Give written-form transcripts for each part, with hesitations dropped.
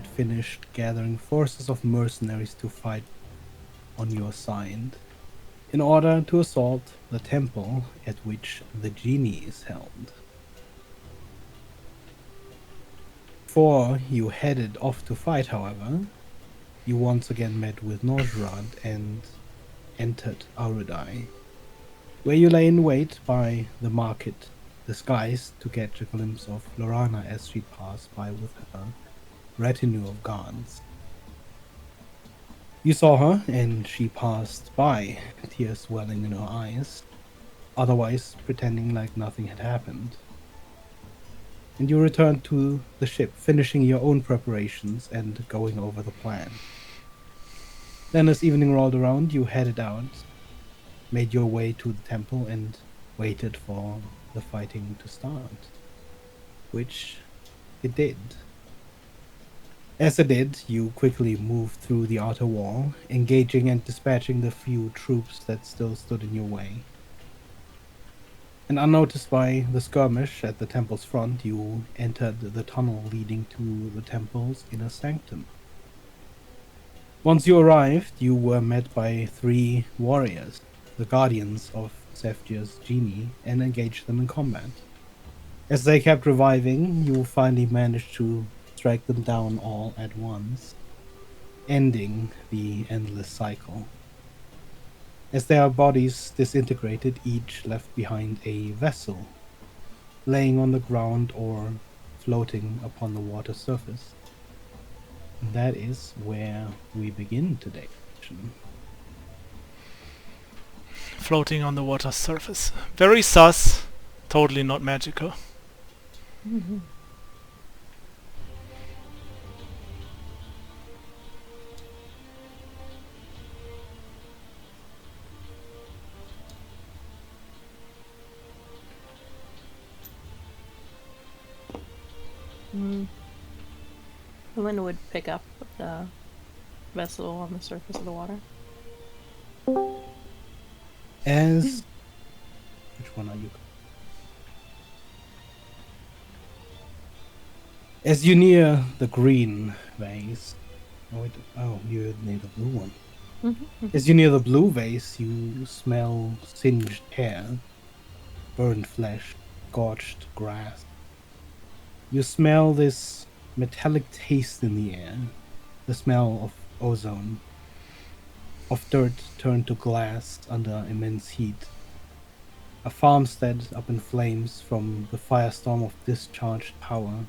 had finished gathering forces of mercenaries to fight on your side in order to assault the temple at which the genie is held. Before you headed off to fight, however, you once again met with Nozdrod and entered Arudai, where you lay in wait by the market, disguised to catch a glimpse of Lorana as she passed by with her retinue of guards. You saw her, and she passed by, tears welling in her eyes, otherwise pretending like nothing had happened. And you returned to the ship, finishing your own preparations and going over the plan. Then as evening rolled around, you headed out, made your way to the temple, and waited for the fighting to start. Which it did. As it did, you quickly moved through the outer wall, engaging and dispatching the few troops that still stood in your way. And unnoticed by the skirmish at the temple's front, you entered the tunnel leading to the temple's inner sanctum. Once you arrived, you were met by 3 warriors, the guardians of Zephyir's genie, and engaged them in combat. As they kept reviving, you finally managed to strike them down all at once, ending the endless cycle. As their bodies disintegrated, each left behind a vessel, laying on the ground or floating upon the water surface. And that is where we begin today's session. Floating on the water surface. Very sus. Totally not magical. Mm-hmm. Belinda would pick up the vessel on the surface of the water. As... Which one are you? As you near the green vase... you need the blue one. Mm-hmm. As you near the blue vase, you smell singed hair, burned flesh, scorched grass. You smell this metallic taste in the air, the smell of ozone, of dirt turned to glass under immense heat. A farmstead up in flames from the firestorm of discharged power.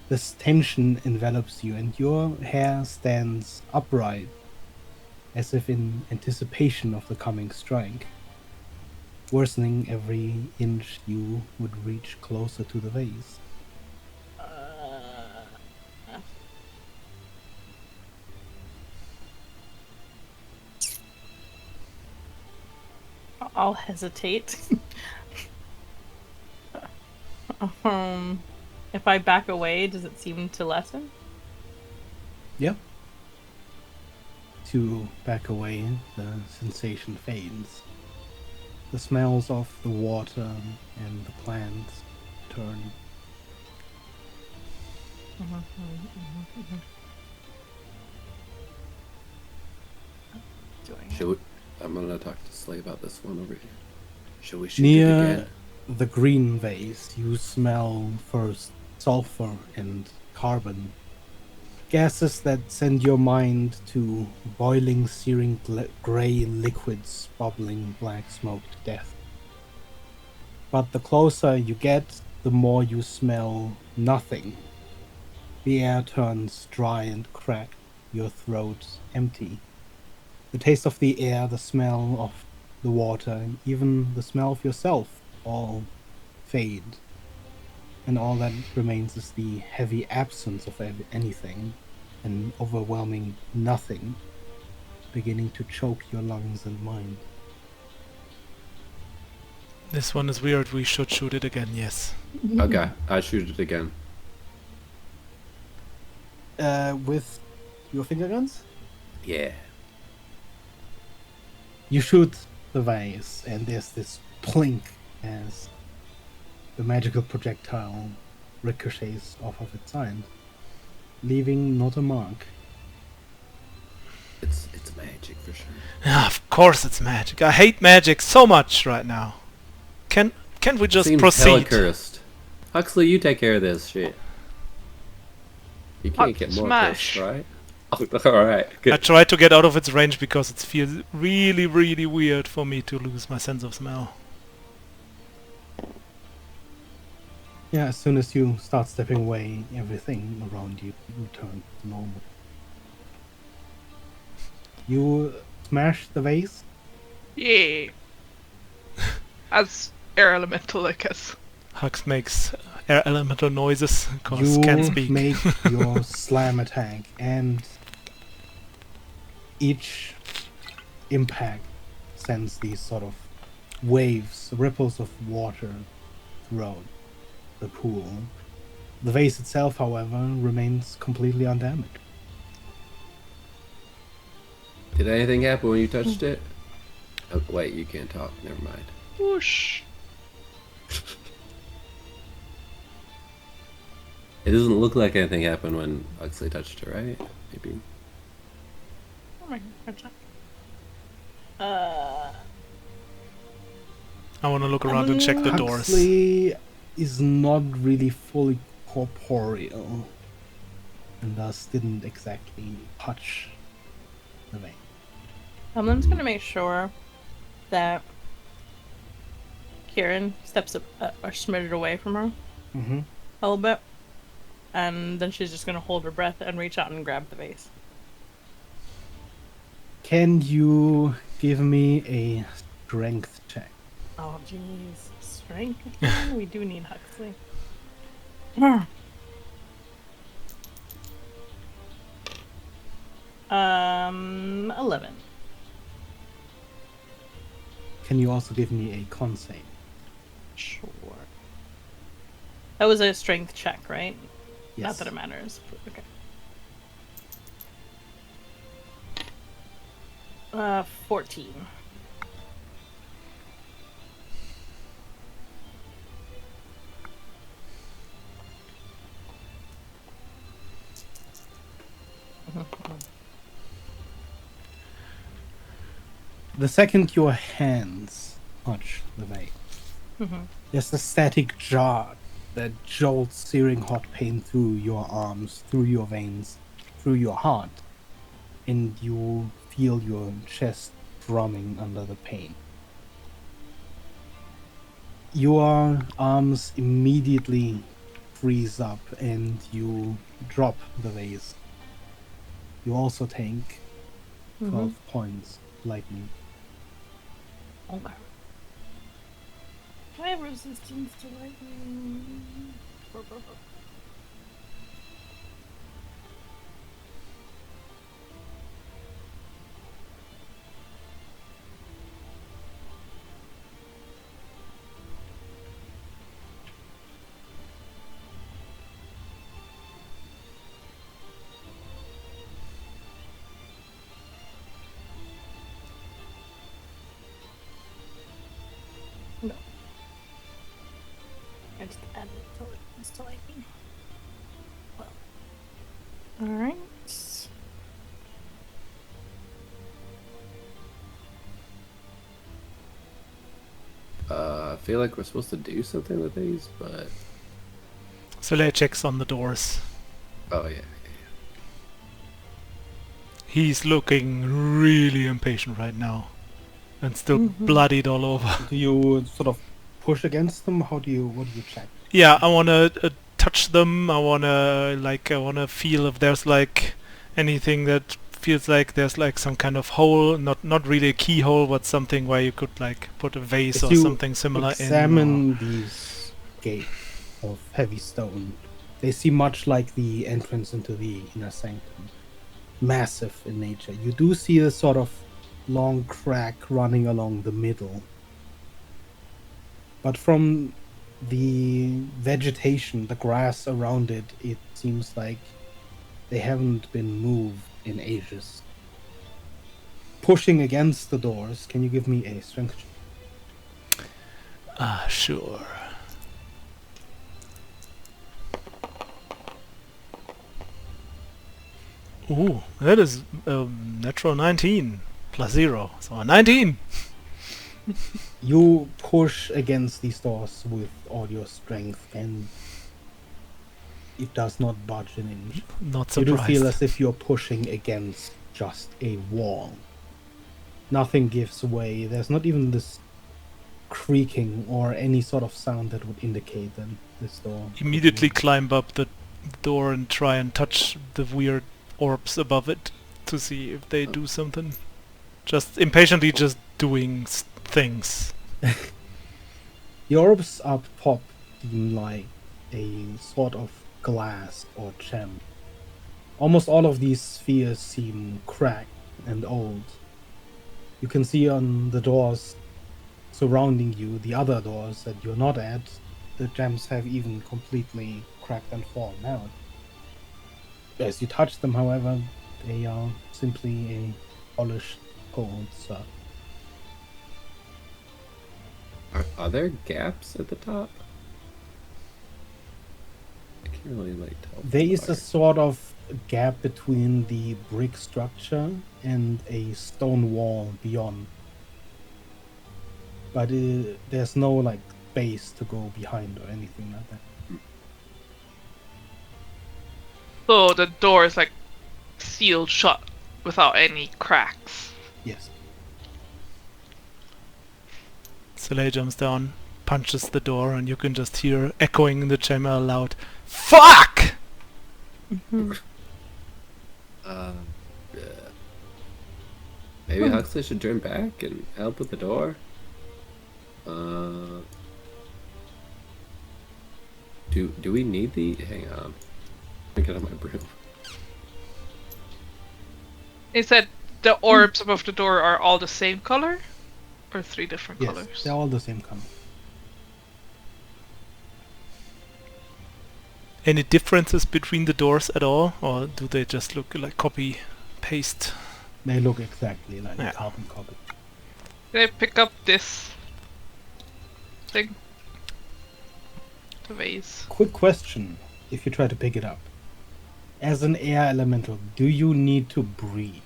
This tension envelops you, and your hair stands upright, as if in anticipation of the coming strike, worsening every inch you would reach closer to the vase. I'll hesitate. If I back away, does it seem to lessen? Yep. To back away, the sensation fades. The smells of the water and the plants turn. Should we, I'm gonna talk to Slay about this one over here. Should we shoot it Near again? the green vase, you smell first sulfur and carbon. Gases that send your mind to boiling, searing gray liquids, bubbling black smoke to death. But the closer you get, the more you smell nothing. The air turns dry and cracked, your throat empty. The taste of the air, the smell of the water, and even the smell of yourself all fade. And all that remains is the heavy absence of anything, an overwhelming nothing, beginning to choke your lungs and mind. This one is weird. We should shoot it again, yes. Okay, I shoot it again. With your finger guns? Yeah. You shoot the vase, and there's this plink as the magical projectile ricochets off of its side. leaving not a mark. It's magic for sure. Yeah, of course it's magic. I hate magic so much right now. Can't we just Seems proceed? hella cursed. Huxley, you take care of this shit. You can't Fuck, get more smash. cursed, right? Oh, alright, I good. try to get out of its range because it feels really, really weird for me to lose my sense of smell. Yeah, as soon as you start stepping away, everything around you returns to normal. You smash the vase. Yeah. As air elemental, I guess. Hux makes air elemental noises because You can't speak. make your slam attack, and each impact sends these sort of waves, ripples of water throughout the pool. The vase itself, however, remains completely undamaged. Did anything happen when you touched it? Oh, wait, you can't talk. Never mind. Whoosh. It doesn't look like anything happened when Huxley touched it, right? Maybe. Oh my god. I want to look around and check the doors. Huxley is not really fully corporeal, and thus didn't exactly touch the vein. I'm just gonna make sure that Kieran steps up or smitted away from her Mm-hmm. a little bit, and then she's just gonna hold her breath and reach out and grab the vase. Can you give me a strength check? Oh jeez, strength. We do need Huxley. 11. Can you also give me a con save? Sure. That was a strength check, right? Yes. Not that it matters. Okay. 14. The second your hands touch the vein, there's a static jar that jolts searing hot pain through your arms, through your veins, through your heart, and you feel your chest drumming under the pain. Your arms immediately freeze up and you drop the vase. You also take 12 points lightning. Okay. I have resistance to lightning. No. I just added it to it to lightning. Well. Alright. I feel like we're supposed to do something with these, but... Soleil checks on the doors. Oh, yeah. He's looking really impatient right now. And still bloodied all over. Do you sort of push against them? What do you check? Yeah, I wanna touch them. I wanna feel if there's like anything that feels like there's like some kind of hole, not really a keyhole, but something where you could like put a vase If or you something similar in. examine these gates of heavy stone, they seem much like the entrance into the inner sanctum. Massive in nature. You do see a sort of long crack running along the middle. But from the vegetation, the grass around it, it seems like they haven't been moved in ages. Pushing against the doors, can you give me a strength check? Sure. Ooh, that is natural 19 plus 0, so a 19. You push against these doors with all your strength, and it does not budge an inch. Not You do feel surprised. as if you're pushing against just a wall. Nothing gives way. There's not even this creaking or any sort of sound that would indicate that this door could Immediately move. climb up the door and try and touch the weird orbs above it to see if they do something. Just impatiently just doing things. The orbs up top seem like a sort of glass or gem. Almost all of these spheres seem cracked and old. You can see on the doors surrounding you, the other doors that you're not at, the gems have even completely cracked and fallen out. As you touch them, however, they are simply a polished gold surface. Are there gaps at the top? I can't really like tell. There is a sort of gap between the brick structure and a stone wall beyond. But there's no like base to go behind or anything like that. So the door is like sealed shut without any cracks. Yes. Soleil jumps down, punches the door, and you can just hear echoing in the chamber aloud, "Fuck!" Maybe Huxley should turn back and help with the door. Do we need the? Hang on. Let me get on my broom. He said the orbs above the door are all the same color? Or 3 different Yes, colors? they're all the same color. Any differences between the doors at all, or do they just look like copy paste? They look exactly like Yeah. carbon copy. Can I pick up this thing? The vase. Quick question, if you try to pick it up. As an air elemental, do you need to breathe?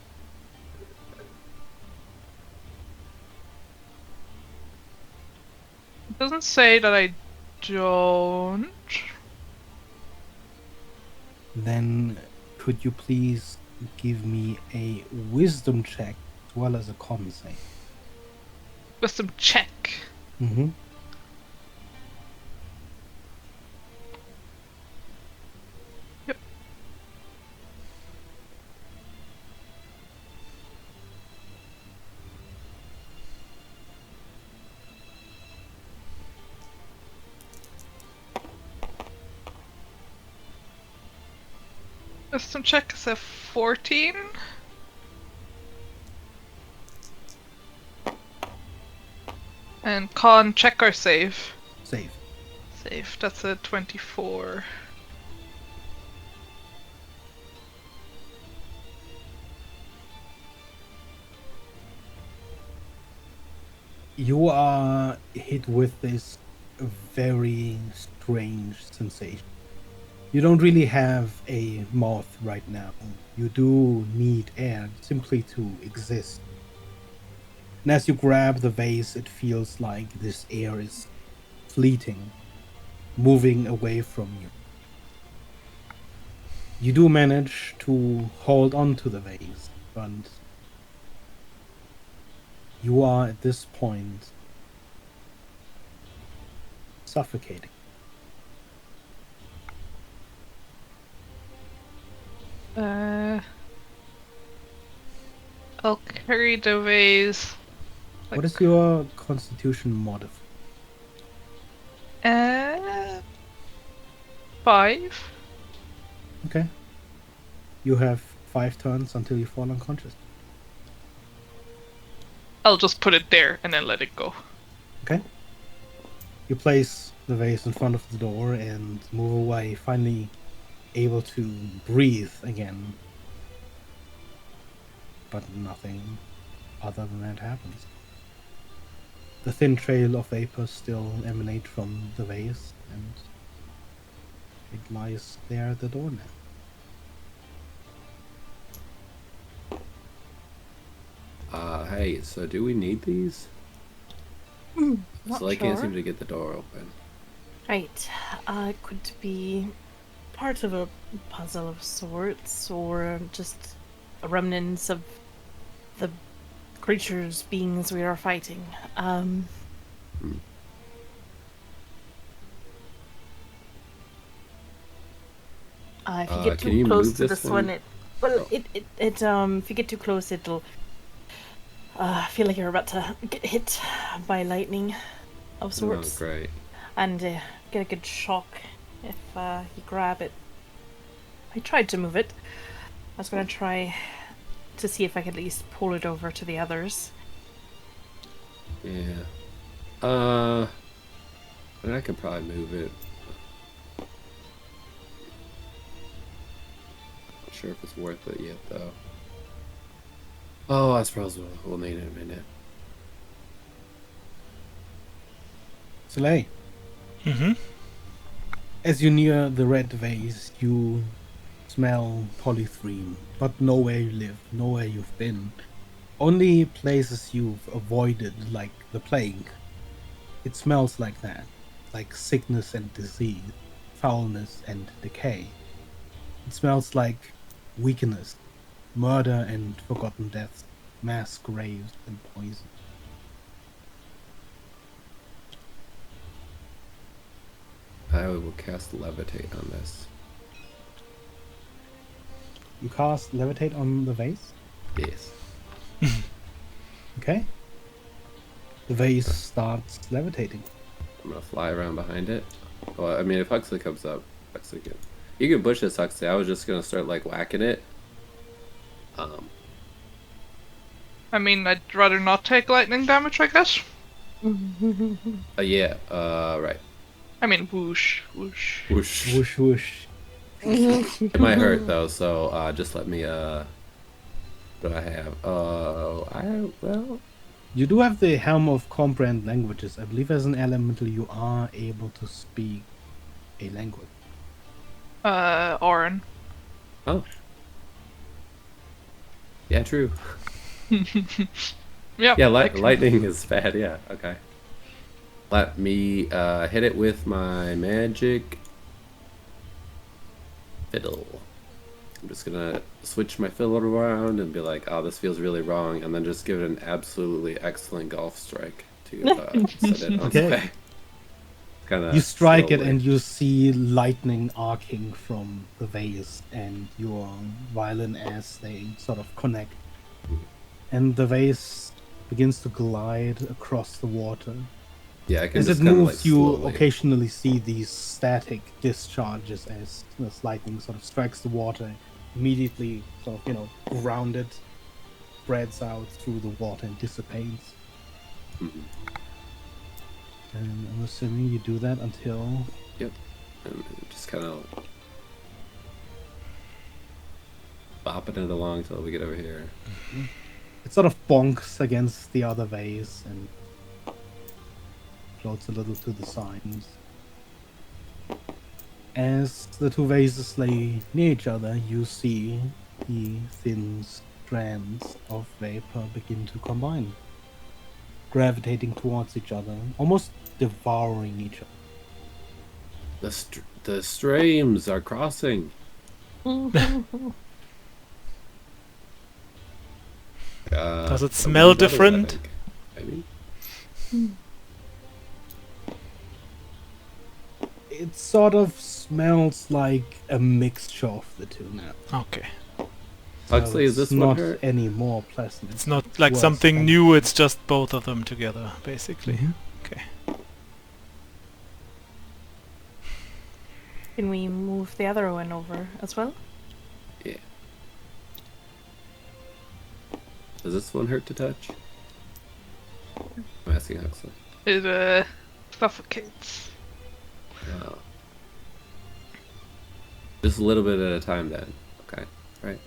It doesn't say that I don't. Then could you please give me a wisdom check as well as a con save? Wisdom check. Mm-hmm. Yep. Wisdom check is a 14. And con check or save? Save. Save. That's a 24. You are hit with this very strange sensation. You don't really have a mouth right now. You do need air simply to exist. And as you grab the vase, it feels like this air is fleeting, moving away from you. You do manage to hold on to the vase, but you are at this point suffocating. I'll carry the vase. What is your constitution modifier? 5? Okay. You have 5 turns until you fall unconscious. I'll just put it there and then let it go. Okay. You place the vase in front of the door and move away, finally able to breathe again. But nothing other than that happens. The thin trail of vapor still emanate from the vase, and it lies there at the door now. hey, so do we need these? Not So I can't seem sure. to get the door open. Right. It could be part of a puzzle of sorts, or just remnants of the creatures, beings we are fighting. If you get Can too you close move to this this one, one? Oh. if you get too close, it'll feel like you're about to get hit by lightning of Oh, sorts, great. and get a good shock if you grab it. I tried to move it. I was gonna try to see if I could at least pull it over to the others. Yeah. I mean, I could probably move it. Not sure if it's worth it yet, though. Oh, I suppose we'll need it in a minute. Soleil, Mm-hmm. as you near the red vase, you smell polythreme, but nowhere you live, nowhere you've been. Only places you've avoided, like the plague. It smells like that, like sickness and disease, foulness and decay. It smells like weakness, murder and forgotten deaths, mass graves and poison. I will cast Levitate on this. You cast Levitate on the vase? Yes. Okay. The vase starts levitating. I'm gonna fly around behind it. Well, I mean, if Huxley comes up, Huxley can. You can push this, Huxley. I was just gonna start like whacking it. I mean, I'd rather not take lightning damage, I guess. Yeah. Right. I mean, whoosh, whoosh. Whoosh. Whoosh whoosh. It might hurt though, so just let me. What do I have? Well. You do have the Helm of Comprehend Languages. I believe as an elemental you are able to speak a language. Orin. Oh. Yeah, true. Yeah. Yeah, actually. lightning is bad. Yeah. Okay. Let me hit it with my magic fiddle. I'm just gonna switch my fiddle around and be like, "Oh, this feels really wrong," and then just give it an absolutely excellent golf strike to set it on Okay. way. Kinda You strike it slowly. and you see lightning arcing from the vase and your violin as they sort of connect. And the vase begins to glide across the water. Yeah, I can As just it kind of moves, like you slowly. occasionally see these static discharges as this lightning sort of strikes the water, immediately sort of, grounded, spreads out through the water and dissipates. Mhm. And I'm assuming you do that until... Yep. And just kind of bopping it along till we get over here. It sort of bonks against the other vase and floats a little to the sides. As the two vases lay near each other, you see the thin strands of vapor begin to combine, gravitating towards each other, almost devouring each other. The streams are crossing. Does it a smell little better, I different? think. Maybe. It sort of smells like a mixture of the two now. Okay. Huxley, is it's this one not hurt? any more pleasant. It's not like worse something than- new, it's just both of them together, basically. Mhm. Okay. Can we move the other one over as well? Yeah. Does this one hurt to touch? I'm asking Huxley. It suffocates. Oh. Just a little bit at a time then. Okay. Right.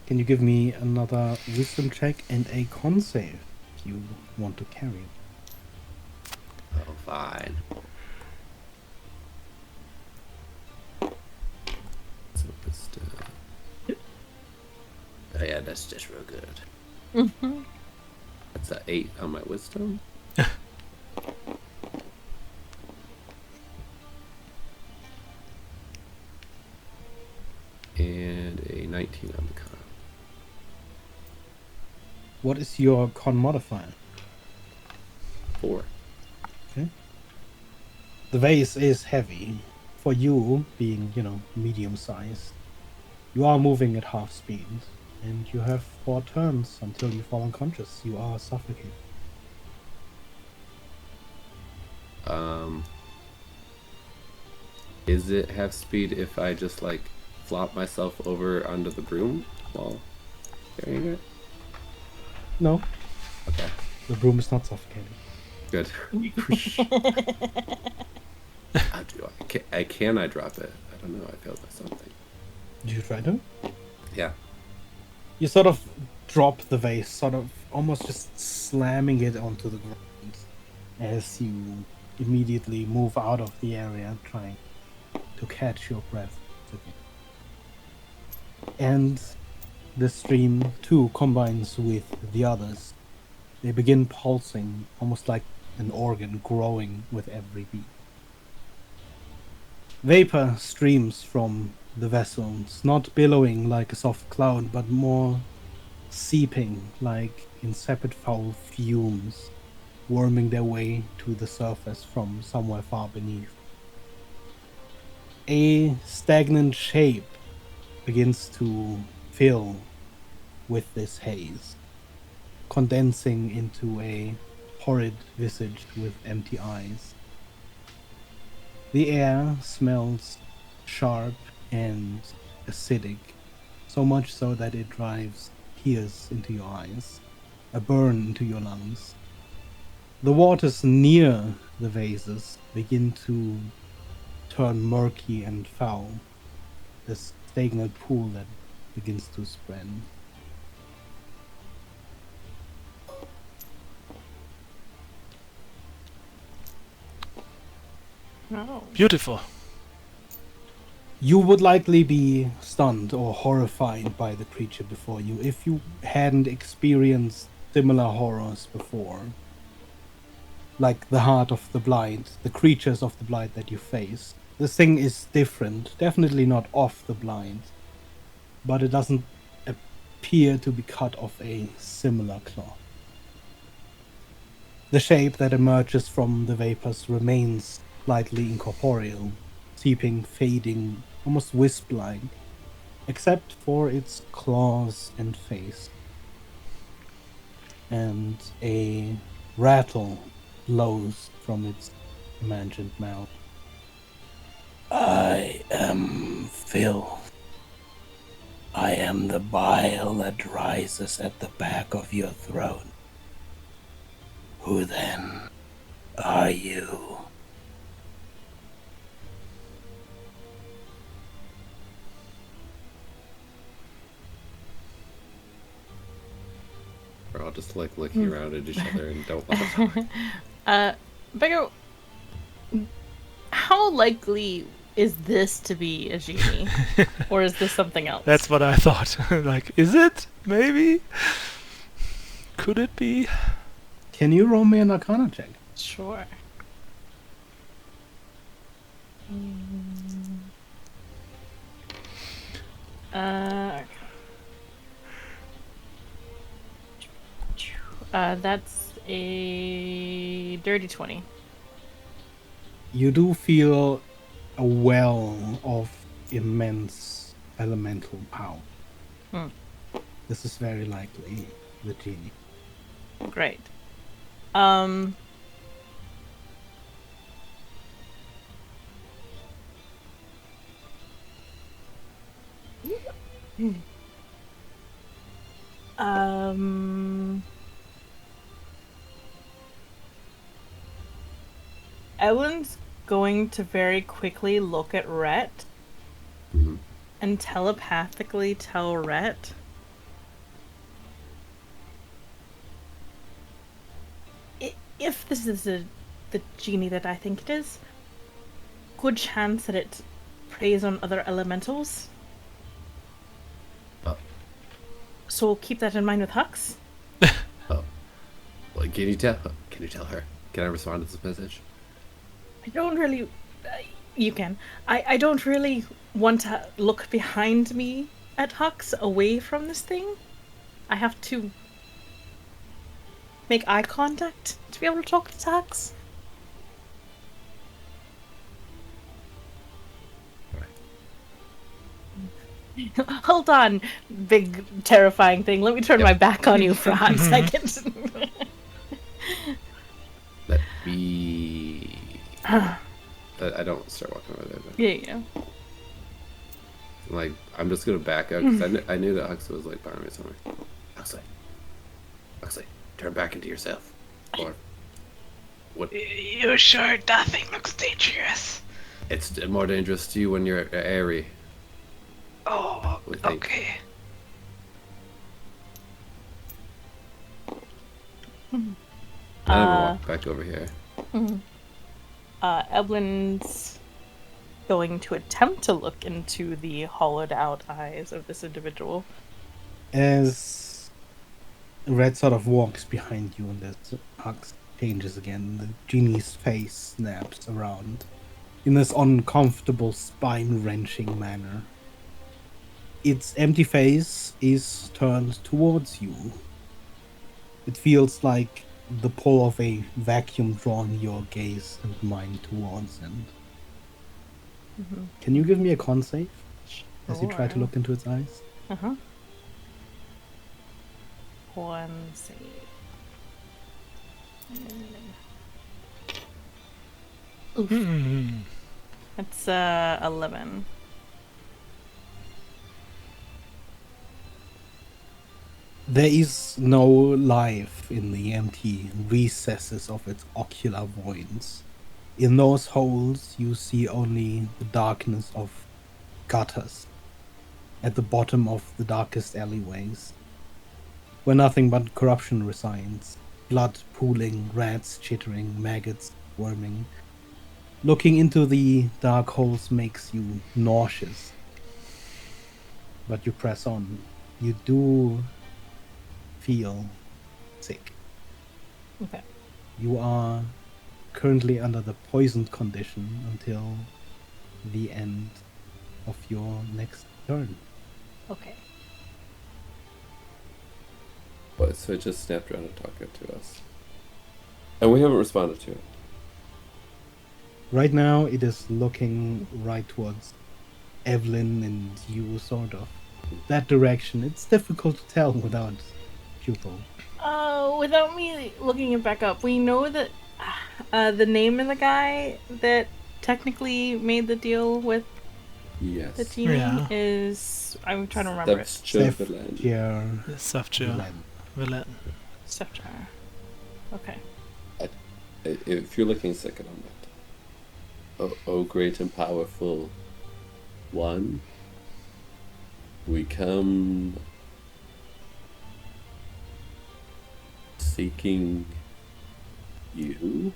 Can you give me another wisdom check and a con save if you want to carry it? Oh, fine. So just that's just real good. Mm-hmm. That's a 8 on my wisdom. And a 19 on the con. What is your con modifier? 4. Okay. The vase is heavy. For you, being, medium sized, you are moving at half speed. And you have 4 turns until you fall unconscious. You are suffocated. Is it half speed if I just like flop myself over onto the broom while carrying it? No, Okay, the broom is not suffocating. good. Can I drop it? I don't know. I failed by something. Did you try to? Yeah. You sort of drop the vase, sort of almost just slamming it onto the ground as you immediately move out of the area, trying to catch your breath again. And the stream too combines with the others. They begin pulsing, almost like an organ growing with every beat. Vapor streams from the vessels, not billowing like a soft cloud, but more seeping like insipid foul fumes, worming their way to the surface from somewhere far beneath. A stagnant shape begins to fill with this haze, condensing into a horrid visage with empty eyes. The air smells sharp and acidic, so much so that it drives tears into your eyes, a burn into your lungs. The waters near the vases begin to turn murky and foul, this stagnant pool that begins to spread. Oh. Beautiful. You would likely be stunned or horrified by the creature before you if you hadn't experienced similar horrors before. Like the Heart of the Blind, the creatures of the blind that you face. This thing is different, definitely not of the blind, but it doesn't appear to be cut of a similar cloth. The shape that emerges from the vapors remains slightly incorporeal, seeping, fading, almost wisp-like, except for its claws and face. And a rattle blows from its imagined mouth. I am filth. I am the bile that rises at the back of your throat. Who then are you? We're all just like looking around at each other and don't want to talk. Beggar, how likely is this to be a genie? Or is this something else? That's what I thought. Like, is it? Maybe? Could it be? Can you roll me an Arcana check? Sure. That's a dirty 20. You do feel a well of immense elemental power. Hmm. This is very likely the genie. Great. Ellen's going to very quickly look at Rhett Mhm. and telepathically tell Rhett, if this is the genie that I think it is, good chance that it preys on other elementals. So keep that in mind with Hux. Oh, well, can you tell her? Can I respond to this message? I don't really. You can. I don't really want to look behind me at Hux away from this thing. I have to make eye contact to be able to talk to Hux. Hold on, big terrifying thing. Let me turn my back on you for a hot second. Let me. I don't start walking over there. But Yeah. like, I'm just gonna back up because I knew that Huxley was like behind me somewhere. Huxley, turn back into yourself. Or what? You sure nothing looks dangerous? It's more dangerous to you when you're airy. Oh, We think. okay. I'm gonna walk back over here. Evelyn's going to attempt to look into the hollowed out eyes of this individual. As Red sort of walks behind you and the Hux changes again, the genie's face snaps around in this uncomfortable, spine-wrenching manner. Its empty face is turned towards you. It feels like the pull of a vacuum drawing your gaze and mind towards it. Can you give me a con save as you try to Sure. look into its eyes? One save. Oof. That's 11. There is no life in the empty recesses of its ocular voids. In those holes, you see only the darkness of gutters at the bottom of the darkest alleyways, where nothing but corruption resides. Blood pooling, rats chittering, maggots worming. Looking into the dark holes makes you nauseous. But you press on. You do feel sick. Okay. You are currently under the poisoned condition until the end of your next turn. Okay. But so it just snapped around and talked to us. And we haven't responded to it. Right now, it is looking right towards Evelyn and you, sort of. That direction. It's difficult to tell without pupil. Without me looking it back up, we know that the name of the guy that technically made the deal with Yes. the genie Yeah. is... I'm trying to remember it. That's Chauvelin. Yeah. Software. Villain. Stepchild. Okay. If you're looking second on that. Oh, great and powerful one, we come seeking you.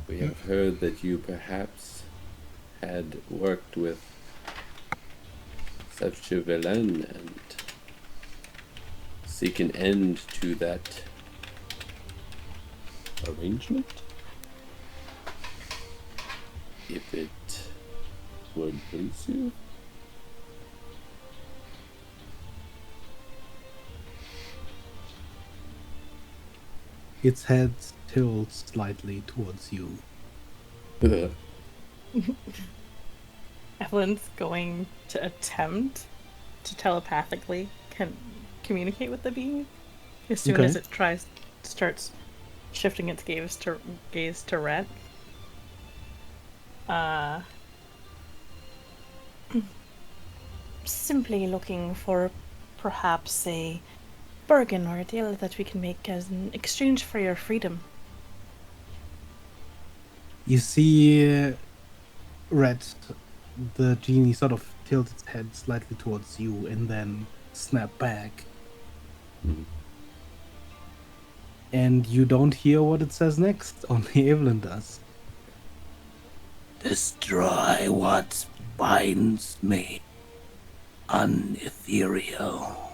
We have heard that you perhaps had worked with Chauvelin and seek an end to that arrangement? If it would please you? Its head tilts slightly towards you. Evelyn's going to attempt to telepathically communicate with the being as soon as it starts shifting its gaze to Red. Simply looking for perhaps a bargain or a deal that we can make as an exchange for your freedom. You see Red, the genie sort of tilt its head slightly towards you and then snap back. And you don't hear what it says next, only Evelyn does. Destroy what binds me. unethereal,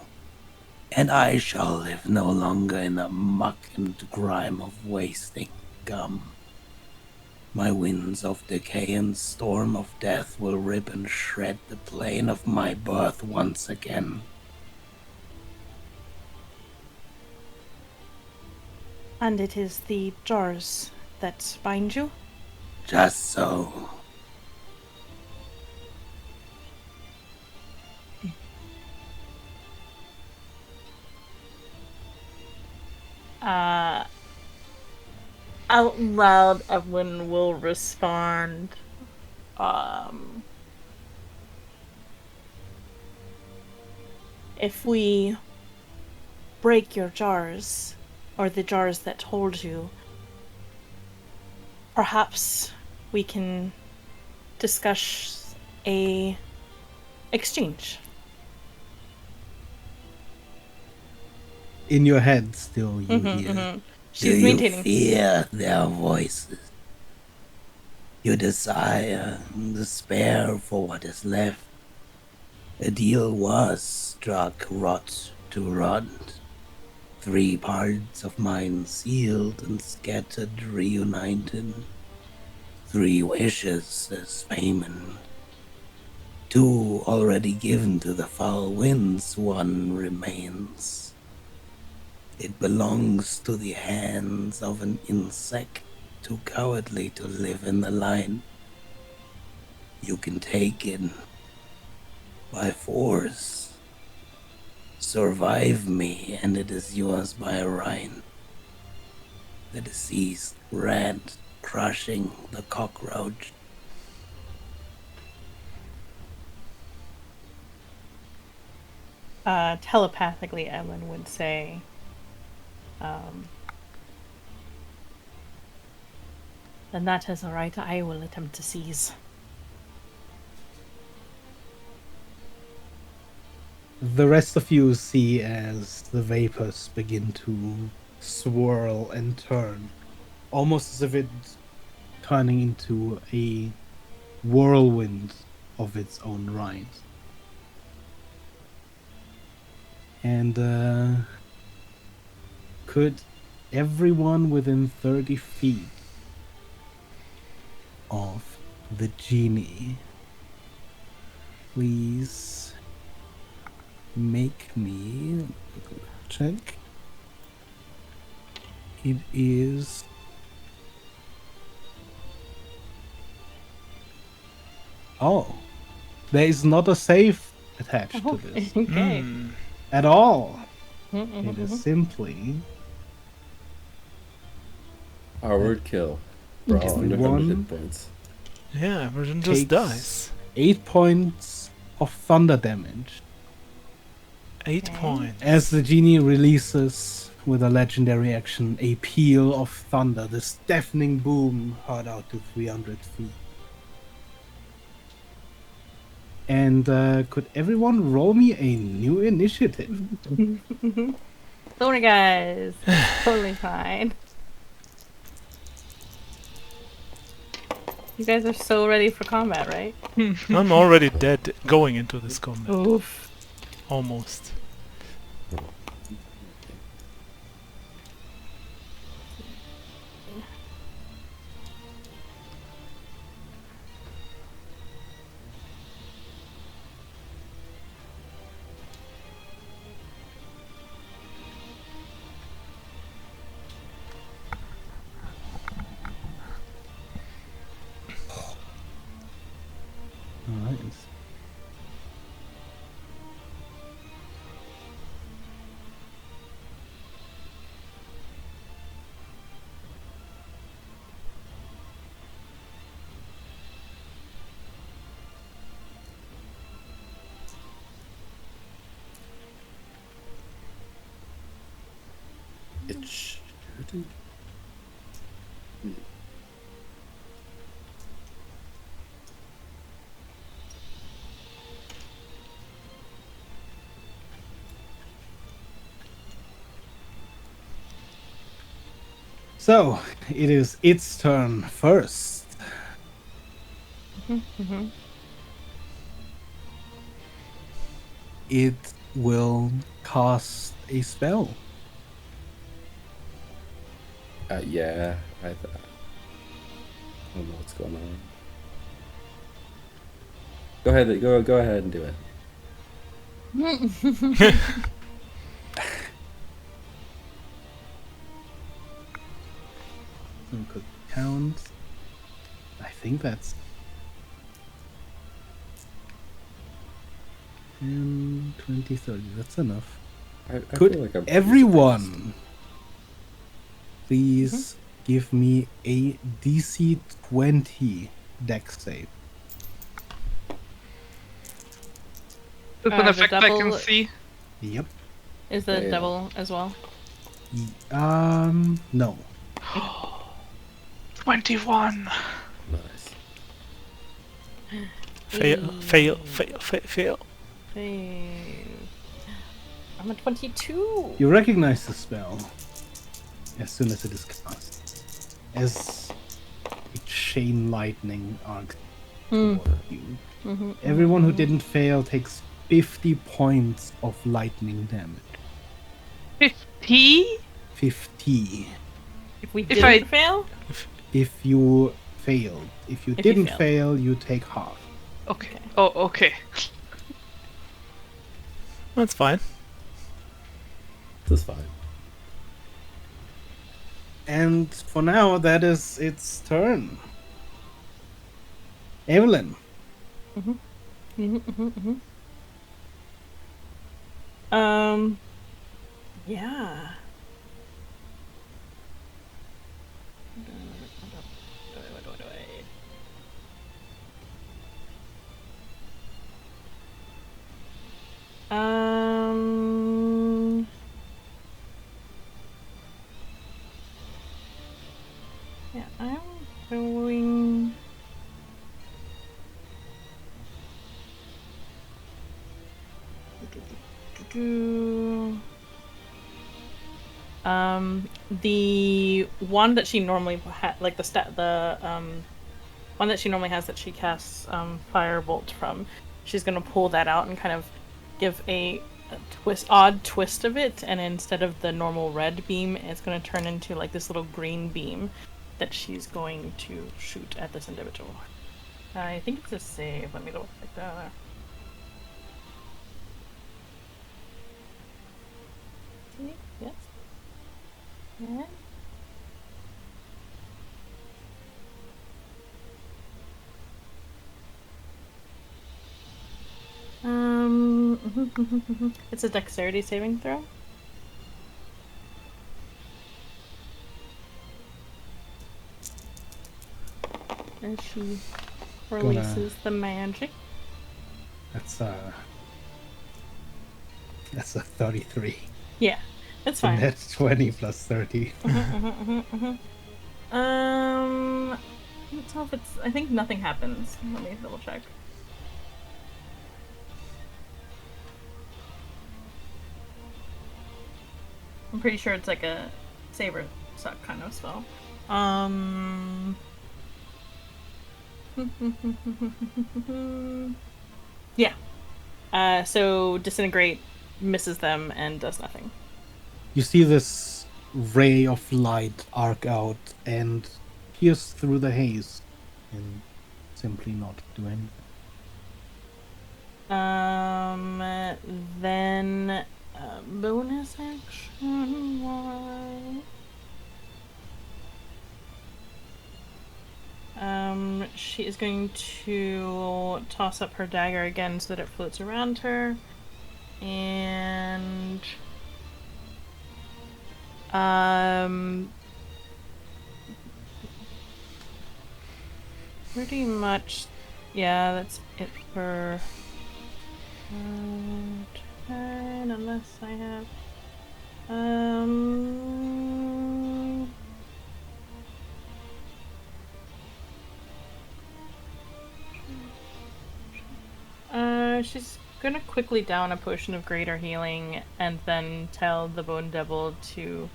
and I shall live no longer in the muck and grime of wasting gum. My winds of decay and storm of death will rip and shred the plane of my birth once again. And it is the jars that bind you? Just so. Out loud, Evelyn will respond. If we break your jars, or the jars that hold you, perhaps we can discuss a exchange. In your head, still, you hear. She's Do you maintaining. fear their voices? You desire, despair for what is left. A deal was struck rot to rot. 3 parts of mine sealed and scattered, reunited. 3 wishes as payment. 2 already given to the foul winds, 1 remains. It belongs to the hands of an insect too cowardly to live in the light. You can take it by force. Survive me, and it is yours by right. The deceased rat crushing the cockroach. Telepathically, Evelyn would say, then that is alright, I will attempt to seize. The rest of you see as the vapors begin to swirl and turn, almost as if it's turning into a whirlwind of its own right. And could everyone within 30 feet of the genie please make me check? It is there is not a save attached to this Okay. at all. It is simply Our kill. For all under 100 Everyone hit points. Yeah, everyone just takes dies. 8 points of thunder damage 8 Okay. points. as the genie releases with a legendary action a peal of thunder, this deafening boom heard out to 300 feet. And could everyone roll me a new initiative? Sorry, guys. Totally fine. You guys are so ready for combat, right? I'm already dead going into this combat. Oof. Almost. Alright. It shouldn't. So, it is its turn first. it will cast a spell. Yeah, I don't know what's going on. Go ahead, go ahead and do it. So we could count. I think that's 10, 20, 30. That's enough. I Could feel like I'm pretty surprised. everyone please give me a DC 20 dex save? It's an the effect I can double- see. Yep. Is the Fail. double as well? No. 21. Nice. Fail. Fail. I'm a 22. You recognize the spell as soon as it is cast, as a chain lightning arc toward you. Everyone who didn't fail takes 50 points of lightning damage. 50? 50. If we If didn't I- fail, If you failed. If you If you didn't failed. fail, you take half. Okay. Oh, okay. That's fine. That's fine. And for now, that is its turn. Evelyn. Yeah. What do Yeah, I'm going. The one that she normally like one that she normally has that she casts firebolt from, she's gonna pull that out and kind of give a odd twist of it, and instead of the normal red beam, it's gonna turn into like this little green beam that she's going to shoot at this individual. I think it's a save. Let me double check that. Yes. Yeah. It's a dexterity saving throw. And she releases the magic. That's a 33. Yeah, that's So fine. that's 20 plus 30. I don't know if it's. I think nothing happens. Let me double check. I'm pretty sure it's like a saber suck kind of spell. Yeah. So disintegrate misses them and does nothing. You see this ray of light arc out and pierce through the haze and simply not do anything. Then bonus action wise. She is going to toss up her dagger again so that it floats around her. And pretty much, yeah, that's it for turn, unless I have she's gonna quickly down a potion of greater healing and then tell the Bone Devil to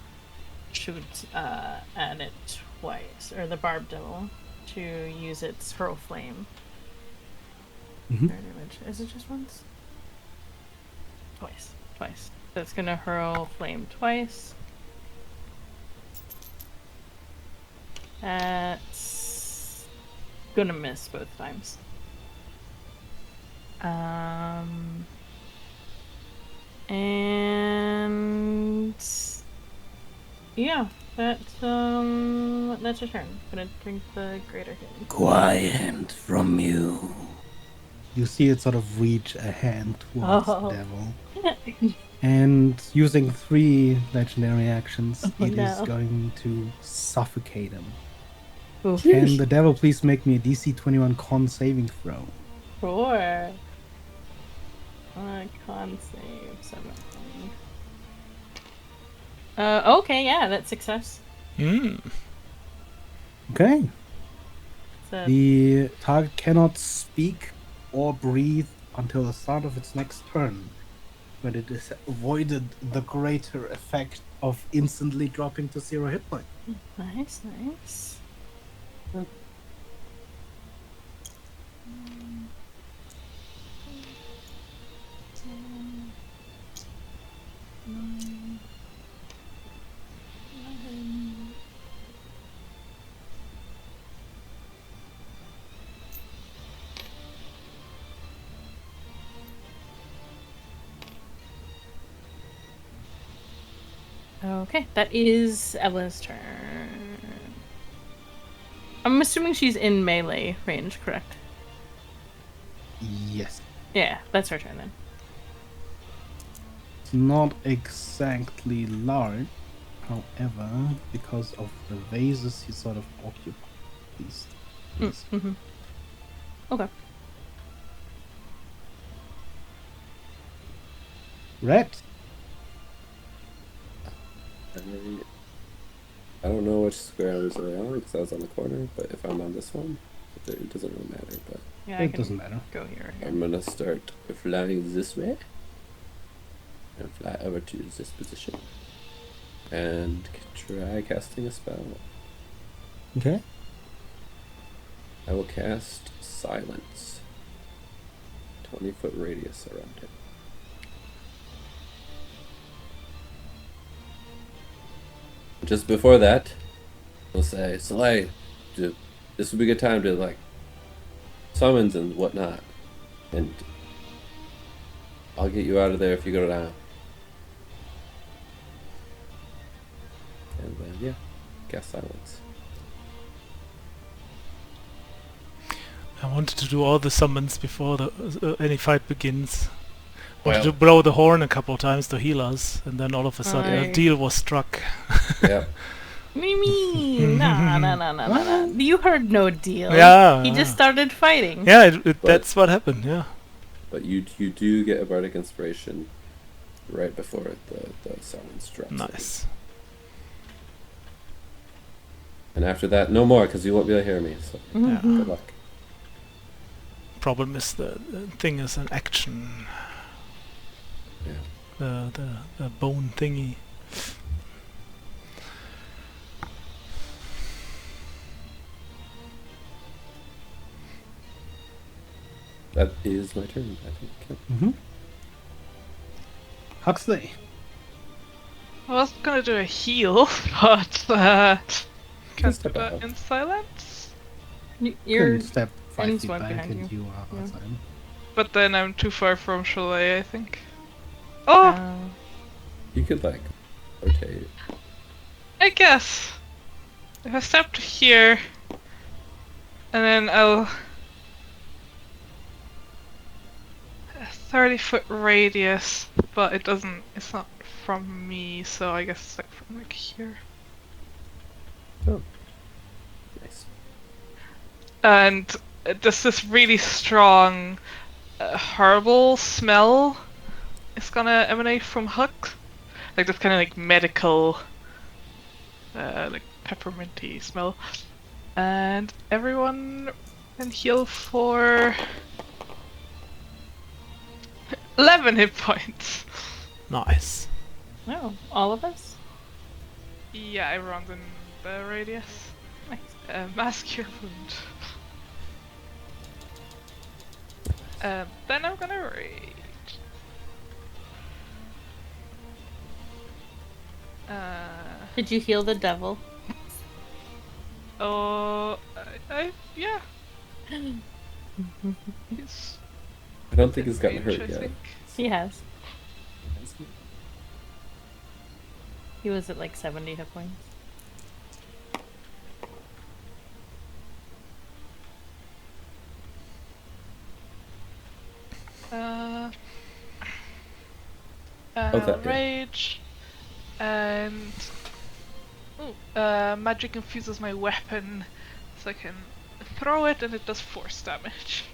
shoot at it twice, or the Barb Devil to use its Hurl Flame. Mhm. Fair damage. Is it just once? Twice. That's gonna hurl flame twice. That's gonna miss both times. And yeah, that's your turn. Gonna drink the greater healing. Quiet from you. You see it sort of reach a hand towards Oh. the devil. And using 3 legendary actions, Oh, it is no. going to suffocate him. Oof. Can the devil please make me a DC 21 con saving throw? Sure. Con save 17. Okay, yeah, that's success. Okay. So, The target cannot speak or breathe until the start of its next turn, but it has avoided the greater effect of instantly dropping to 0 hit point. nice. Okay, that is Ella's turn. I'm assuming she's in melee range, correct? Yes. Yeah, that's her turn then. It's not exactly large, however, because of the vases he sort of occupies. Mm-hmm. Okay. Red. I don't know which square I was really on because I was on the corner, but if I'm on this one, it doesn't really matter. But Yeah, I It can doesn't matter. go here. I'm gonna start flying this way and fly over to this position and try casting a spell. Okay. I will cast Silence. 20-foot radius around it. Just before that, we'll say, Soleil, this would be a good time to, like, summons and whatnot. And I'll get you out of there if you go down. And then, yeah, cast Silence. I wanted to do all the summons before any fight begins. Wanted Well- to blow the horn a couple of times to heal us, and then all of a sudden a Aye. deal was struck. Yeah. Mimi! Nah. You heard no deal. Yeah, He just yeah. started fighting. Yeah, But- that's what happened. Yeah. But you do get a bardic inspiration right before the silence drops. Nice. And after that, no more, because you won't be able to hear me. So Yeah. good luck. Problem is the thing is an action. Yeah. The bone thingy. That is my turn, I think. Mm-hmm. Huxley. I was gonna do a heal, but can't do step that out. in silence. You're Couldn't step 5 Finn's feet one back behind and you. you are Yeah. outside. But then I'm too far from Chalet, I think. Oh, You could, like, rotate. I guess. If I step to here, and then I'll... a 30-foot radius, but it's not from me, so I guess it's like from like here. Oh. Nice. And there's this really strong herbal smell is gonna emanate from Huck. Like this kind of like medical, like pepperminty smell. And everyone can heal for 11 hit points. Nice. Oh, all of us? Yeah, everyone's in the radius. Nice. Mask cure wound. Then I'm gonna rage. Did you heal the devil? Oh, yeah. He's I don't think he's gotten range, hurt I yet. think. He has. He was at like 70 hit points. Okay, yeah. Rage, and magic infuses my weapon, so I can throw it, and it does force damage.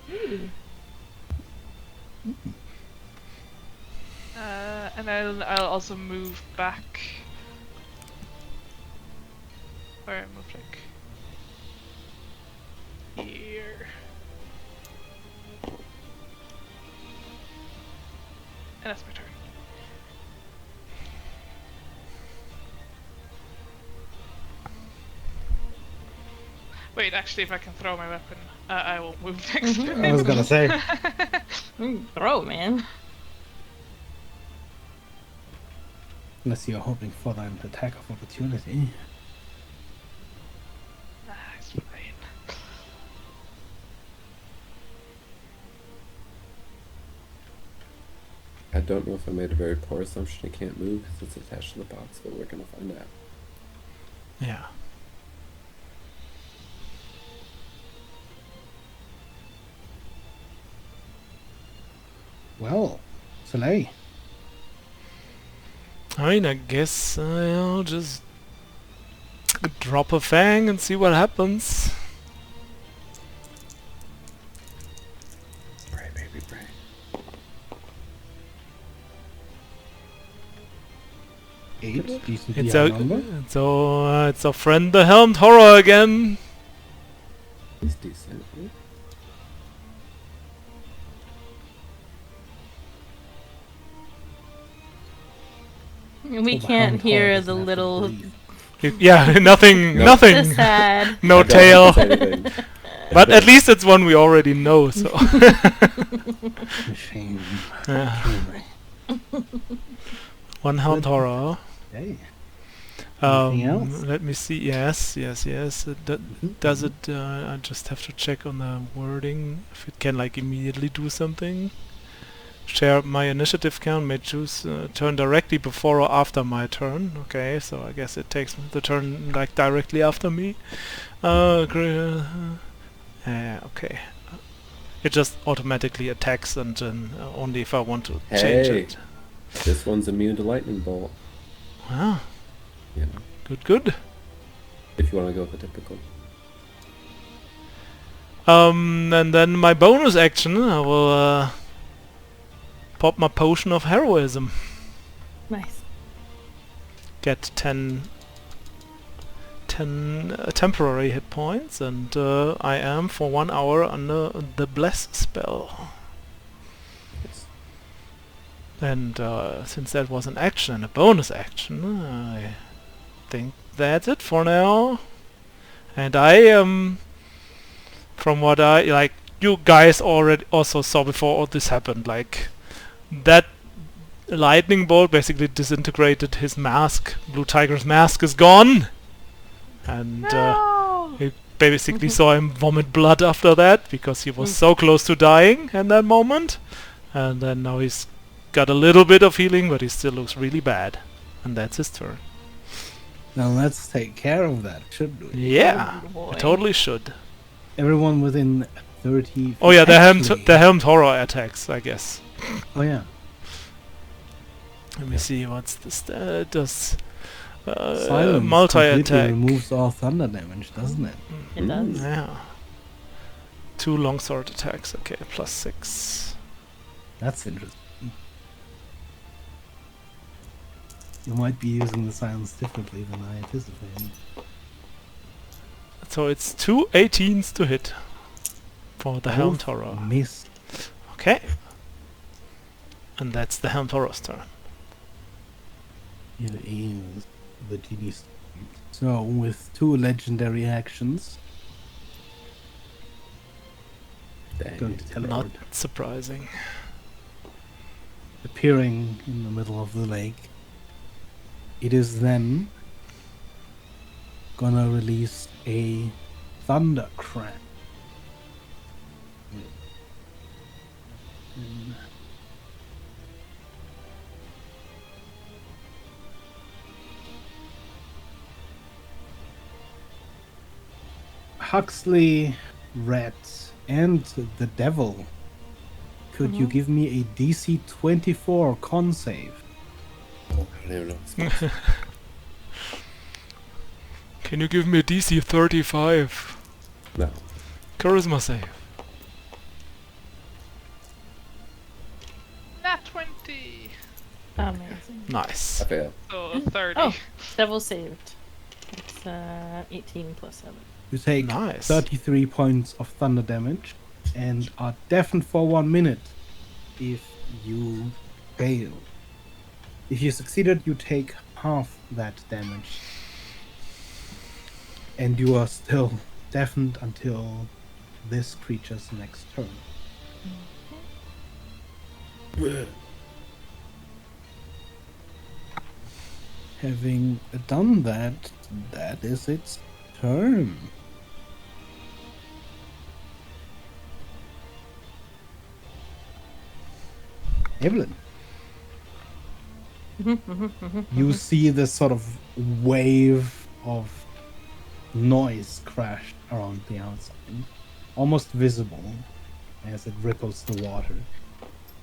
And I'll also move back. Or I move like here. And that's my turn. Wait, actually, if I can throw my weapon, I will move next turn. I was gonna say. Throw, man. Unless you're hoping for an attack of opportunity. It's fine. I don't know if I made a very poor assumption. I can't move because it's attached to the box, but we're gonna find out. Yeah. Well, Soleil. I mean, I guess I'll just drop a fang and see what happens. Pray, baby, pray. Eight, decent It's high a, number. it's our friend the Helmed Horror again. It's decent. We Well, the can't Hound hear Horror the doesn't have to little. breathe. Yeah, nothing, No. nothing, So sad. no I don't tail. say anything. But at least it's one we already know, so. Shame. Yeah. Shame. One Helmed Horror. Hey. Anything else? Let me see. Yes. Does it? I just have to check on the wording if it can like immediately do something. Share my initiative count. May choose turn directly before or after my turn. Okay, so I guess it takes the turn like directly after me. Okay. It just automatically attacks, and then only if I want to change Hey. it. This one's immune to lightning bolt. Wow. You know, Good. if you want to go with the typical. And then my bonus action, I will pop my potion of heroism. Nice. Get 10 temporary hit points, and I am for 1 hour under the bless spell. Yes. And since that was an action and a bonus action, I think that's it for now. And I am, from what I like, you guys already also saw before all this happened, like that lightning bolt basically disintegrated his mask. Blue Tiger's mask is gone, and No! we basically saw him vomit blood after that because he was so close to dying in that moment. And then now he's got a little bit of healing, but he still looks really bad. And that's his turn. Now let's take care of that, shouldn't we? Yeah, Good boy. I totally should. Everyone within 30. Oh yeah, the Actually- helmed horror attacks, I guess. Oh yeah. Let me see what's this. Does Silence multi-attack. completely removes all thunder damage, doesn't it? It does. Yeah. 2 longsword attacks. Okay, +6. That's interesting. You might be using the silence differently than I anticipated. So it's 2 18s to hit for the helmed Both horror. Miss. Okay. And that's the helmed horror's turn. Here is the GD. So with 2 legendary actions, Dang. going to Not teleport, surprising. appearing in the middle of the lake. it is then gonna release a thunder crash. Huxley, Red, and the Devil. Could you give me a DC 24 con save? I don't even know. What's Can you give me a DC 35 no. charisma save? Nat 20. Amazing. Nice. I fail. So 30. Oh, devil saved. It's 18 plus 7. You take Nice. 33 points of thunder damage and are deafened for 1 minute if you fail. If you succeeded, you take half that damage. And you are still deafened until this creature's next turn. Having done that, that is its turn. Evelyn. You see this sort of wave of noise crash around the outside, almost visible as it ripples the water.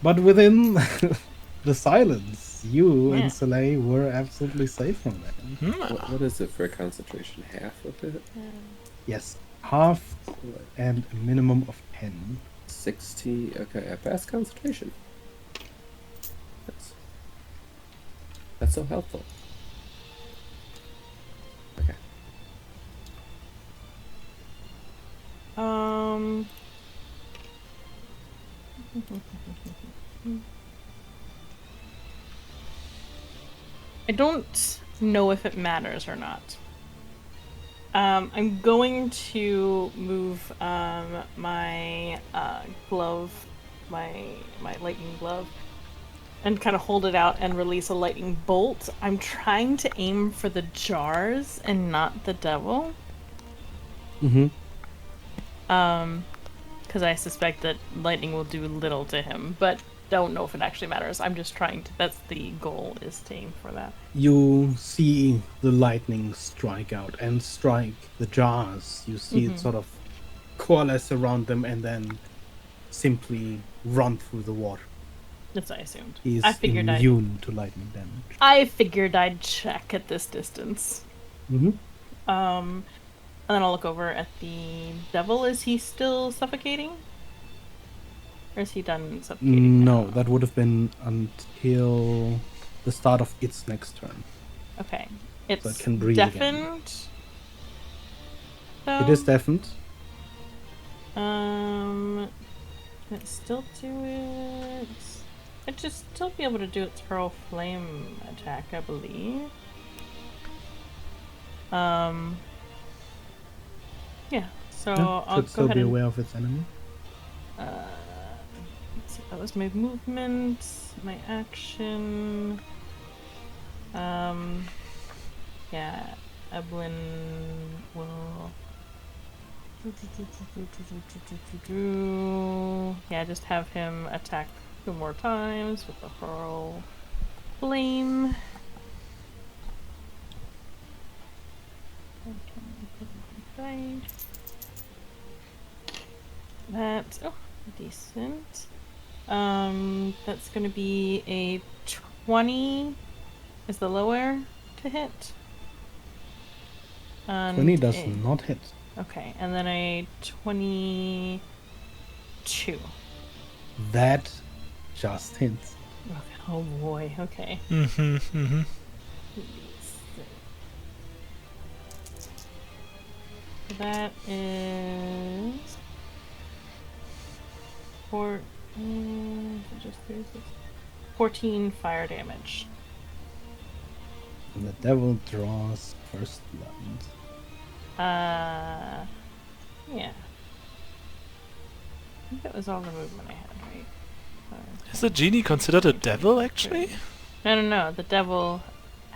But within the silence, you Yeah. and Soleil were absolutely safe from that. What is it for concentration? Half of it? Yes, half and a minimum of 10. 60. Okay, I passed concentration. That's so helpful. Okay. I don't know if it matters or not. I'm going to move my glove, my lightning glove, and kind of hold it out and release a lightning bolt. I'm trying to aim for the jars and not the devil. Mm-hmm. Because I suspect that lightning will do little to him, but don't know if it actually matters. I'm just trying to. That's the goal, is to aim for that. You see the lightning strike out and strike the jars. You see it sort of coalesce around them and then simply run through the water. That's what I assumed. He's I figured immune to lightning damage. I figured I'd check at this distance. Mm-hmm. And then I'll look over at the devil. Is he still suffocating? Or is he done suffocating? No, now? that would have been until the start of its next turn. Okay. It's it can breathe again. deafened. It is deafened. Can it still do it? It'd just still be able to do its hurl flame attack, I believe. Yeah. So I'll Could go still ahead be and aware of its enemy. let's see, that was my movement, my action. Yeah, Evelyn will. Yeah, just have him attack 2 more times with the hurl flame. That, oh, decent. That's gonna be a 20 is the lower to hit. And 20 does not hit. Okay, and then a 22. That just hits. Okay. Oh boy, okay. That is 14 fire damage. And the devil draws first blood. Yeah. I think that was all the movement I had, right? Is the genie considered a devil, actually? I don't know. The devil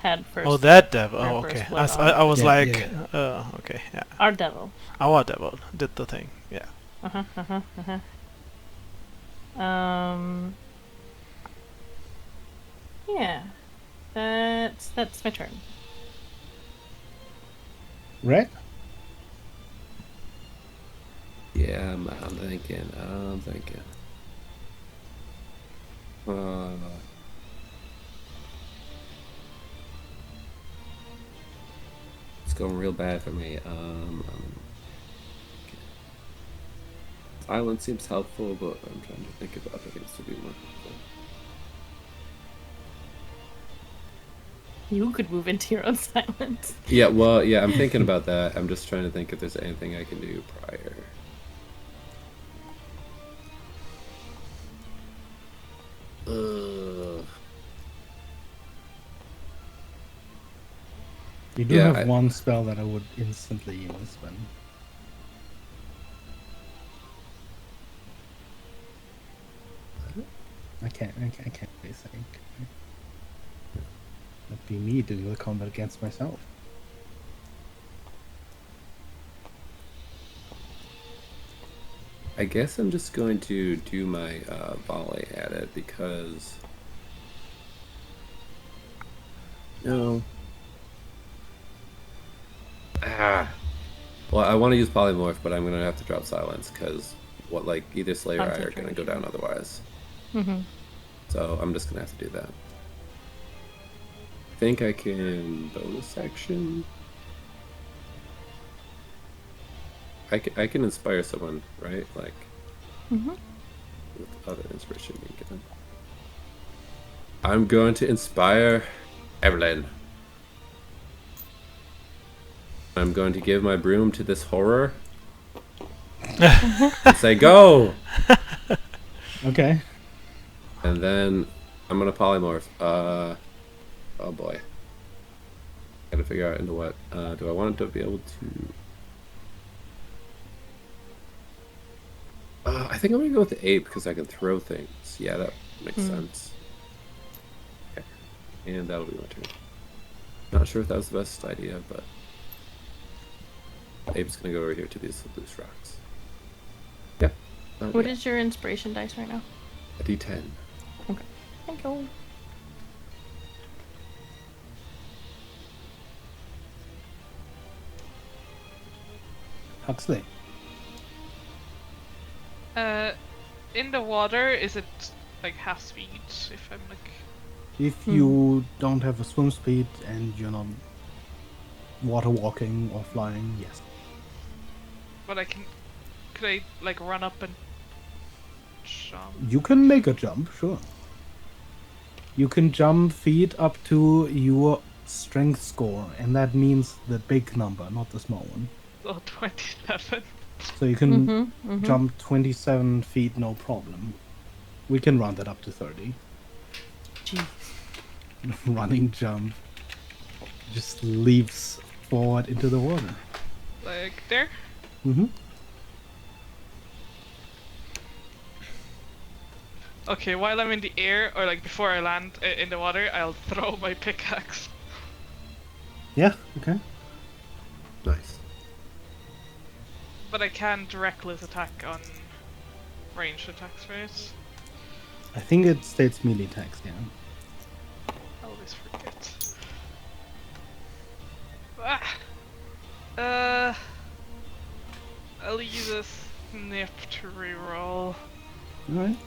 had first. Oh, that devil. our Oh, first okay. blood I on. was Our that devil. our Oh, first okay. blood I on. was Yeah, like, yeah. okay, yeah. Our devil. Our devil did the thing. Yeah. Yeah. That's my turn. Red? Yeah, I'm thinking. It's going real bad for me. Silence seems helpful, but I'm trying to think of other things to be more helpful. You could move into your own silence. Yeah, well, yeah, I'm thinking about that. I'm just trying to think if there's anything I can do prior. You do Yeah, have one spell that I would instantly use, but I can't really think. That'd be me doing the combat against myself. I guess I'm just going to do my volley at it because... No. Well, I want to use polymorph, but I'm gonna have to drop silence because either Slay or I are gonna go down otherwise. So I'm just gonna have to do that. I think I can bonus action. I can inspire someone, right? Like with other inspiration being given. I'm going to inspire Evelyn. I'm going to give my broom to this horror and say, go! Okay. And then I'm going to polymorph. Oh boy. Gotta figure out into what. Do I want it to be able to... I think I'm going to go with the ape because I can throw things. Yeah, that makes sense. Okay. And that'll be my turn. Not sure if that was the best idea, but... Ape's gonna go over here to these loose rocks. Yeah. What is your inspiration dice right now? A D10. Okay. Thank you. Huxley. In the water, is it like half speed? If I'm like, If you don't have a swim speed and you're not water walking or flying, yes. but could I like run up and jump? You can make a jump, sure. You can jump feet up to your strength score, and that means the big number, not the small one. Oh, 27. So you can jump 27 feet, no problem. We can round that up to 30. Jeez. Running jump just leaps forward into the water. Like there? Okay, while I'm in the air, or like before I land in the water, I'll throw my pickaxe. Yeah, okay. Nice. But I can't reckless attack on ranged attacks, right? I think it states melee attacks, yeah. I always forget. I'll use a snip to reroll. Alright.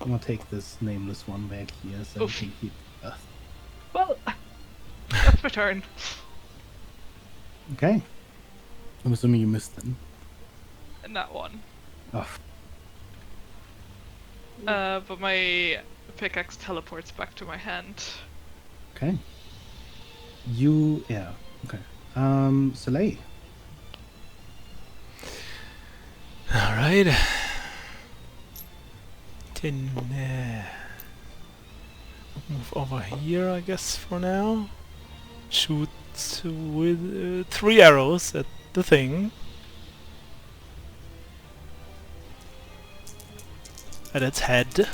I'm gonna take this nameless one back here so Oof. we can keep... Well, that's my turn. Okay. I'm assuming you missed them. And that one. Oh, But my pickaxe teleports back to my hand. okay. Yeah, okay. Soleil. Alright. Then move over here, I guess, for now. Shoot with 3 arrows at the thing. at its head.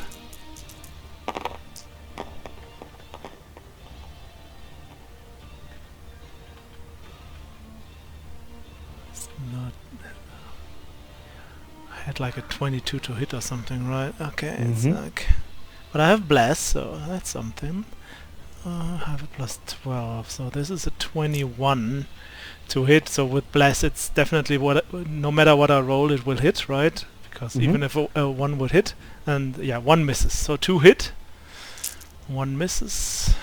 It's not. I had like a 22 to hit or something, right? Okay, it's Mhm. like. But I have bless, so that's something. I have a plus 12, so this is a 21 to hit. So with bless, it's definitely no matter what I roll, it will hit, right? Because even if a 1 would hit, and yeah, 1 misses. So 2 hit, 1 misses.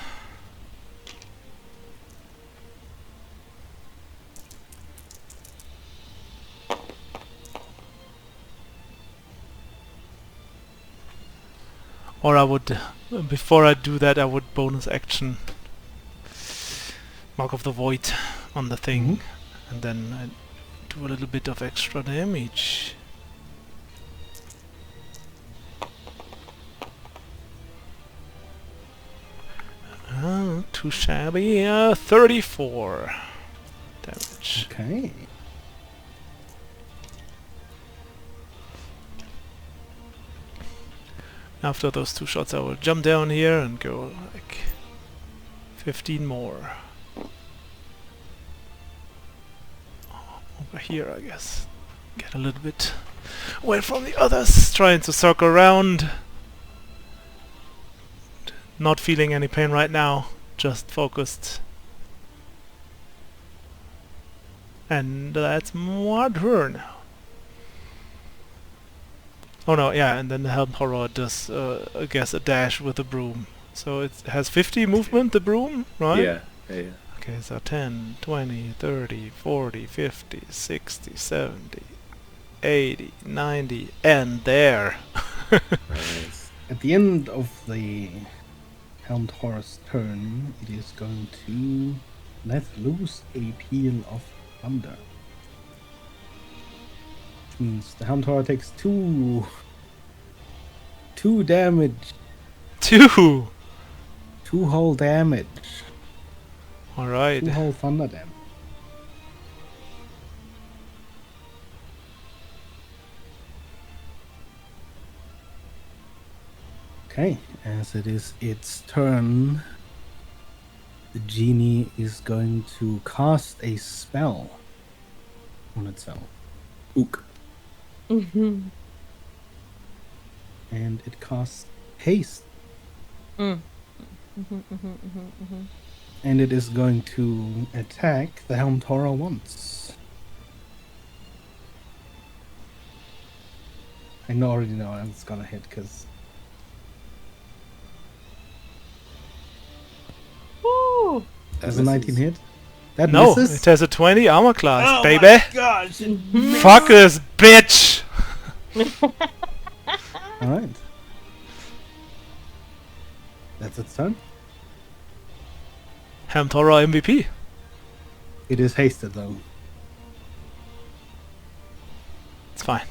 Or I would, before I do that, I would bonus action Mark of the Void on the thing, and then I do a little bit of extra damage. Too shabby. 34 damage. Okay. After those 2 shots, I will jump down here and go like 15 more. Over here, I guess. Get a little bit away from the others, trying to circle around. Not feeling any pain right now, just focused. And that's my turn. Oh no, yeah, and then the Helm Horror does, I guess, a dash with the broom. So it has 50 movement, the broom, right? Yeah. Okay, so 10, 20, 30, 40, 50, 60, 70, 80, 90, and there! Nice. At the end of the Helmed Horror's turn, it is going to let loose a peal of thunder. Which means the Helmed Horror takes 2 damage. 2! 2 whole damage. Alright. 2 whole thunder damage. Okay, as it is its turn, the genie is going to cast a spell on itself. Ook. Mm-hmm. And it casts haste. And it is going to attack the Helmed Horror once. I already know it's gonna hit because Woo! there's a 19 hit. That No, misses. it has a 20 armor class, Oh baby! my gosh! Fuck this bitch! Alright. That's its turn. Helm Horror MVP. It is hasted though. It's fine.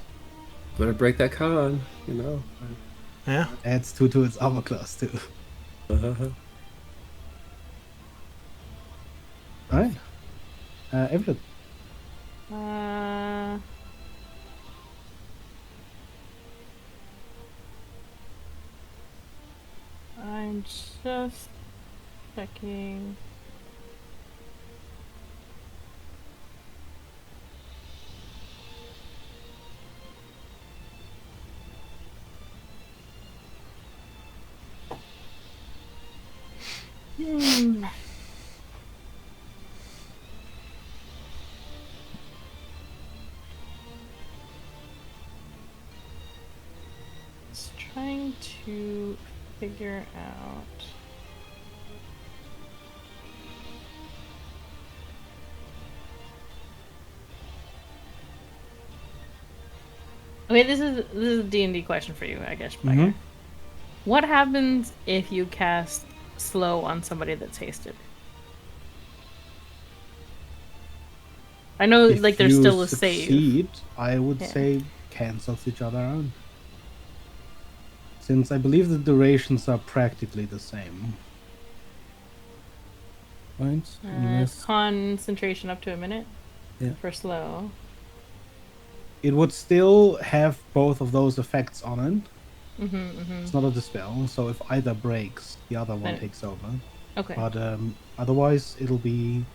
Better break that con, you know. Yeah. Adds 2 to its armor class too. Alright. Everett. I'm just checking. Just trying to figure out. Okay, this is a D&D question for you, I guess. Micah. What happens if you cast slow on somebody that's hasted? I know, If like, there's you still a save. succeed, I would Yeah. say cancels each other out. Since I believe the durations are practically the same. Right? Unless Concentration up to a minute. Yeah. For slow. it would still have both of those effects on it. It's not a dispel, so if either breaks, the other one Then- takes over. Okay. But otherwise, it'll be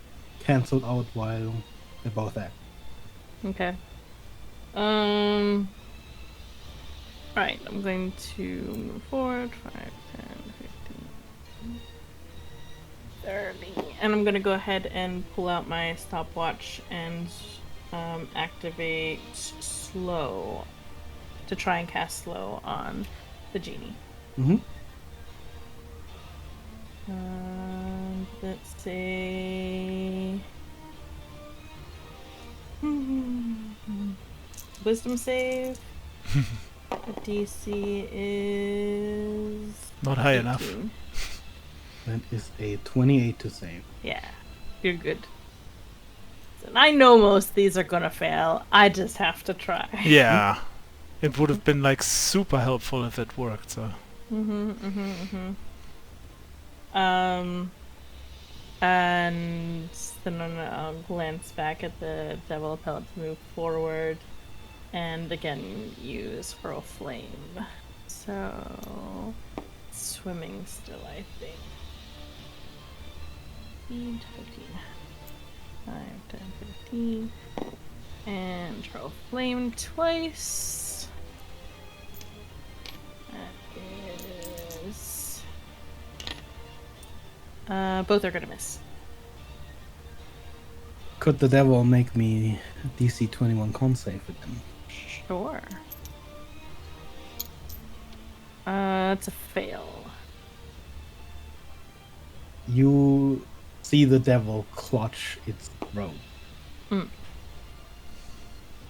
cancelled out while they're both act. Okay. Alright, I'm going to move forward 5, 10, 15, 30. And I'm gonna go ahead and pull out my stopwatch and activate slow to try and cast slow on the genie. Mm-hmm. Let's say wisdom save. The DC is Not high enough. 18. That is a 28 to save. Yeah, you're good. And I know most of these are gonna fail. I just have to try. Yeah. It would have been like super helpful if it worked, so. And then I'll glance back at the devil pellet to move forward, and again use hurl flame. So swimming still, I think. 15, 5, 10, 15, and hurl flame twice. That is. Both are gonna miss. Could the devil make me DC 21 con save again? Sure. It's a fail. You see the devil clutch its throat. Mm.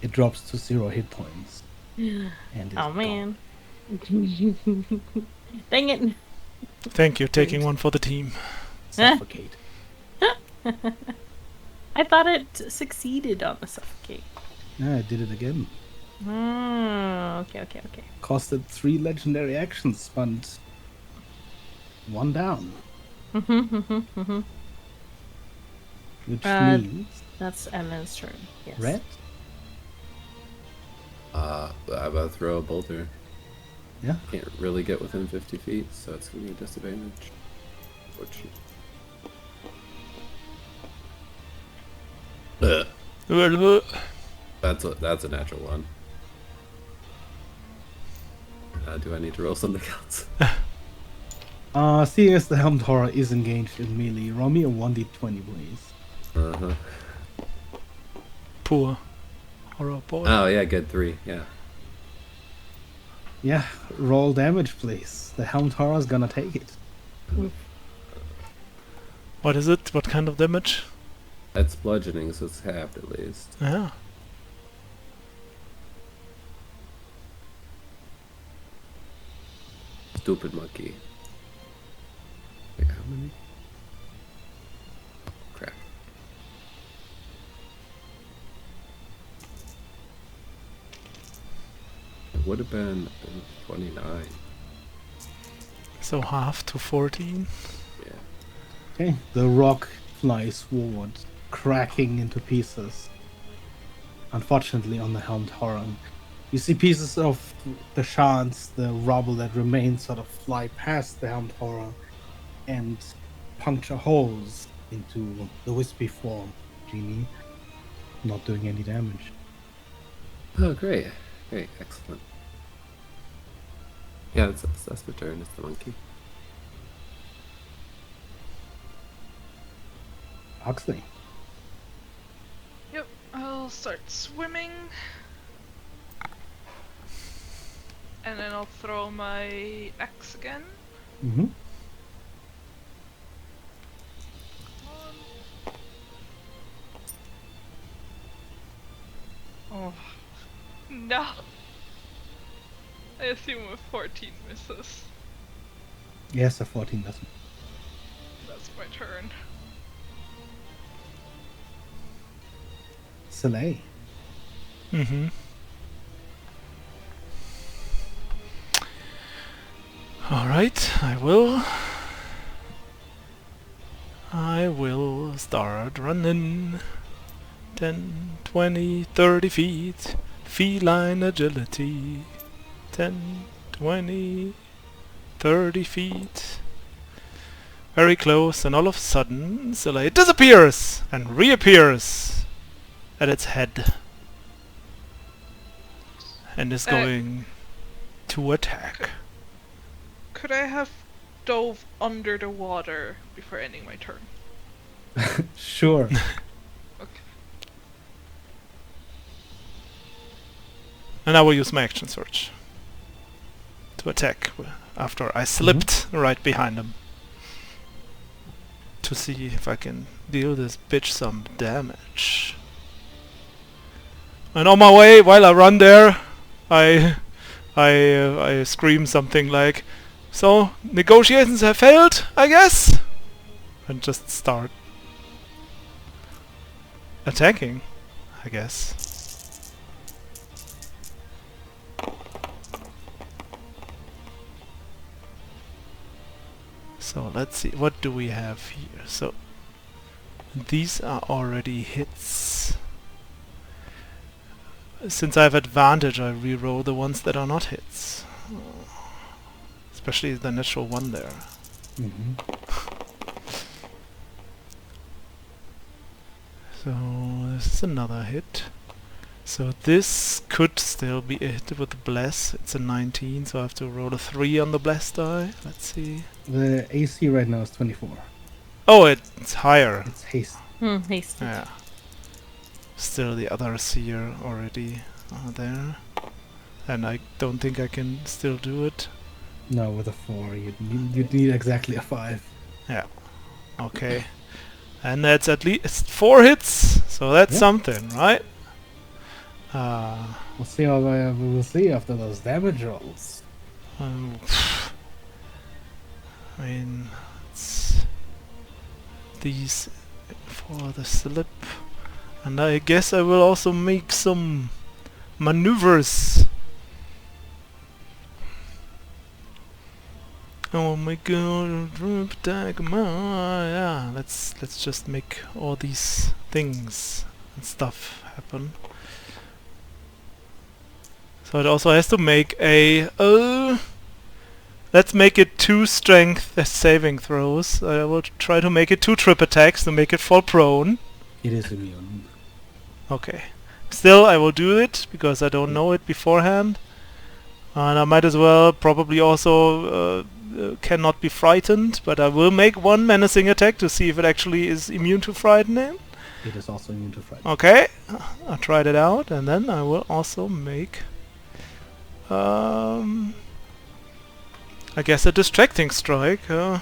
It drops to 0 hit points. And is Oh gone. man. Dang it. Thank you, taking one for the team. Suffocate. I thought it succeeded on the suffocate. Yeah, I did it again. Oh, okay. Costed 3 legendary actions, but 1 down. Which means That's Ellen's turn. Yes. red. I'm about to throw a boulder. Yeah. Can't really get within 50 feet, so it's gonna be a disadvantage. That's a natural one. Do I need to roll something else? Seeing as the helmed horror is engaged in melee, roll me a 1d20, please. Uh-huh. Poor horror boy. Oh yeah, good 3. Yeah. Yeah, roll damage, please. The helmed horror is gonna take it. What is it? What kind of damage? That's bludgeoning, so it's halved at least. Yeah. Stupid monkey. Wait, how many? Crap. It would have been 29. So half to 14. Yeah. Okay, the rock flies forward, cracking into pieces. Unfortunately, on the helmed horror, you see pieces of the shards, the rubble that remains, sort of fly past the helmed horror and puncture holes into the wispy form. Genie, not doing any damage. Oh, great. Great, excellent. Yeah, that's the turn. It's the monkey. Huxley. Yep, I'll start swimming. And then I'll throw my axe again. Mm-hmm. Oh. No! I assume a 14 misses. Yes, a 14 doesn't. That's my turn. Soleil. Mm-hmm. Alright, I will start running. 10, 20, 30 feet. Feline agility. 10, 20, 30 feet. Very close, and all of a sudden, Soleil disappears and reappears at its head. And is going to attack. Could I have dove under the water before ending my turn? Sure. Okay. And I will use my action search to attack after I slipped right behind him. To see if I can deal this bitch some damage. And on my way, while I run there, I scream something like, "So, negotiations have failed, I guess?" And just start attacking, I guess. So let's see, what do we have here? So these are already hits. Since I have advantage, I reroll the ones that are not hits. Especially the natural one there. So this is another hit. So this could still be a hit with the bless. It's a 19, so I have to roll a 3 on the bless die. Let's see. The AC right now is 24. Oh, it's higher. It's haste. Hasted. Yeah. Still the others here already are there. And I don't think I can still do it. No, with a 4, you'd need exactly a 5. Yeah. Okay. And that's at least 4 hits, so that's Yeah. something, right? We'll see how we'll see after those damage rolls. I mean, it's these for the slip, and I guess I will also make some maneuvers. Oh my god, attack, yeah, let's just make all these things and stuff happen. So it also has to make a let's make it 2 strength saving throws. I will try to make it 2 trip attacks to make it fall prone. It is immune. Okay. Still, I will do it because I don't know it beforehand. And I might as well probably also cannot be frightened, but I will make 1 menacing attack to see if it actually is immune to frightening. It is also immune to fright. Okay, I tried it out, and then I will also make I guess a distracting strike. The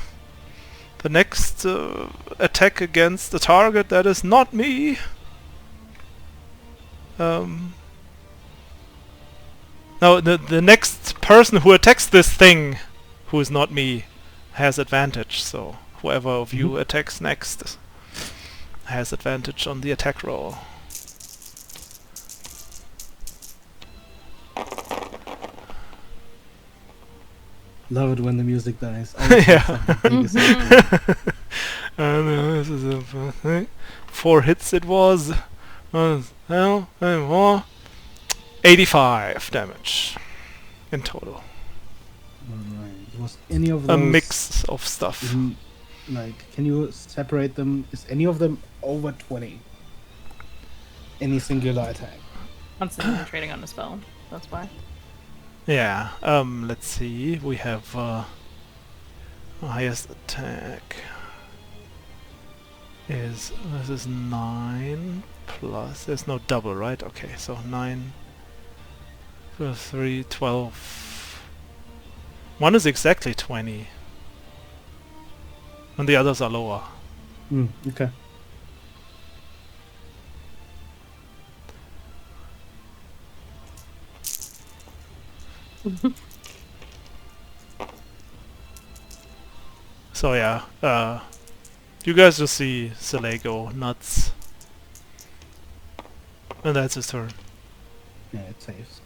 next attack against the target that is not me. No, the next person who attacks this thing, who is not me, has advantage. So whoever of you attacks next has advantage on the attack roll. Love it when the music dies. Yeah. Yeah. And this is a 4 hits it was. Well, 85 damage in total. Alright. Was any of A those mix of stuff. like, can you separate them? Is any of them over 20? Any singular attack? Concentrating on the spell. That's why. Yeah, let's see. We have highest attack is this is 9 plus. There's no double, right? Okay, so 9 plus 3, 12. One is exactly 20, and the others are lower. Okay. So yeah, you guys just see Soleil go nuts, and that's his turn. Yeah, it saves.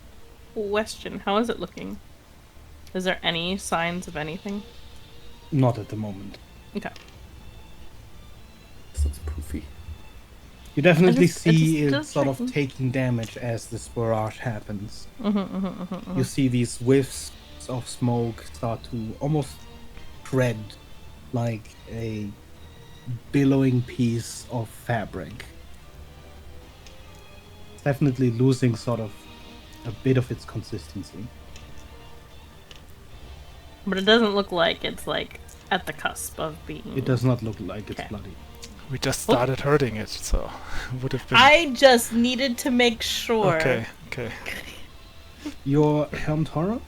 Question: how is it looking? Is there any signs of anything? Not at the moment. Okay. This looks poofy. You definitely just- see it just sort of checking. taking damage as this barrage happens. You see these whiffs plumes of smoke start to almost spread like a billowing piece of fabric. It's definitely losing sort of a bit of its consistency. But it doesn't look like it's like at the cusp of being. It does not look like it's Okay. bloody. We just started hurting it, so would have been. I just needed to make sure. Okay, okay. Your helmed horror?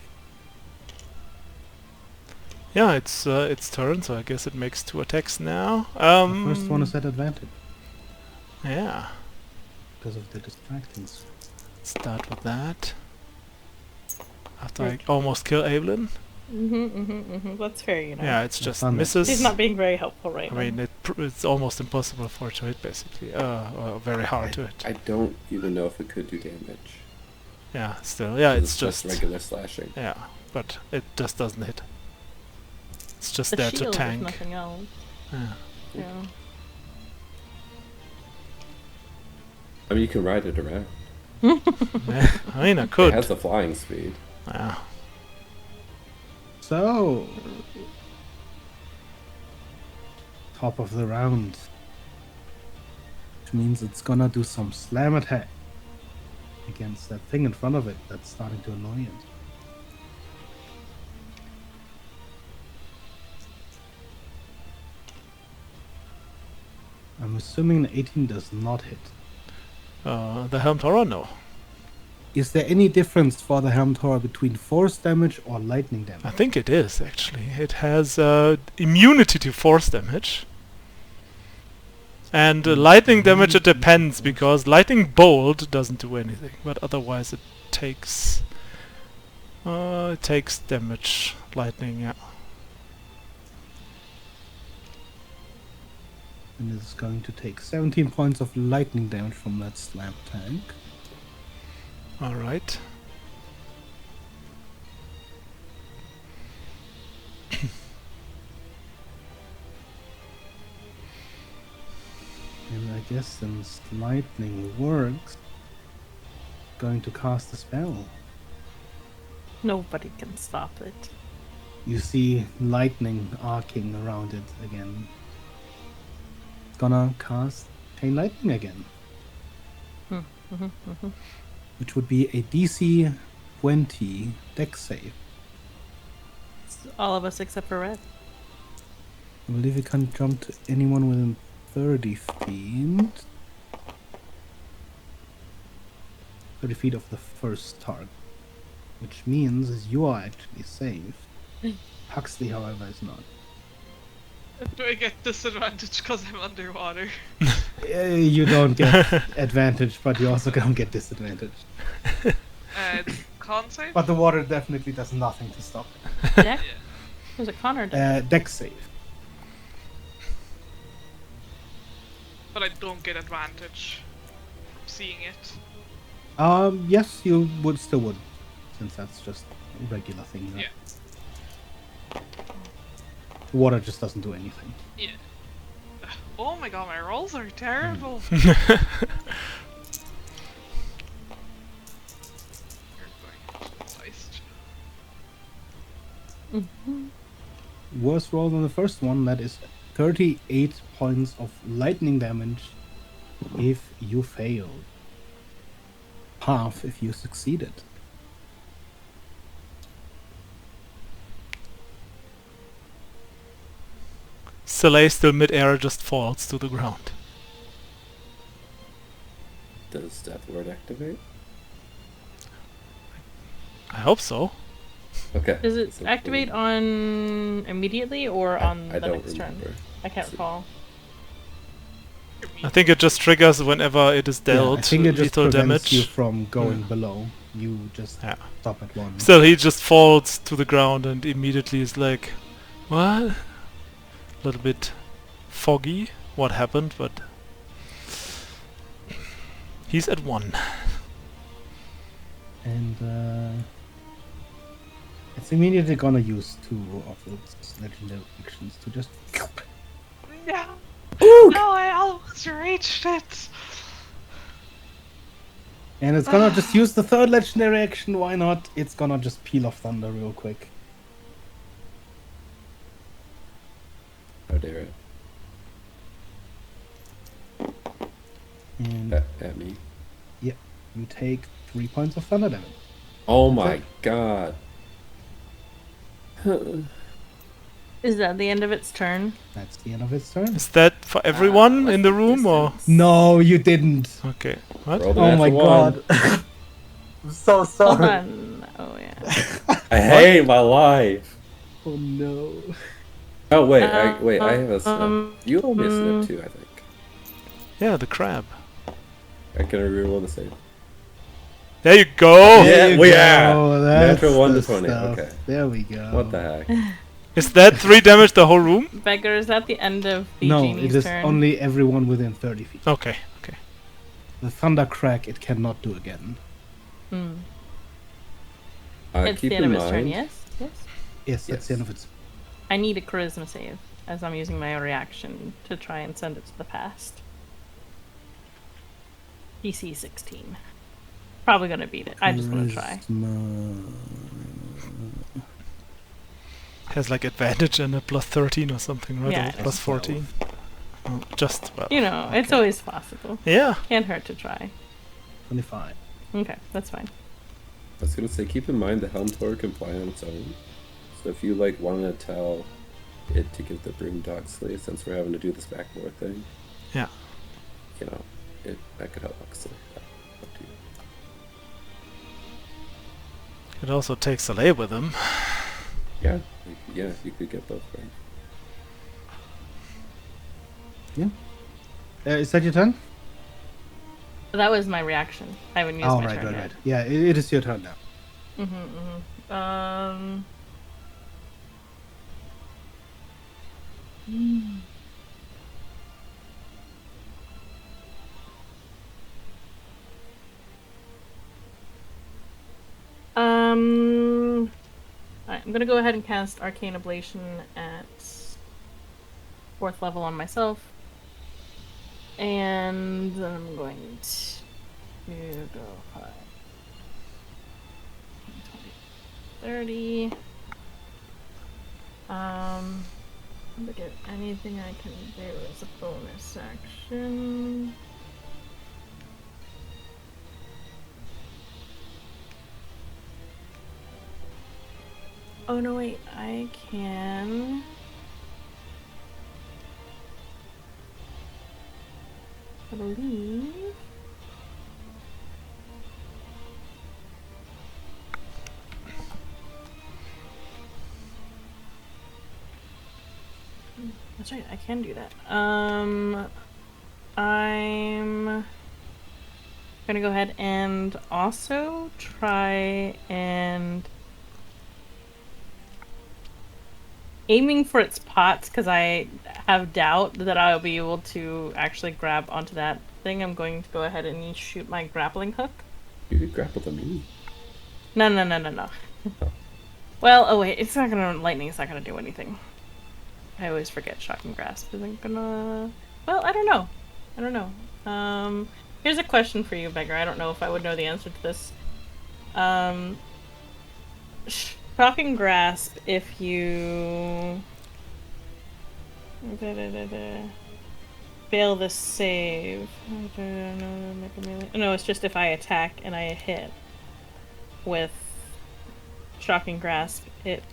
Yeah, it's turn, so I guess it makes 2 attacks now. The first one is at advantage Yeah. because of the distractings. Start with that. After I almost kill Evelyn. That's fair, you know. Yeah, it's just fun. misses. She's not being very helpful right I now. mean, it's almost impossible for it to hit, basically. Or very hard to hit. I don't even know if it could do damage. Yeah, still. Yeah, it's just regular slashing. Yeah, but it just doesn't hit. It's just the there shield, to tank. if nothing else. Yeah. Yeah. I mean, you can ride it around. I mean, I It could. has the flying speed. Yeah. So, top of the round, which means it's gonna do some slam attack against that thing in front of it that's starting to annoy it. I'm assuming the 18 does not hit. The Helmed Horror, no. Is there any difference for the helmed horror between force damage or lightning damage? I think it is, actually. It has immunity to force damage. And lightning damage, it depends, because lightning bolt doesn't do anything, but otherwise it takes damage. Lightning, yeah. And it's going to take 17 points of lightning damage from that slam tank. All right. And I guess since lightning works, going to cast a spell. Nobody can stop it. You see lightning arcing around it again. It's gonna cast Chain Lightning again. Which would be a DC 20 dex save. It's all of us except for Red. I believe you can't jump to anyone within 30 feet. 30 feet of the first target. Which means you are actually safe. Huxley, however, is not. Do I get disadvantage because I'm underwater? You don't get advantage, but you also don't get disadvantage. Con save? But the water definitely does nothing to stop it. Deck? Yeah. Was it Connor deck? Dex save. But I don't get advantage from seeing it. Yes, you would still would, since that's just a regular thing. Yeah. The water just doesn't do anything. Yeah. Oh my god, my rolls are terrible. Worse roll than the first one. That is 38 points of lightning damage if you failed. Half if you succeeded. Soleil still mid-air just falls to the ground. Does Death Ward activate? I hope so. Okay. Does it so activate cool. on immediately or on I the don't next remember. turn? I can't recall. I think it just triggers whenever it is dealt I think it just lethal prevents damage. you from going Yeah. below. You just Yeah. stop at one. Still, he just falls to the ground and immediately is like, what? A little bit foggy what happened, but he's at 1. And it's immediately gonna use 2 of its legendary actions to just. No! No, I almost reached it! And it's gonna just use the third legendary action. Why not? It's gonna just peel off thunder real quick. How dare it? And At me. you take 3 points of thunder damage. Oh That's my it. god. Is that the end of its turn? That's the end of its turn. Is that for everyone What's in the room or? distance? No, you didn't. Okay. What? Rolled a Oh my natural one. god. I'm so Hold sorry. on. Oh yeah. I hate my life. Oh no. Oh wait, I have a snap. You owe me a snap too, I think. Yeah, the crab. I can reroll the save. There you go. Yeah, There you yeah. go, that's Natural 1 to the 20. stuff. Okay. There we go. What the heck? Is that 3 damage the whole room? Beggar, is that the end of the No, genie's it is turn? only everyone within 30 feet. Okay. Okay. The thunder crack it cannot do again. Hmm. It's Keep the end in of its turn, mind. yes? Yes. Yes, that's the Yes. end of its. I need a charisma save, as I'm using my reaction to try and send it to the past. DC 16. Probably gonna beat it. I just want to try. Has like advantage and a plus 13 or something, right? Yeah, Or it plus is. 14. Oh, just well. You know, it's okay. always possible. Yeah. Can't hurt to try. 25. Okay, that's fine. I was gonna say, keep in mind the helm tower can fly on its own. So if you like want to tell it to give the broom dog slay, since we're having to do this backboard thing, Yeah. you know, that could help actually. Up to you. It also takes a lay with him. Yeah, you could get both right. Is that your turn? That was my reaction. I haven't used Oh, my right, turn right, yet. right. Yeah, it is your turn now. Alright, I'm gonna go ahead and cast Arcane Ablation at 4th level on myself. And then I'm going to go 5, 20, 30. Look at anything I can do as a bonus action. Oh no, wait, I can. I believe. That's right, I can do that. I'm gonna go ahead and also try and aiming for its pots because I have doubt that I'll be able to actually grab onto that thing. I'm going to go ahead and shoot my grappling hook. You could grapple the me. No. Well, oh wait, it's not gonna lightning's not gonna do anything. I always forget shocking grasp isn't gonna. Well, I don't know. Here's a question for you, Beggar. I don't know if I would know the answer to this. Shocking grasp if you fail this save. No, it's just if I attack and I hit with shocking grasp, it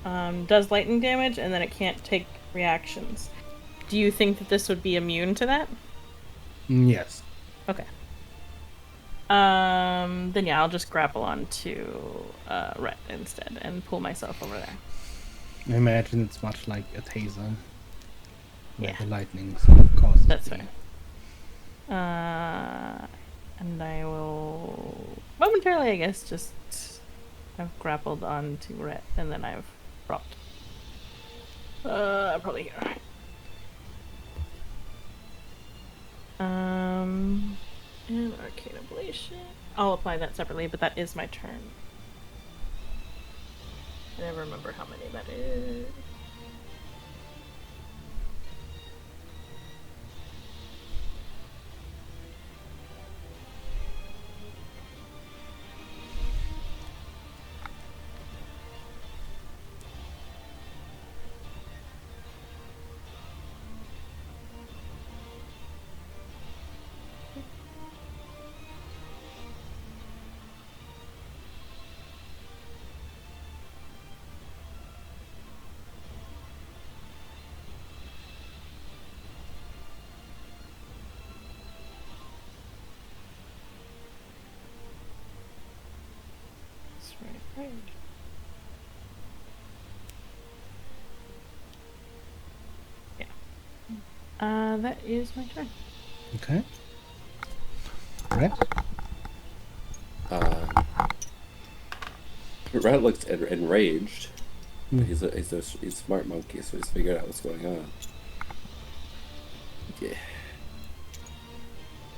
does lightning damage and then it can't take reactions. Do you think that this would be immune to that? Yes. Okay. Then yeah, I'll just grapple onto Rhett instead and pull myself over there. I imagine it's much like a taser. Where Yeah. the lightning sort of causes. That's the- fair. And I will momentarily, I guess, just I've grappled onto Rhett and then I've dropped. Probably here. And Arcane Ablation. I'll apply that separately, but that is my turn. I never remember how many that is. Right. Yeah. That is my turn. Okay. Red. Rat looks enraged. Hmm. He's a smart monkey, so he's figured out what's going on. Yeah.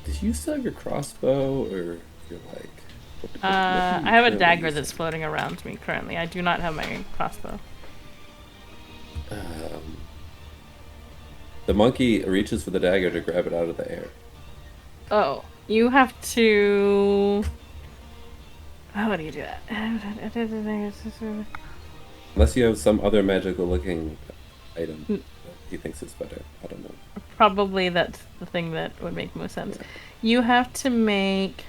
Did you still have your crossbow, or you're like? What do I you have a currently dagger use? that's floating around me currently. I do not have my crossbow. The monkey reaches for the dagger to grab it out of the air. Oh, you have to. How do you do that? Unless you have some other magical looking item that he thinks is better. I don't know. Probably that's the thing that would make most sense. You have to make.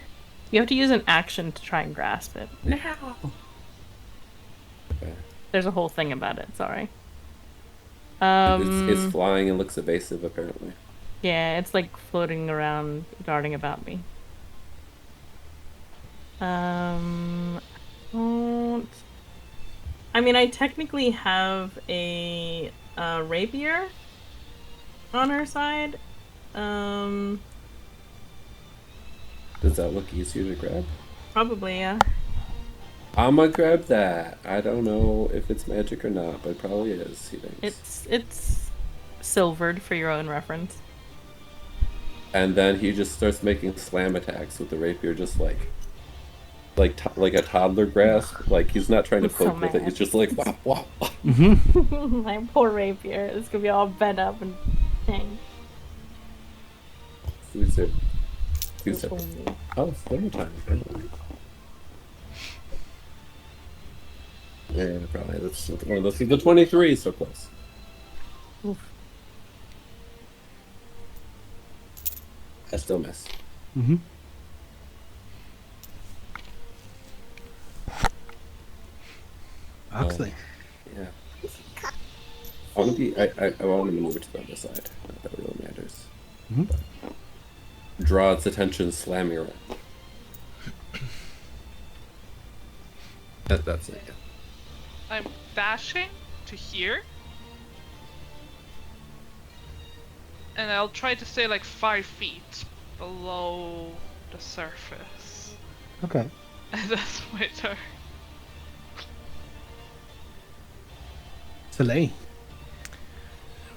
You have to use an action to try and grasp it. No. Okay. There's a whole thing about it. Sorry. It's flying and looks evasive, apparently. Yeah, it's like floating around, darting about me. Won't. I mean, I technically have a rapier on her side. Does that look easier to grab? Probably, yeah. I'm gonna grab that. I don't know if it's magic or not, but it probably is, he thinks. It's silvered for your own reference. And then he just starts making slam attacks with the rapier, just like a toddler grasp. Like he's not trying to He's so poke with it. mad. He's just like wah wah wah. My poor rapier. It's gonna be all bent up and dang. Who's it? Oh, summertime. Yeah, probably that's one of those. The 23, so close. Oof. I still miss. Mm-hmm. Oxley. Yeah. I want to be. I want to move it to the other side. Not that really matters. Mhm. Draw its attention, slamming around. That's it. I'm dashing to here. And I'll try to stay like 5 feet below the surface. Okay. And that's my turn. Soleil.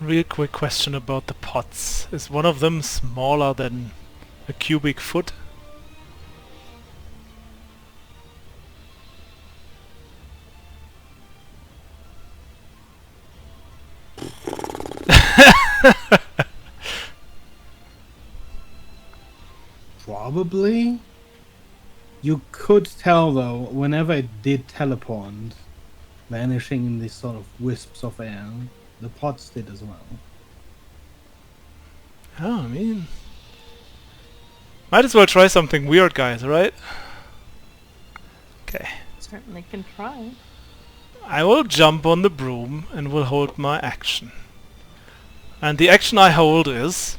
Real quick question about the pots. Is one of them smaller than a cubic foot? Probably. You could tell though, whenever it did teleport, vanishing in these sort of wisps of air, the pots did as well. Oh, I mean... Might as well try something weird, guys, right? Okay. Certainly can try. I will jump on the broom and will hold my action. And the action I hold is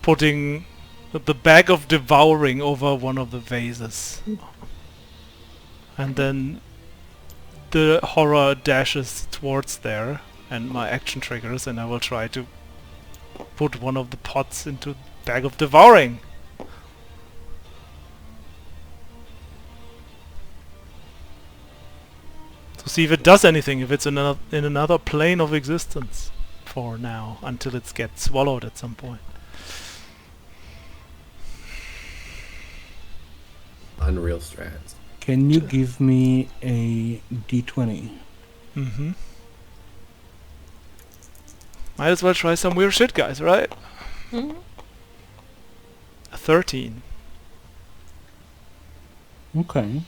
putting the bag of devouring over one of the vases. And then the horror dashes towards there and my action triggers and I will try to put one of the pots into the bag of devouring. To see if it does anything, if it's in another plane of existence for now, until it gets swallowed at some point. Unreal strats. Can you give me a d20? Mm-hmm. Might as well try some weird shit, guys, right? Mm-hmm. A 13. Okay.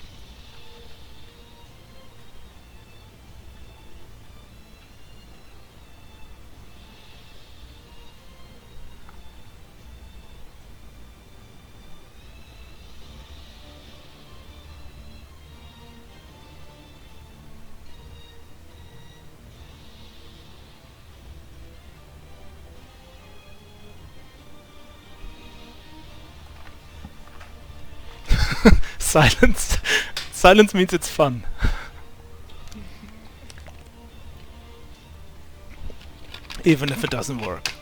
Silence. Silence means it's fun. Even if it doesn't work.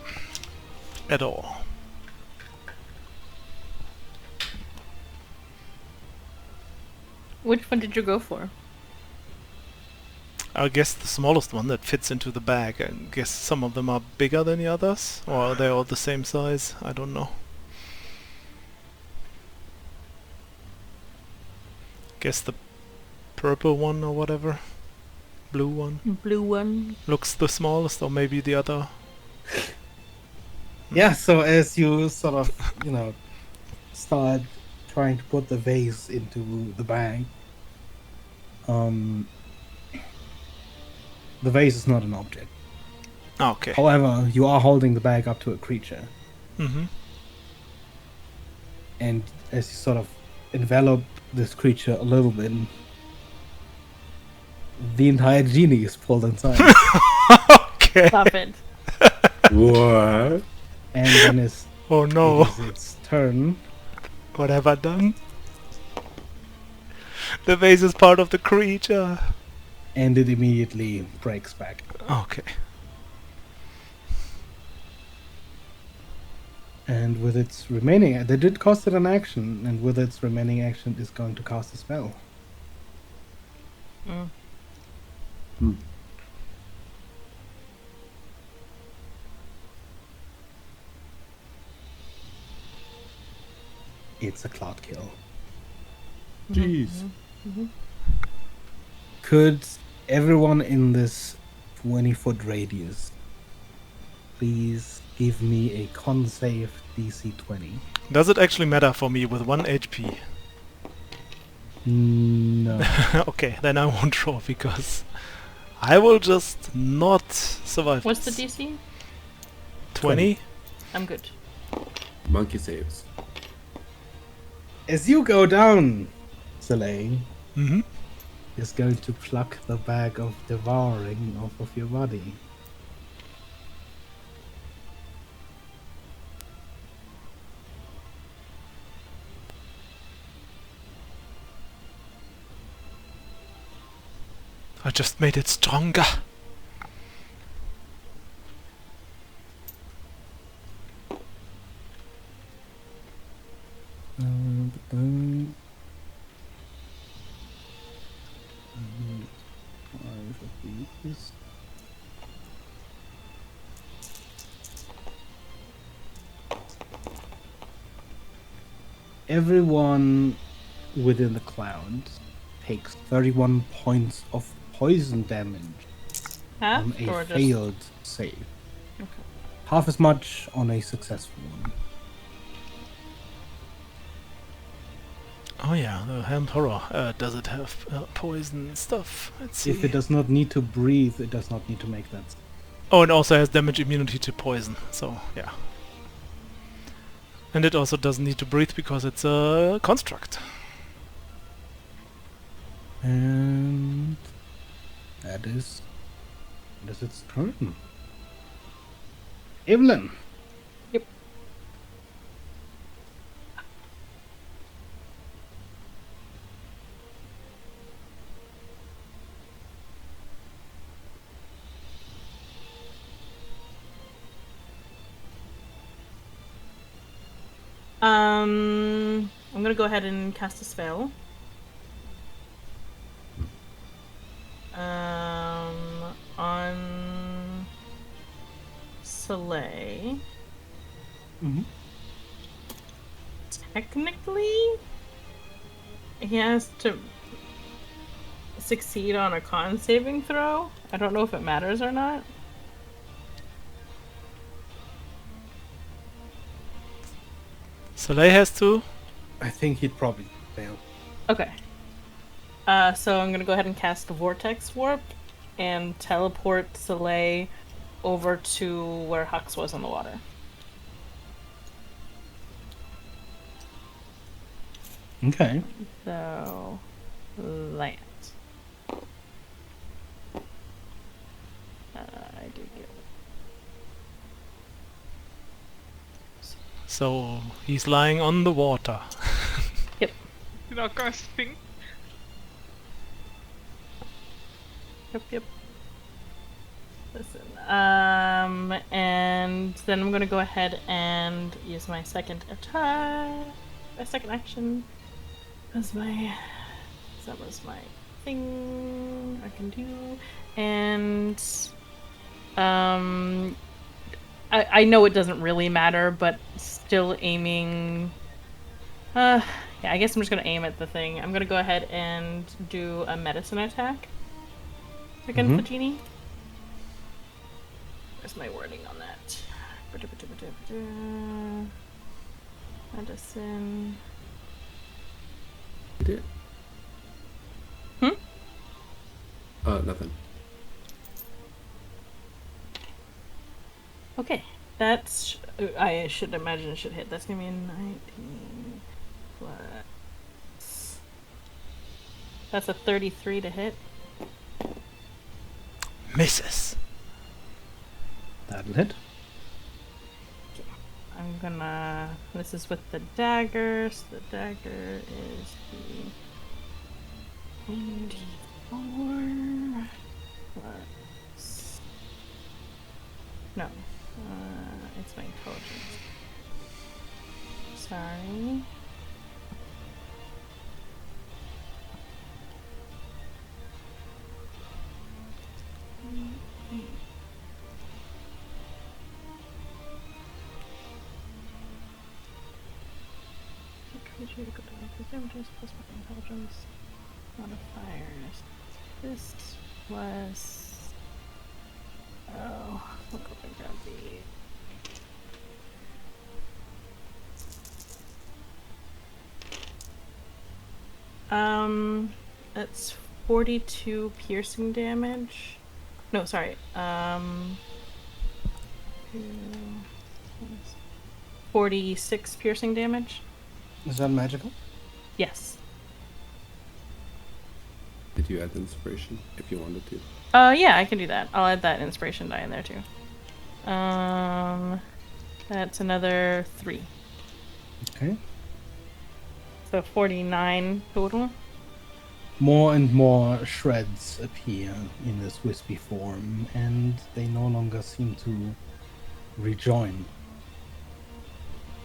At all. Which one did you go for? I guess the smallest one that fits into the bag. I guess some of them are bigger than the others. Or are they all the same size? I don't know. Guess the purple one or whatever. Blue one. Blue one. Looks the smallest, or maybe the other. Yeah, so as you sort of, start trying to put the vase into the bag, the vase is not an object. Okay. However, you are holding the bag up to a creature, Mm-hmm. and as you sort of envelop this creature a little bit, the entire genie is pulled inside. Okay. Stop it. What? And then it's, Oh no. it is its turn. What have I done? The vase is part of the creature. And it immediately breaks back. Okay. And with its remaining... They did cost it an action, and with its remaining action is going to cast a spell. Mm. It's a cloud kill. Jeez. Could everyone in this 20-foot radius please give me a con save DC 20? Does it actually matter for me with 1 HP? No. Okay, then I won't draw because I will just not survive. What's the this. DC? 20? I'm good. Monkey saves. As you go down, Soleil Mm-hmm. is going to pluck the bag of devouring off of your body. I just made it stronger. Five of these. Everyone within the cloud takes 31 points of poison damage Half on or a just failed save. Okay. Half as much on a successful one. Oh yeah, the Helmed Horror. Does it have poison stuff? Let's see. If it does not need to breathe, it does not need to make that. Oh, it also has damage immunity to poison, so yeah. And it also doesn't need to breathe because it's a construct. And that is its turn. Evelyn. Yep. I'm gonna go ahead and cast a spell. On Soleil. Mm-hmm. Technically, he has to succeed on a con saving throw. I don't know if it matters or not. Soleil has to. I think he'd probably fail. Okay. So I'm gonna go ahead and cast Vortex Warp and teleport Soleil over to where Hux was in the water. Okay. So, land. I did get So he's lying on the water. You're not gonna sink. Yep. Listen. And then I'm gonna go ahead and use my second attack. My second action. That was my thing I can do. And I know it doesn't really matter, but still aiming. Yeah, I guess I'm just gonna aim at the thing. I'm gonna go ahead and do a medicine attack against the genie. Where's my wording on that? Medicine. You did. Nothing. Okay, that's. I should imagine it should hit. That's gonna be a 19 plus. That's a 33 to hit. Misses. That'll hit. I'm gonna. This is with the dagger. So the dagger is the 1d4 plus. No, it's my intelligence. Sorry. Plus my intelligence modifiers. This was. Oh, look what I grab the. That's 42 piercing damage. No, sorry. 46 piercing damage. Is that magical? Yes. Did you add the inspiration if you wanted to? Yeah, I can do that. I'll add that inspiration die in there too. That's another 3. Okay. So 49 total. More and more shreds appear in this wispy form, and they no longer seem to rejoin.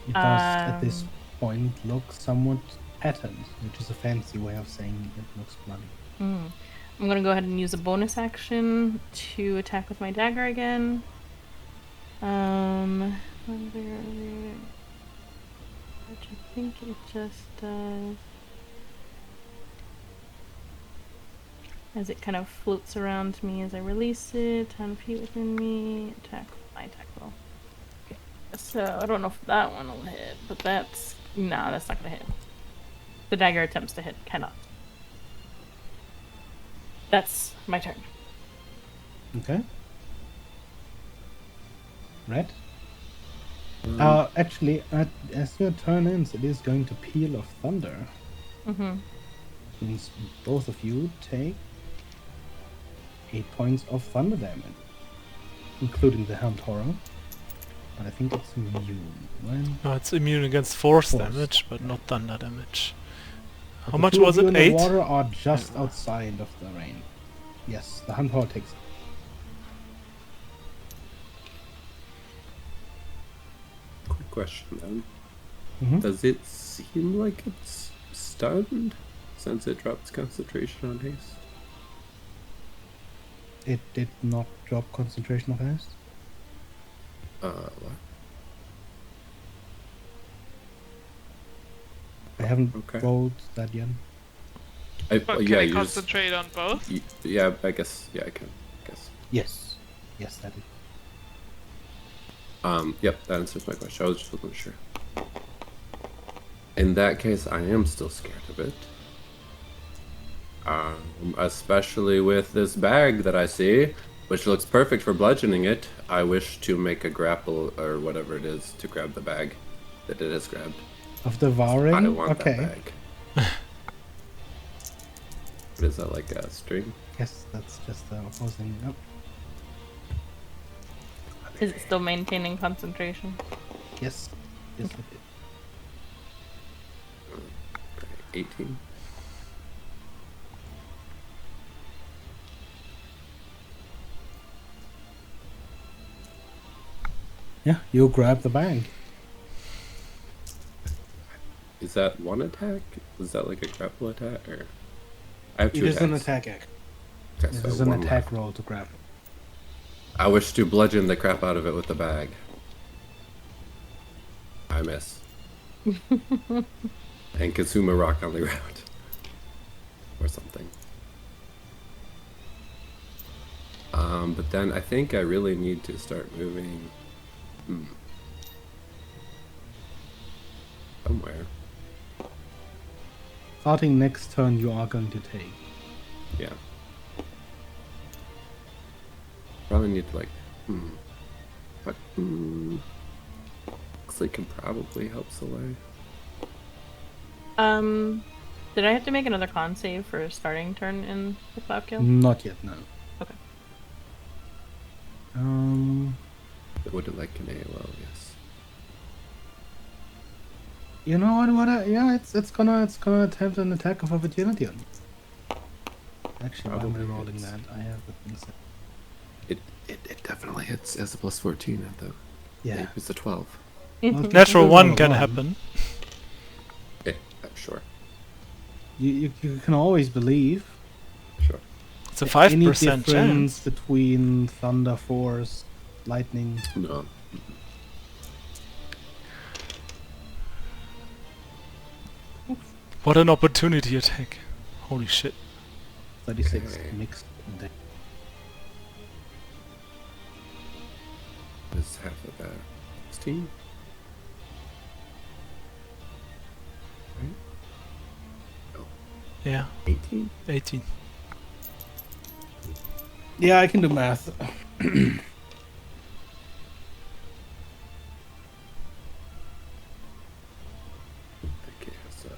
It does, at this point, look somewhat patterned, which is a fancy way of saying it looks bloody. I'm gonna go ahead and use a bonus action to attack with my dagger again. Which I think it just does. As it kind of floats around me as I release it, 10 feet within me, attack with my attack roll. Okay, so I don't know if that one will hit, but that's. No, that's not gonna hit. The dagger attempts to hit, cannot. That's my turn. Okay. Red? Actually, as your turn ends, it is going to peal of thunder. Means both of you take 8 points of thunder damage, including the Helmed Horror. But I think it's immune. When No, it's immune against force damage, but not thunder damage. How the much two of was you it? in the 8? water are just outside of the rain. Yes, the Helmed Horror takes it. Quick question then. Mhm. Does it seem like it's stunned since it dropped concentration on haste? It did not drop concentration of haste. What? I haven't Okay. rolled that yet. But can yeah, I you just, concentrate on both? yeah, I guess, yeah, I can, I guess. Yes. Yes, that is. Yep, that answers my question. I was just wasn't sure. In that case, I am still scared of it. Especially with this bag that I see, which looks perfect for bludgeoning it. I wish to make a grapple, or whatever it is, to grab the bag that it has grabbed. Of devouring? I want Okay. that bag. What is that, like a string? Yes, that's just opposing. Yep. Is it still maintaining concentration? Yes. Yes, it is. 18. Yeah, you grab the bag. Is that one attack? Is that like a grapple attack? Or I have It two is an attacks. attack act. Okay, It so is an one attack left. roll to grab it. I wish to bludgeon the crap out of it with the bag. I miss. And consume a rock on the ground. Or something. But then I think I really need to start moving. Somewhere. Starting next turn, you are going to take. Yeah. Probably need to like, What? Huxley can probably help Soleil. Did I have to make another con save for starting turn in the cloud kill? Not yet, no. Okay. It would like an AOL, yes. You know what? Yeah, it's gonna attempt an attack of opportunity on you. Actually, why am I Probably rolling hits. that? I have the thing set. It definitely hits as a plus 14 at the. Yeah. It's a 12. Well, if Natural you one roll a can one, happen. Yeah, sure. You can always believe. Sure. It's a Any 5% difference chance. between thunder force, lightning. No. What an opportunity attack. Holy shit. 36 Okay. mixed. It's half of that. 16? Yeah, 18? 18. Yeah, I can do math. Okay, so.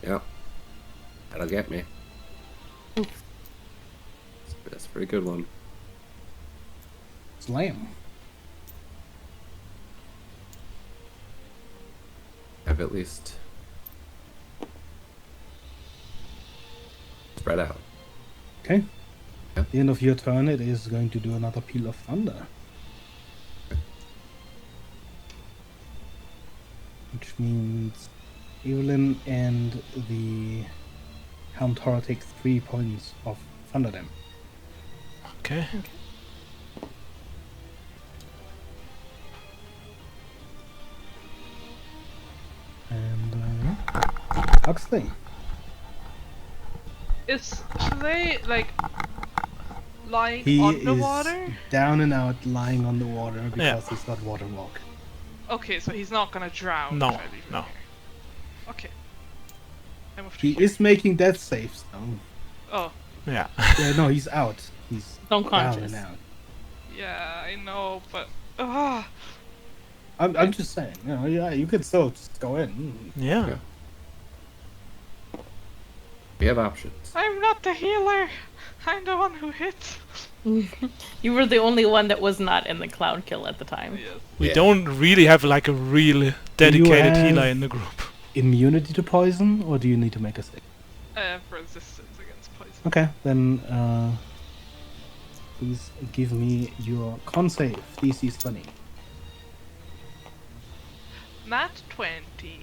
Yep. That'll get me. That's a pretty good one. Slam. I've at least spread out. Okay. Yeah. At the end of your turn, it is going to do another peal of thunder. Which means Evelyn and the Count take 3 points of thunder damage. Okay. And Huxley. Should they like lying He underwater? is down and out lying on the water because he's got water walk. Okay, so he's not gonna drown. No, if I leave him no. here. Okay. I moved to He here. is making death saves though. Oh, Yeah. Yeah, no, he's out. He's Unconscious. down and out. yeah, I know, but I'm just saying, you know, yeah, you could still just go in. Yeah. Yeah. We have options. I'm not the healer. I'm the one who hits. You were the only one that was not in the cloud kill at the time. Yes. We Yeah. don't really have like a real dedicated have- healer in the group. Immunity to poison, or do you need to make a save? I have resistance against poison. Okay, then please give me your con save. DC is 20. Nat 20.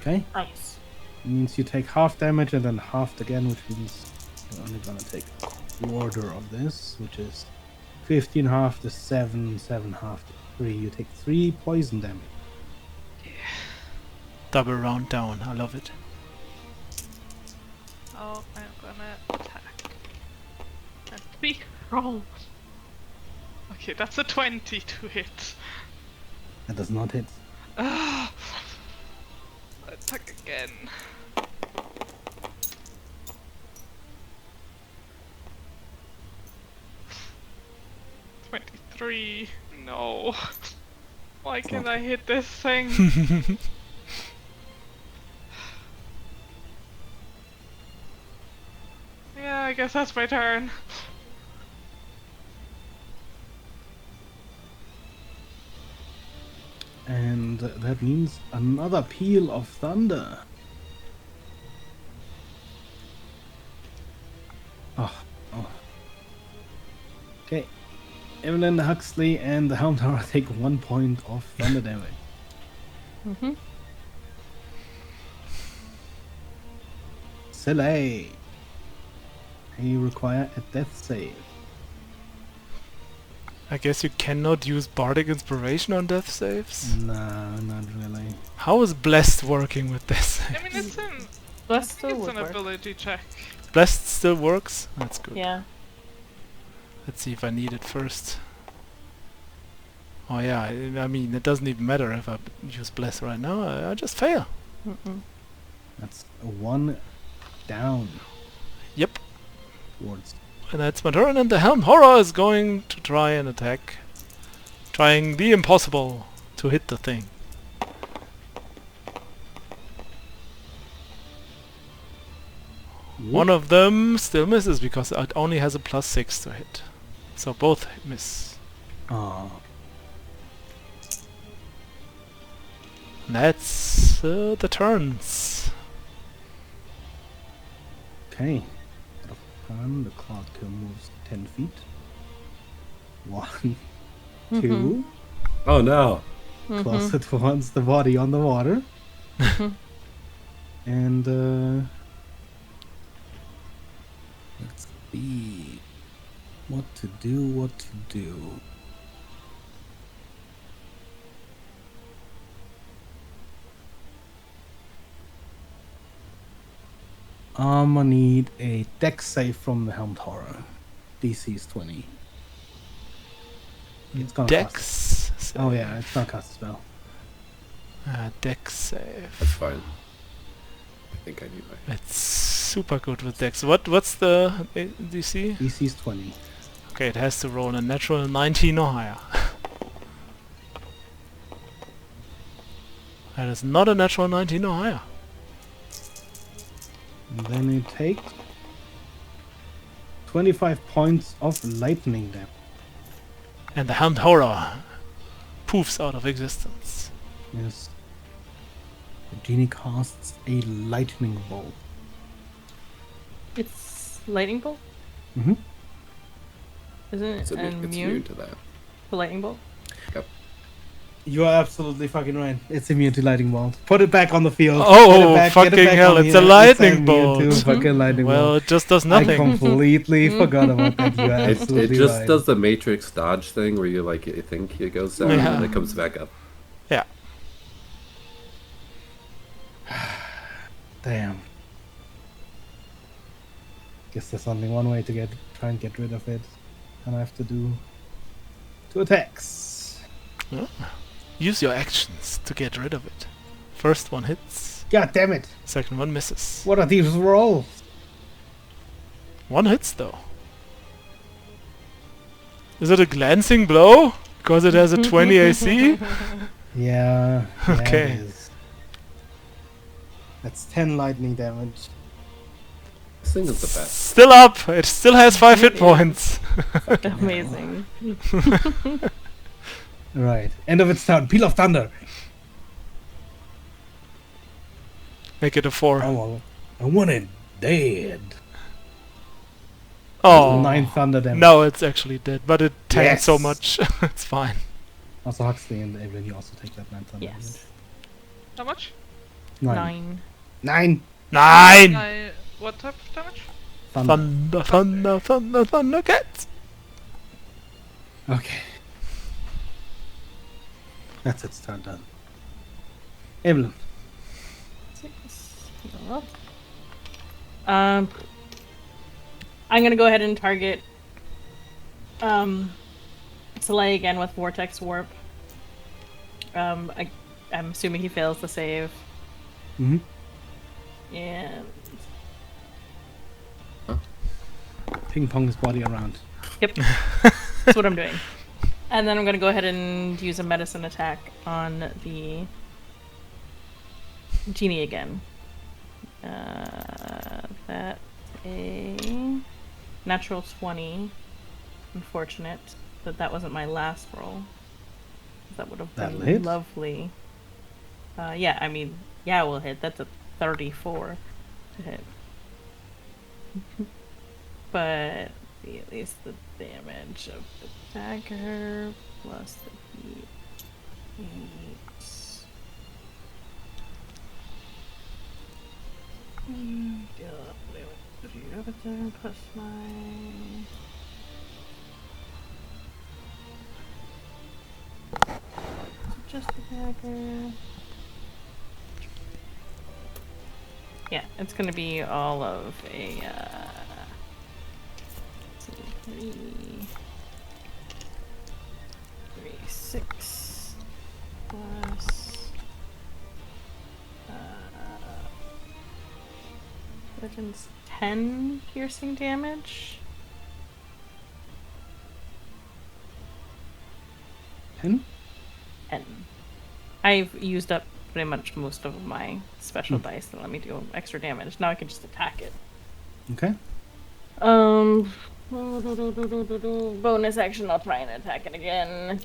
Okay, Nice. means you take half damage and then half again, which means you're only gonna take a quarter of this, which is 15 half to 7, 7 half to 3. You take 3 poison damage. Double round down. I love it. Oh, I'm gonna attack. And roll. Okay, that's a 20 to hit. That does not hit. Attack again. "23. No. Why can't I hit this thing? Yeah, I guess that's my turn. And that means another peal of thunder. Oh. Okay. Evelyn, Huxley, and the Helm Tower take 1 point of thunder damage. Mm-hmm. Silly. You require a death save. I guess you cannot use Bardic Inspiration on death saves? No, not really. How is Blessed working with this? I mean, it's an Bless still it's would an work. ability check. Blessed still works? That's good. Yeah. Let's see if I need it first. Oh yeah, I mean, it doesn't even matter if I use Bless right now. I just fail. Mm-mm. That's a 1 down. Yep. Towards. And that's my turn, and the Helm Horror is going to try and attack. Trying the impossible to hit the thing. One of them still misses because it only has a +6 to hit. So both miss. Oh. And that's the turns. Okay. Out of turn, the cloud kill moves 10 feet. 1, 2. Oh no. Closer towards the body on the water. And let's see what to do. I need a dex save from the Helmed Horror. DC is 20. It's gonna cast. Dex. Oh yeah, it's gonna cast a spell. Dex save. That's fine. I think I need my. It's super good with Dex. What's the DC? DC is 20. Okay, it has to roll a natural 19 or higher. That is not a natural 19 or higher. And then it takes 25 points of lightning damage. And the Helmed Horror poofs out of existence. Yes. The genie casts a lightning bolt. It's lightning bolt, Mm-hmm. isn't it? It's immune Immune to that. to lightning bolt. You are absolutely fucking right. It's immune to lightning bolt. Put it back on the field. Oh, Get it back fucking hell, on it's a here. lightning immune bolt. to fucking lightning Well, bolt. it just does I nothing. completely forgot about that. You are It absolutely just right. does the Matrix dodge thing where you like you think it goes down Yeah. and then it comes back up. Yeah. Damn. Guess there's only one way to try and get rid of it. And I have to do 2 attacks. Use your actions to get rid of it. First one hits, God damn it. second one misses. What are these rolls? One hits though. Is it a glancing blow? Because it has a 20 AC? Yeah. Okay. It is. That's 10 lightning damage. This thing is the best. Still up! It still has 5 hit points. Amazing. Right. End of its turn. Peal of Thunder. Make it a 4. I want it dead. Oh. 9 thunder damage. No, it's actually dead, but it tanked so Yes. much. It's fine. Also Huxley and Evelyn, you also take that 9 thunder Yes. How much? damage. 9. 9! What type of damage? Thunder. Thunder, cats! Okay. That's its turn done. Evelyn. 6. I'm gonna go ahead and target Soleil again with Vortex Warp. I'm assuming he fails the save. Mm-hmm. And Ping pong his body around. yep, that's what I'm doing. And then I'm gonna go ahead and use a medicine attack on the genie again. That's a natural 20. Unfortunate that wasn't my last roll. That would have That'll been hit. lovely. Yeah, I mean, yeah, we'll hit. That's a 34 to hit. But see, at least the damage of the dagger plus the heat. 8. Yeah, everything plus my. Just the dagger. Yeah, it's gonna be all of a. Let's see, 6 plus. Legends 10 piercing damage. 10? 10. I've used up pretty much most of my special dice that let me do extra damage. Now I can just attack it. Okay. Bonus action, I'll try and attack it again.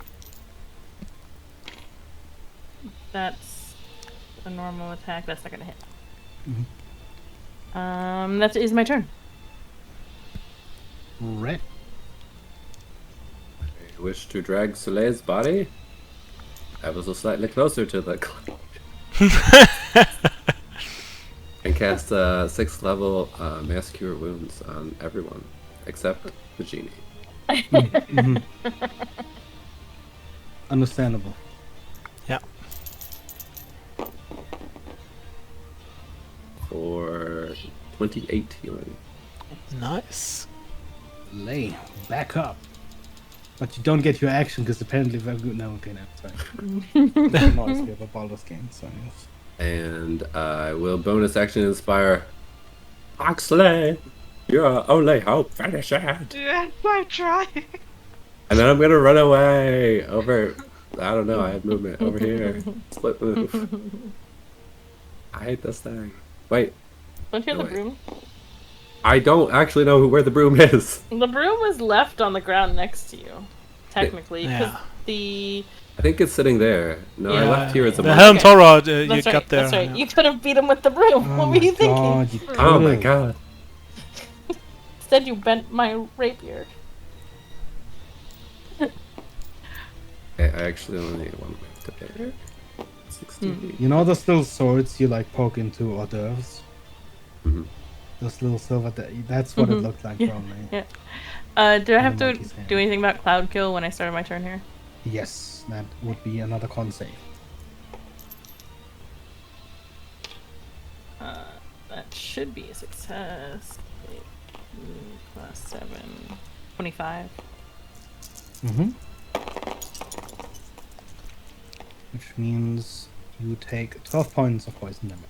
That's a normal attack. That's not gonna hit. That is my turn. Red. I wish to drag Soleil's body ever so slightly closer to the cloud. And cast 6th level Mass Cure Wounds on everyone except the genie. Understandable. Yeah. For 28 healing. Nice. Lay back up. But you don't get your action because apparently we're good. No, okay, no, sorry. Noise we have a Baldur's game, so yes. And I will bonus action inspire Oxley. Your only hope, finish it. Yeah, I'm trying. And then I'm gonna run away over. I don't know. I have movement over here. Split move. I hate this thing. Wait, Don't you have No, the wait. broom? I don't actually know where the broom is. The broom was left on the ground next to you, technically, because Yeah. the. I think it's sitting there. No, I Yeah. left here as a The monkey. Helm Okay. Torah you That's right. got there. That's right. yeah. You could have beat him with the broom. what were you thinking? God, you Oh my could've. god. Instead, you bent my rapier. I actually only need 1 week to bear. 60 feet. You know those little swords you like poke into hors d'oeuvres? Mhm. Those little silver. That's what it Mhm. looked like, Yeah. probably. Yeah. Do I have the to monkey's hand. do anything about Cloud Kill when I started my turn here? Yes, that would be another con save. That should be a success. 8 plus 7. 25. Which means you take 12 points of poison damage.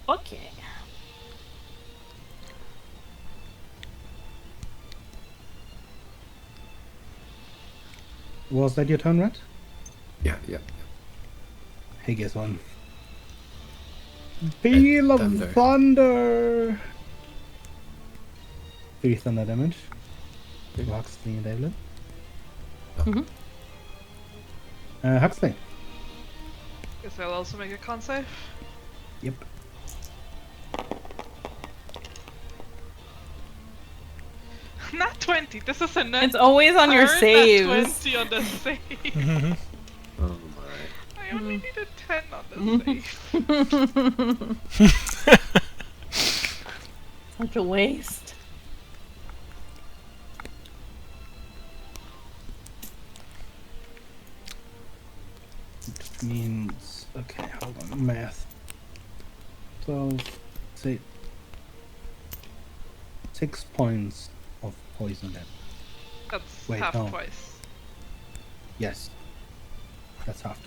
Okay. Was that your turn, Red? Yeah, yeah. Hey, guess one. Peal of Thunder. thunder. 3 thunder damage. Huxley and Evelyn. Mhm. Huxley. Guess I'll also make a con save. Yep. Not 20. This is a nut. It's always on your Nat saves. 20 on the save. Oh my. I only need a 10 on the save. Such a waste. Which means, okay, hold on, math. 12, say 6 points of poison damage. That's Wait, half no. twice. Yes. That's half.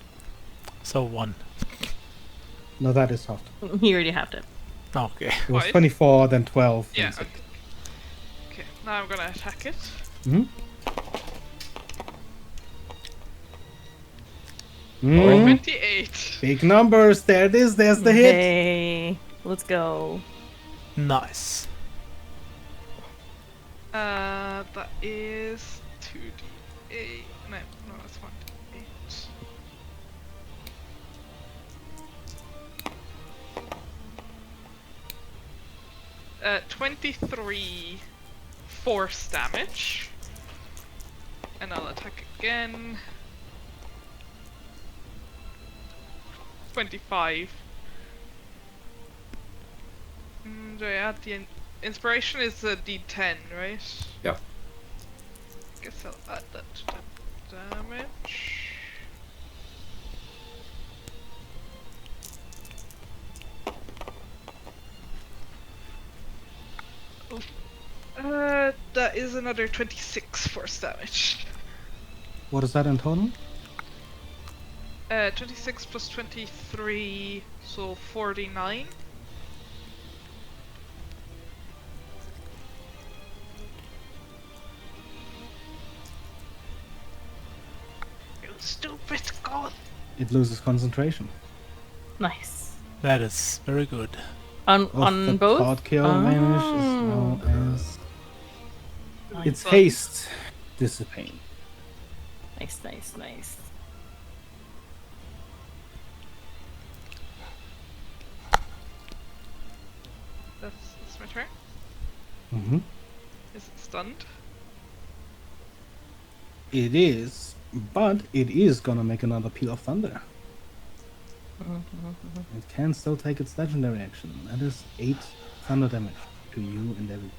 So 1. No, that is half. He already halved it. Okay. It was Twice? 24, then 12. Yeah, then 6. Okay, now I'm gonna attack it. Hmm? Oh. Hmm? 28. Big numbers. There it is. There's the hit. Hey, let's go. Nice. That is 2d8. No, that's 1d8. 23 force damage. And I'll attack again. 25. Do I add the inspiration is a D10, right? Yeah. Guess I'll add that to the damage. That is another 26 force damage. What is that in total? 26 plus 23, so 49. You stupid god. It loses concentration. Nice. That is very good. On The both? thought kill vanish as well as Nice. its haste dissipate. Nice, nice, nice. That's my turn. Mm-hmm. Is it stunned? It is, but it is gonna make another peal of thunder. It can still take its legendary action. That is 8 thunder damage to you and every.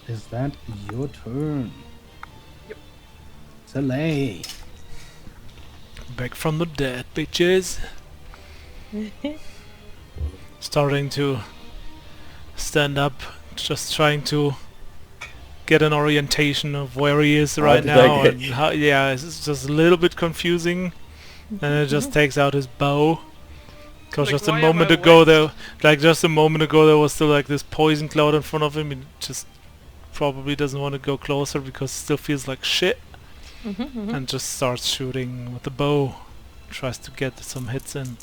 Is that your turn? Yep. Soleil. Back from the dead, bitches. Starting to stand up, just trying to get an orientation of where he is right did I now. get- And how, yeah, it's just a little bit confusing. And it just takes out his bow. Because Like, just a why am moment I ago wet? there, like just a moment ago there was still like this poison cloud in front of him. He just probably doesn't want to go closer because it still feels like shit. And just starts shooting with the bow. Tries to get some hits in.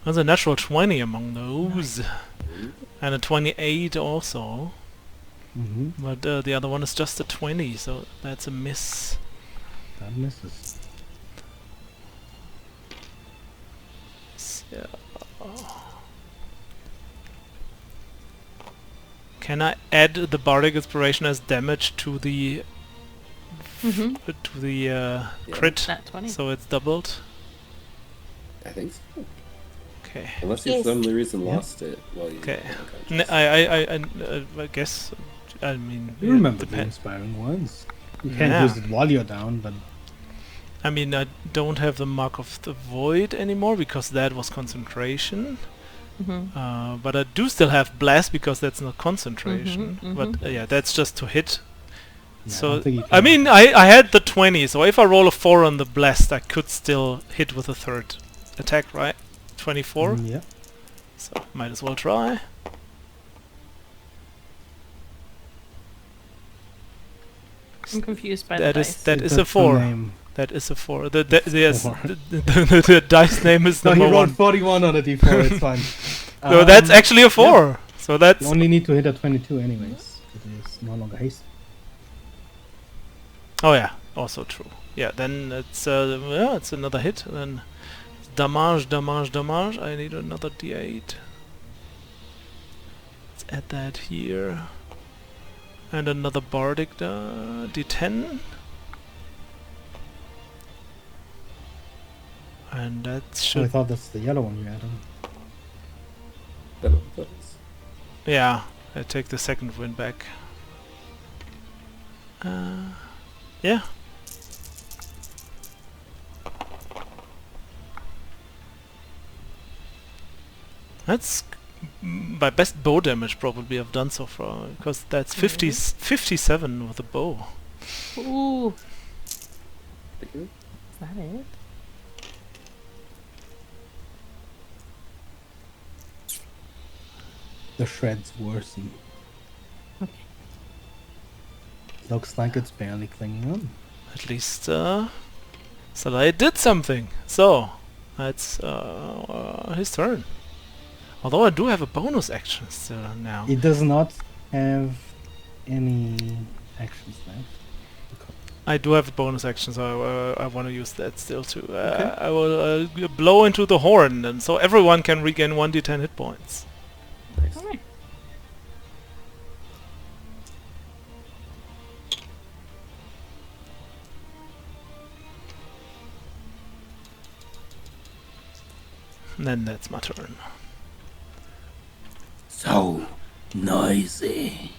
There's a natural 20 among those. And a 28 also. Mm-hmm. But the other one is just a 20, so that's a miss. That misses. So. Can I add the bardic inspiration as damage to the crit, Nat 20. so it's doubled? I think so. Okay. Unless you Yes. for some reason Yeah. lost it while you Okay. were unconscious. I guess. I mean, You yeah, remember the depend- inspiring words. You can't Yeah. use it while you're down, but I mean, I don't have the mark of the void anymore because that was concentration. But I do still have blast because that's not concentration. But yeah, that's just to hit. yeah, I So don't think you I can. mean, I had the 20, so if I roll a 4 on the blast, I could still hit with a third attack, right? 24. Yeah. So might as well try. I'm confused by That the is dice. that is a That's the 4. name. That is a 4. Yes, Four. the dice name is No, he number rolled 1. 41 on a d4, it's fine. No, that's actually a 4. So that's You only need to hit a 22 anyways. It is no longer haste. oh yeah, also true. Yeah, then it's it's another hit. Then damage. I need another d8. Let's add that here. And another bardic d10. And that Oh, I should thought that's the yellow one you added. That was- yeah. I take the second win back. Yeah. That's my best bow damage probably I've done so far, because that's 57 with a bow. Ooh, Thank you. is that it? The shreds worsen. Okay. Looks like it's barely clinging on. At least, so I did something. So, that's his turn. Although I do have a bonus action still now. It does not have any actions left. I do have a bonus action, so I want to use that still too. Okay. I will blow into the horn, and so everyone can regain 1d10 hit points. Nice. Alright. And then that's my turn. So noisy.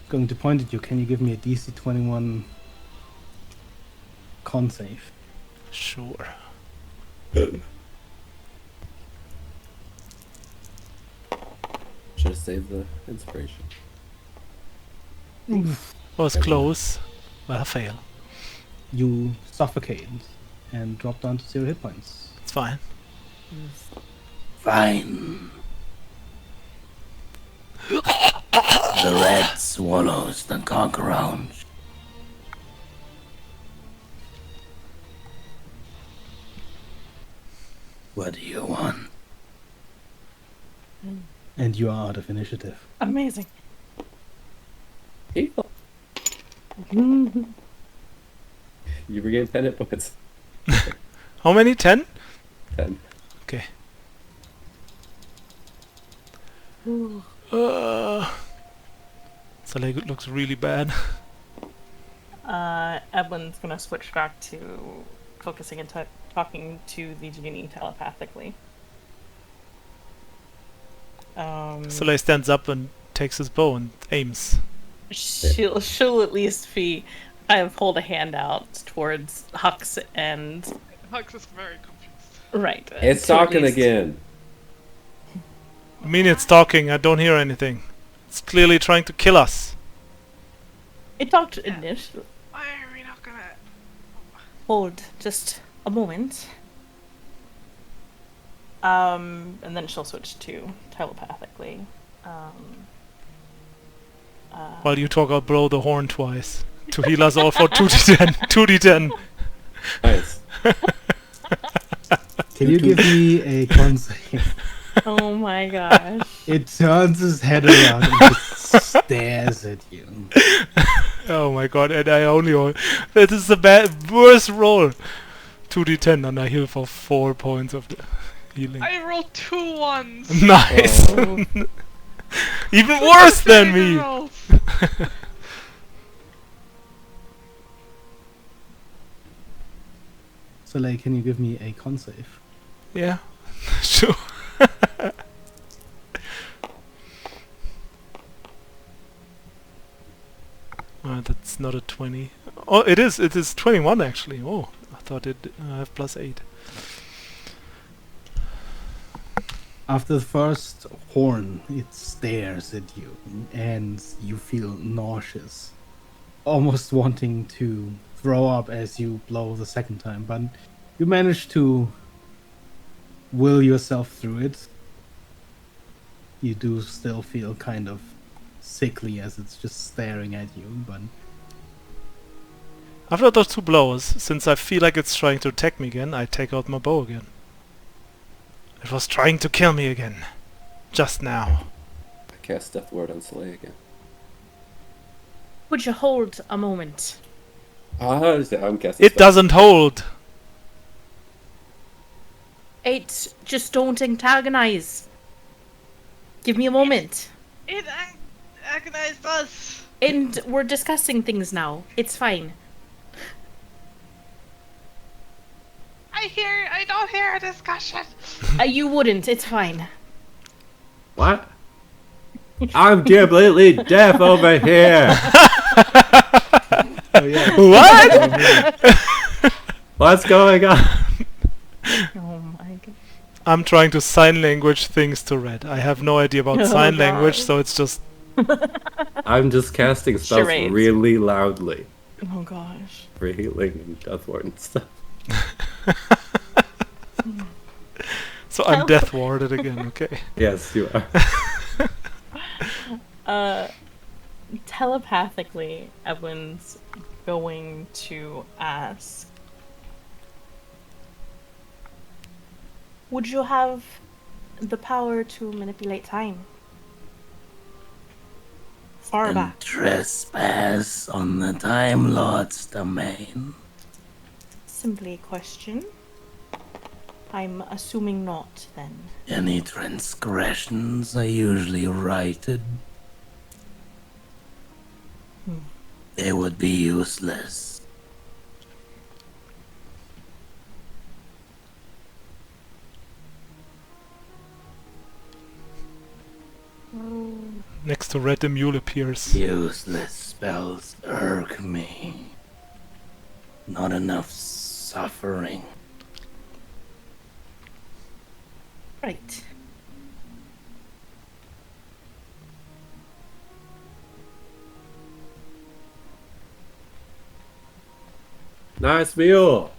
Going to point at you. Can you give me a DC 21 con save? Sure. Should have saved the inspiration. Was close, but I fail. You suffocate and drop down to 0 hit points. It's fine. Fine. The red swallows the conquerors. What do you want? And you are out of initiative. Amazing. People. You regain 10 hit points. How many? 10? 10. Okay. Ooh. So like it looks really bad. Edwin's gonna switch back to focusing and talking to the genie telepathically. Soleil stands up and takes his bow and aims. She'll at least be kind of hold a hand out towards Hux and Hux is very confused. right. It's to at talking least- again. I mean, it's talking. I don't hear anything. It's clearly trying to kill us. It talked initially. Why are we not gonna... Hold just a moment. And then she'll switch to telepathically. While you talk, I'll blow the horn twice to heal us all for 2d10. 2d10. Nice. Can you give me a con save? Oh my gosh. It turns his head around and just stares at you. Oh my god, and I only roll. That is the worst roll. 2d10 and I heal for 4 points of healing. I rolled 2 ones! Nice! Oh. Even worse than me! Rolls. So, like, can you give me a con save? Yeah, sure. That's not a 20. Oh, it is 21 actually. Oh, I thought I have +8. After the first horn, it stares at you, and you feel nauseous. Almost wanting to throw up as you blow the second time, but you manage to will yourself through it. You do still feel kind of sickly as it's just staring at you, but After those 2 blows, since I feel like it's trying to attack me again, I take out my bow again. It was trying to kill me again. Just now. I cast Death Ward on Soleil again. Would you hold a moment? I'm casting It spell. doesn't hold! Just don't antagonize. Give me a moment. It agonized us! And we're discussing things now. It's fine. I don't hear a discussion! You wouldn't. It's fine. What? I'm completely deaf over here. oh yeah. What? What's going on? Oh my god. I'm trying to sign language things to Red. I have no idea about Oh sign God. language, so it's just... I'm just casting spells Charades. really loudly Oh gosh. for healing and Death Ward and stuff. So I'm death warded again, okay. Yes, you are. Telepathically, Edwin's going to ask, would you have the power to manipulate time. Far And back. trespass on the Time Lord's domain. Simply a question. I'm assuming not, then. Any transgressions are usually righted. They would be useless. Next to Red the Mule appears. Useless spells irk me. Not enough suffering. Right. Nice mule.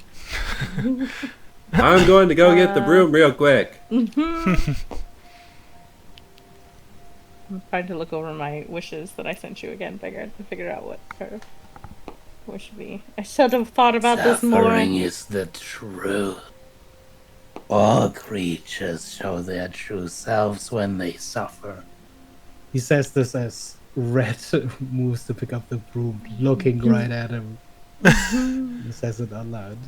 I'm going to go get the broom real quick. I'm trying to look over my wishes that I sent you again, to figure out what her wish would be. I should have thought about this more. Suffering is the truth. All creatures show their true selves when they suffer. He says this as Red moves to pick up the broom, looking right at him. He says it out loud.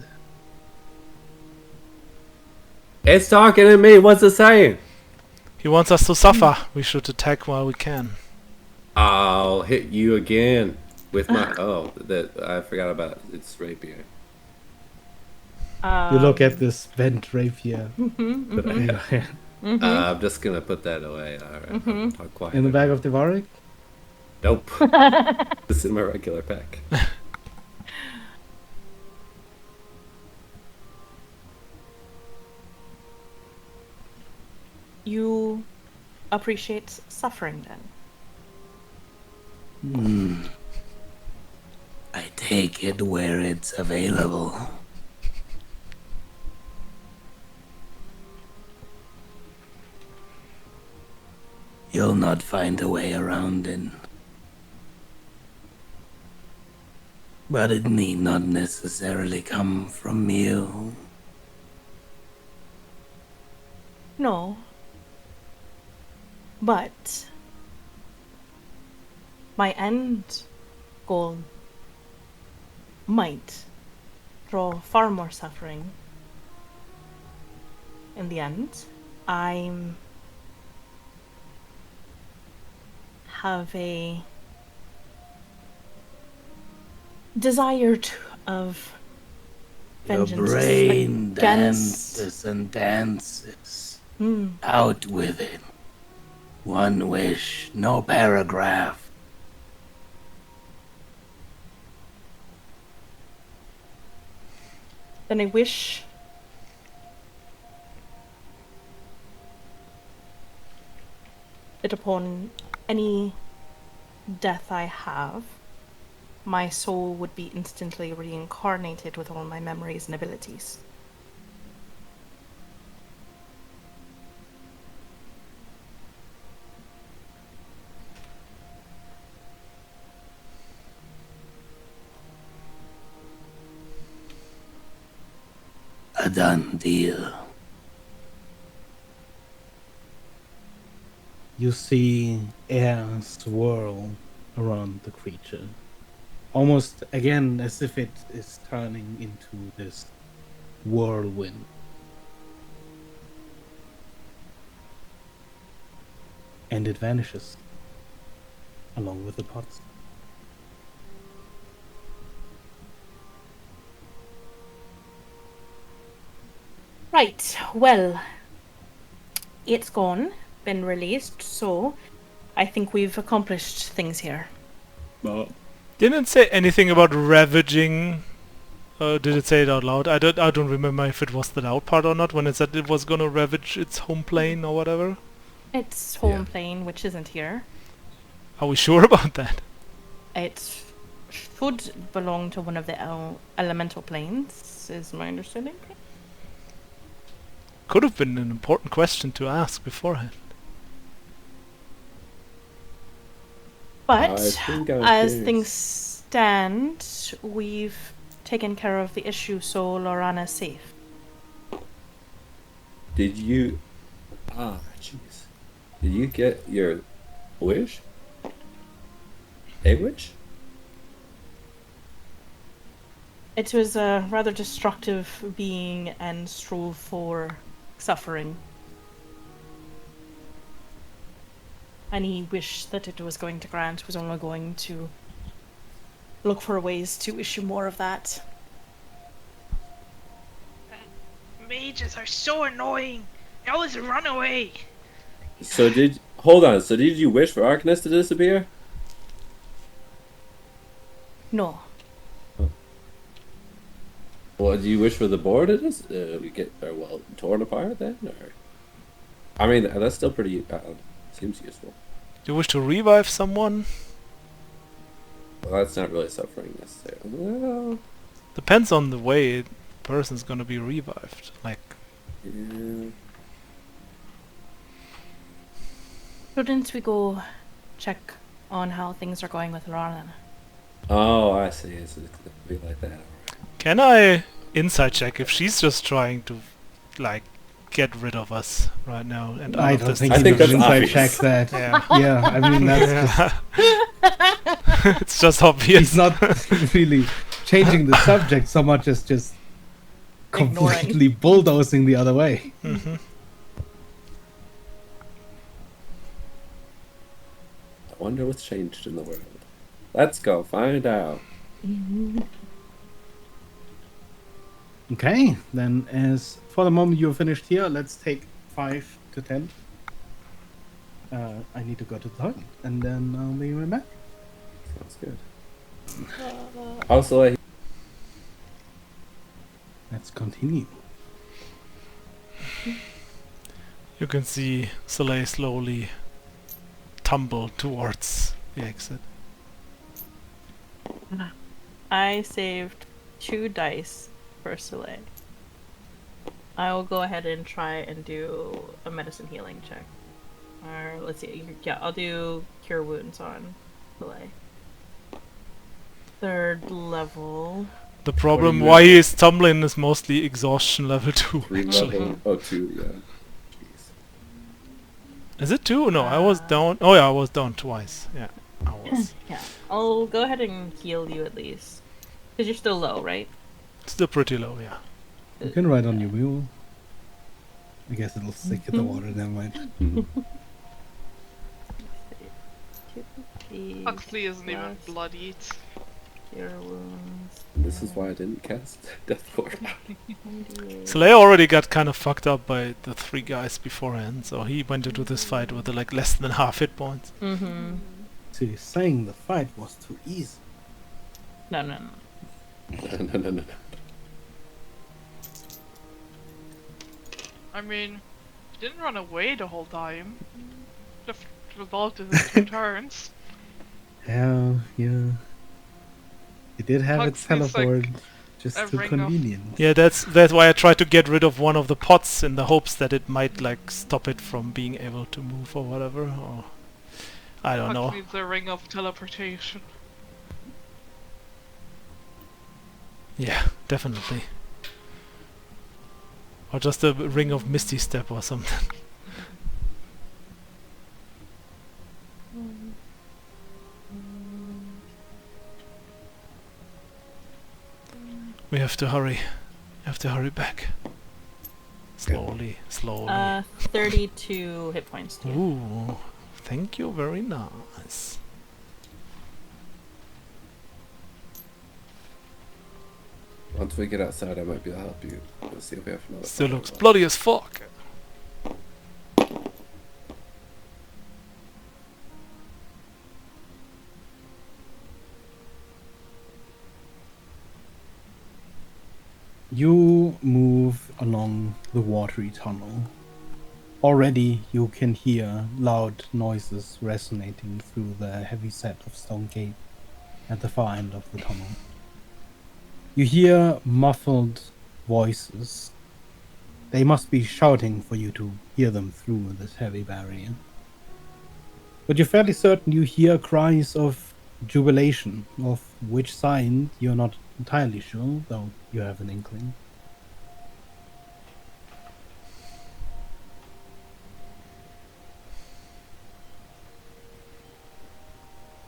It's talking to me. What's it saying? He wants us to suffer. We should attack while we can. I'll hit you again with my. Oh, that I forgot about. It's rapier. You look at this bent rapier But in your hand. I'm just gonna put that away. All right. I'll quiet In the it. bag of Devarik? Nope. It's in my regular pack. You appreciate suffering, then? I take it where it's available. You'll not find a way around it. But it need not necessarily come from you. No. But my end goal might draw far more suffering. In the end, I have a desire of Your vengeance brain against. dances and dances. Out with it. One wish, no paragraph. Then I wish that upon any death I have, my soul would be instantly reincarnated with all my memories and abilities. A done deal. You see air swirl around the creature. Almost again as if it is turning into this whirlwind. And it vanishes along with the pots. Right, well, it's gone, been released, so I think we've accomplished things here. Didn't it say anything about ravaging? Did it say it out loud? I don't remember if it was the loud part or not when it said it was gonna ravage its home plane or whatever. It's home plane, which isn't here. Are we sure about that? It should belong to one of the elemental planes, is my understanding. Could have been an important question to ask beforehand. But I think I'm as curious. things stand, we've taken care of the issue, so Lorana's safe. Did you Ah, jeez. Did you get your wish? A wish? It was a rather destructive being and strove for suffering. Any wish that it was going to grant was only going to look for ways to issue more of that. Mages are so annoying. They always run away. So hold on. So did you wish for Arcanist to disappear? No. Well, do you wish for the board to get torn apart then, or? I mean, that's still pretty. Seems useful. Do you wish to revive someone? Well, that's not really suffering necessarily. Well, Depends on the way the person's gonna be revived. Like, yeah. Shouldn't we go check on how things are going with Lauren? Oh, I see. It's gonna be like that. can I insight check if she's just trying to, like, get rid of us right now and I out of don't this think I you think can that's inside obvious. check that. Yeah. Yeah, I mean that's just, It's just obvious. he's not really changing the subject so much as just Ignoring. completely bulldozing the other way. Mm-hmm. I wonder what's changed in the world. Let's go find out. Okay, then as for the moment you're finished here, let's take 5 to 10. I need to go to the toilet, and then I'll be right back. Sounds good. Also, Let's continue. You can see Soleil slowly tumble towards the exit. I saved 2 dice for Soleil. I will go ahead and try and do a medicine healing check. Or let's see, yeah, I'll do cure wounds on Soleil. 3rd level. The problem you why at? he is tumbling is mostly exhaustion level 2. 3 actually. level. Oh, 2, yeah. Jeez. Is it 2? No, I was down. Oh yeah, I was down twice. Yeah, I was. Yeah, I'll go ahead and heal you at least. Because you're still low, right? Still pretty low, yeah. You can ride on your mule. I guess it'll stick in the water, never mind. Huxley isn't even plus bloodied. Cure wounds. This is why I didn't cast Death Ward. Soleil already got kind of fucked up by the 3 guys beforehand, so he went into this fight with like less than half hit points. Mm-hmm. So you're saying the fight was too easy? No. No. I mean, he didn't run away the whole time. Just revolved in his 2 turns. Yeah. It did have its Huxley's like teleport, just a too ring of- convenient. Yeah, that's why I tried to get rid of one of the pots in the hopes that it might like stop it from being able to move or whatever. Or I don't know. Huxley's a ring of teleportation. Yeah, definitely. Or just a ring of Misty Step or something. We have to hurry. Back. Slowly. 32 hit points to you. Ooh, thank you, very nice. Once we get outside, I might be able to help you. We'll see if we have another. Still looks bloody as fuck. You move along the watery tunnel. Already you can hear loud noises resonating through the heavy set of stone gate at the far end of the tunnel. You hear muffled voices. They must be shouting for you to hear them through this heavy barrier. But you're fairly certain you hear cries of jubilation, of which side you're not entirely sure, though you have an inkling.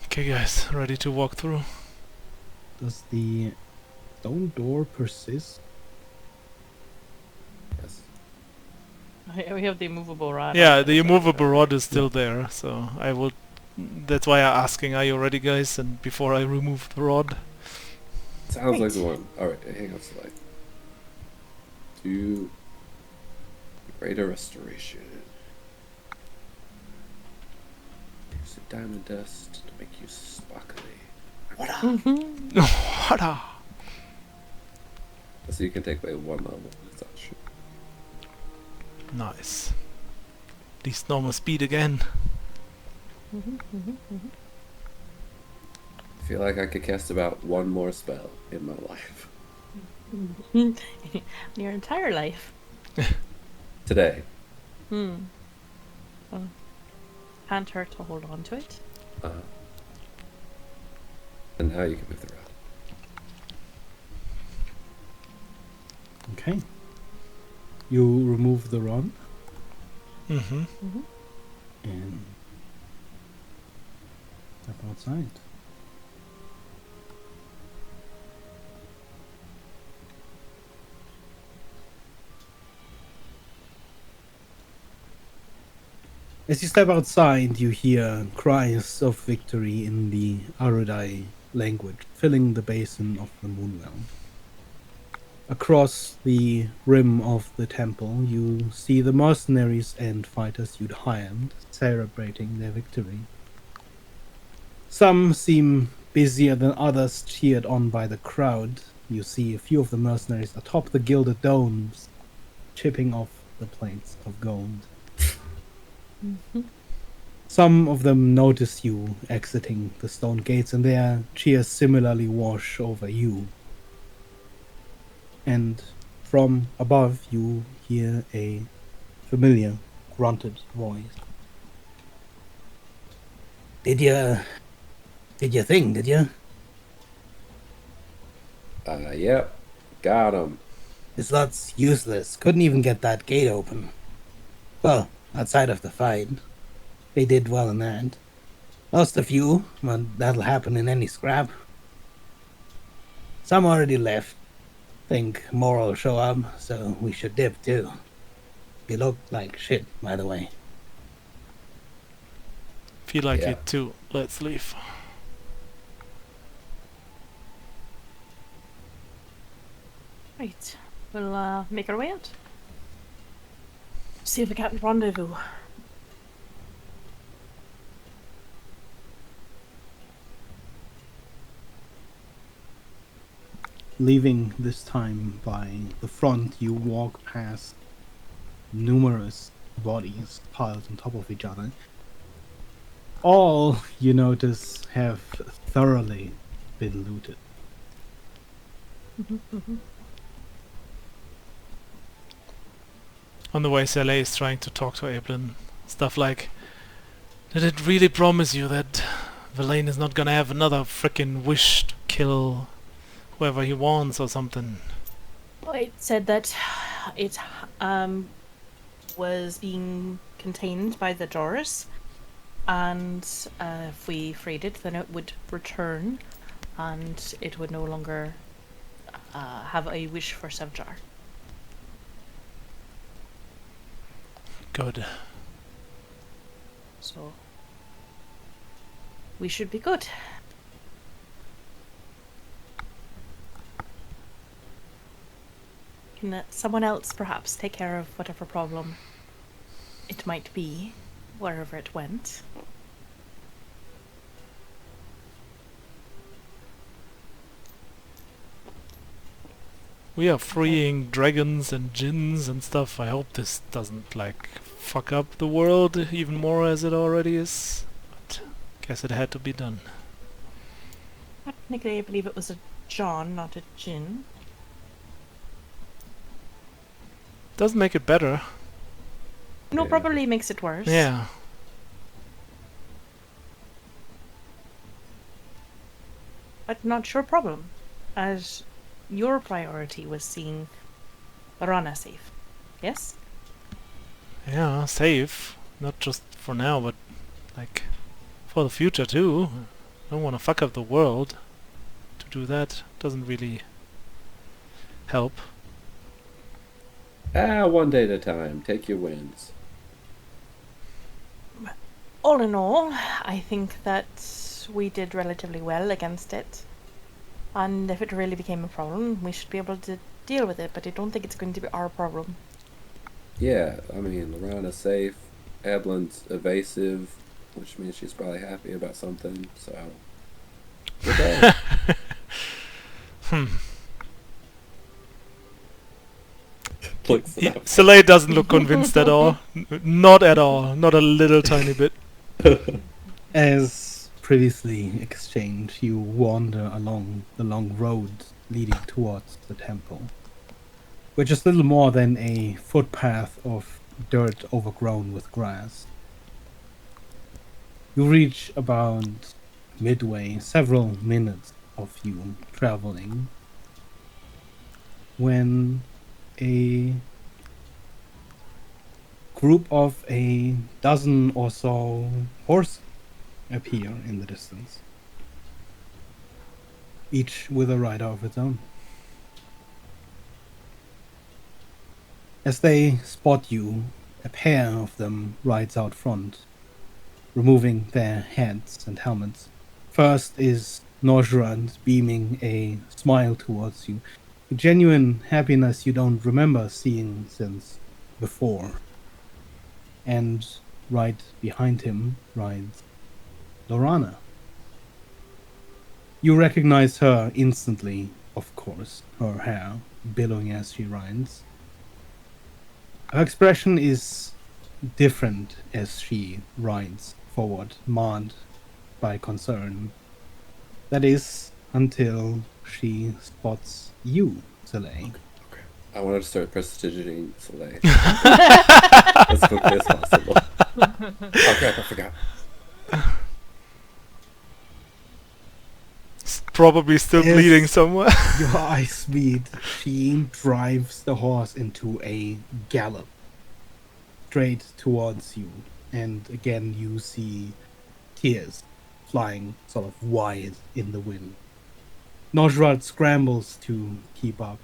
Okay, guys, ready to walk through? Does the stone door persist? Yes. We have the immovable rod. Yeah, the immovable rod is still there, so I will. That's why I'm asking, are you ready, guys? And before I remove the rod. Sounds like the Right. one. Alright, hang on, Sly. To greater restoration. Use the diamond dust to make you sparkly. Mm-hmm. Hada! So you can take away 1 level. That's not true. Nice. At least normal speed again. I feel like I could cast about 1 more spell in my life. Your entire life. Today. Well, can't hurt to hold on to it. And now you can move the rod. Okay. You remove the rod Mm-hmm. and step outside. As you step outside, you hear cries of victory in the Arudai language, filling the basin of the moon realm. Across the rim of the temple, you see the mercenaries and fighters you'd hired celebrating their victory. Some seem busier than others, cheered on by the crowd. You see a few of the mercenaries atop the gilded domes, chipping off the plates of gold. Some of them notice you exiting the stone gates, and their cheers similarly wash over you. And from above, you hear a familiar, grunted voice. Did you think, did you? Yep. Got him. This lot's useless. Couldn't even get that gate open. Well, outside of the fight. They did well in that. Lost a few, but that'll happen in any scrap. Some already left. Think more will show up, so we should dip too. You look like shit, by the way. Feel like Yeah. it too. Let's leave. Right. We'll make our way out. See if we can rendezvous. Leaving this time by the front, you walk past numerous bodies piled on top of each other. All, you notice, have thoroughly been looted. On the way, Saleh is trying to talk to Ablin. Stuff like, did it really promise you that Verlaine is not gonna have another frickin' wish to kill whoever he wants or something? Well, it said that it was being contained by the Doris, and if we freed it, then it would return, and it would no longer have a wish for Sevjar. Good. So we should be good. Can someone else perhaps take care of whatever problem it might be, wherever it went? We are freeing dragons and jinns and stuff. I hope this doesn't, like, fuck up the world even more as it already is. But guess it had to be done. Technically, I believe it was a John, not a Jin. Doesn't make it better. No, Yeah. probably makes it worse. Yeah. But not your problem, as your priority was seeing Rana safe. Yes? Yeah, safe. Not just for now, but, like, for the future too. I don't want to fuck up the world. To do that doesn't really help. One day at a time. Take your wins. All in all, I think that we did relatively well against it. And if it really became a problem, we should be able to deal with it, but I don't think it's going to be our problem. Yeah, I mean, Lorana's safe. Evelyn's evasive, which means she's probably happy about something, so... Good day. Looks up. Soleil doesn't look convinced at all. Not at all. Not a little tiny bit. As previously exchanged, you wander along the long road leading towards the temple, which is little more than a footpath of dirt overgrown with grass. You reach about midway, several minutes of you traveling, when a group of a dozen or so horses appear in the distance, each with a rider of its own. As they spot you, a pair of them rides out front, removing their hats and helmets. First is Norsrand, beaming a smile towards you, a genuine happiness you don't remember seeing since before. And right behind him rides Lorana. You recognize her instantly, of course, her hair billowing as she rides. Her expression is different as she rides forward, marred by concern. That is, until she spots you, Soleil. I wanted to start prestigiating Soleil as quickly as possible. Oh crap, I forgot. Probably still Yes. bleeding somewhere. Your eyes meet. She drives the horse into a gallop straight towards you, and again you see tears flying sort of wide in the wind. Nosrad scrambles to keep up,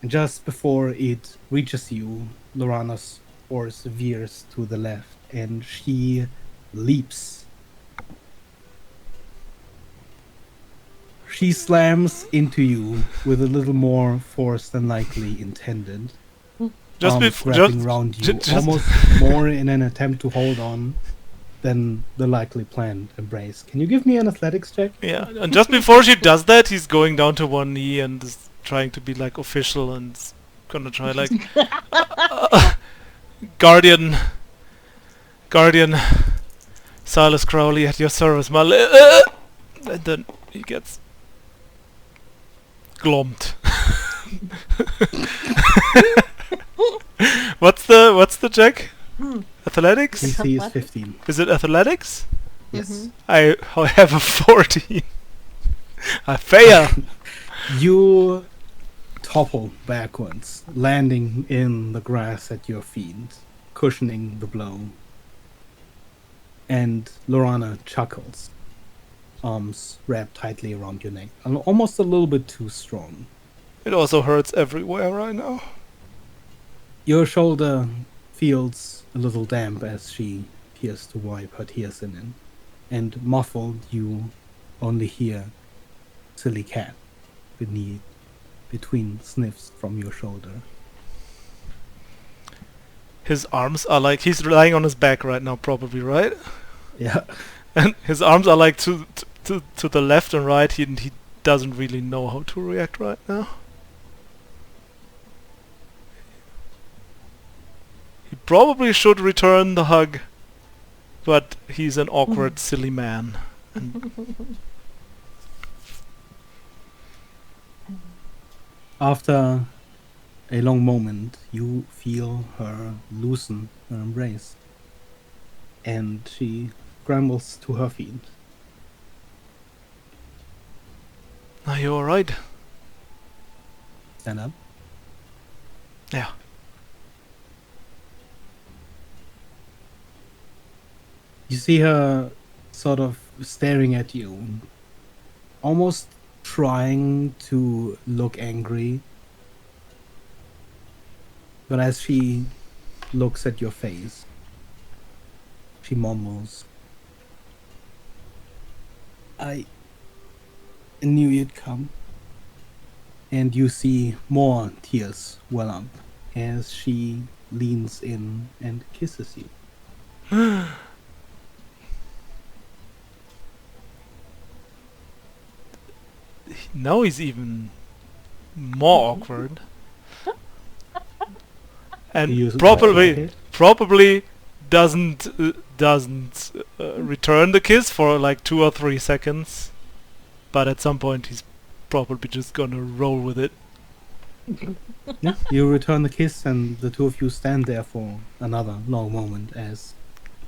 and just before it reaches you, Lorana's horse veers to the left, and she leaps. She slams into you with a little more force than likely intended. Arms wrapping around you, almost more in an attempt to hold on than the likely planned embrace. Can you give me an athletics check? Yeah, and just before she does that, he's going down to one knee and is trying to be like official and is gonna try like Guardian, Silas Crowley at your service, my and then he gets glommed. What's the check? Athletics? DC is 15. Is it athletics? Yes. I have a 14. I fail. You topple backwards, landing in the grass at your feet, cushioning the blow. And Lorana chuckles, arms wrapped tightly around your neck, almost a little bit too strong. It also hurts everywhere right now. Your shoulder feels a little damp as she appears to wipe her tears in it, and muffled you only hear silly cat between sniffs from your shoulder. His arms are like, he's lying on his back right now, probably, right? Yeah. And his arms are like to the left and right. He doesn't really know how to react right now. He probably should return the hug, but he's an awkward, silly man. And After a long moment, you feel her loosen her embrace, and she scrambles to her feet. are you alright? Stand up. Yeah. You see her sort of staring at you, almost trying to look angry. But as she looks at your face, she mumbles, I knew you'd come. And you see more tears well up as she leans in and kisses you. Now he's even more awkward. And You probably like it? probably doesn't return the kiss for like 2 or 3 seconds, but at some point he's probably just gonna roll with it. Yeah, you return the kiss, and the two of you stand there for another long moment as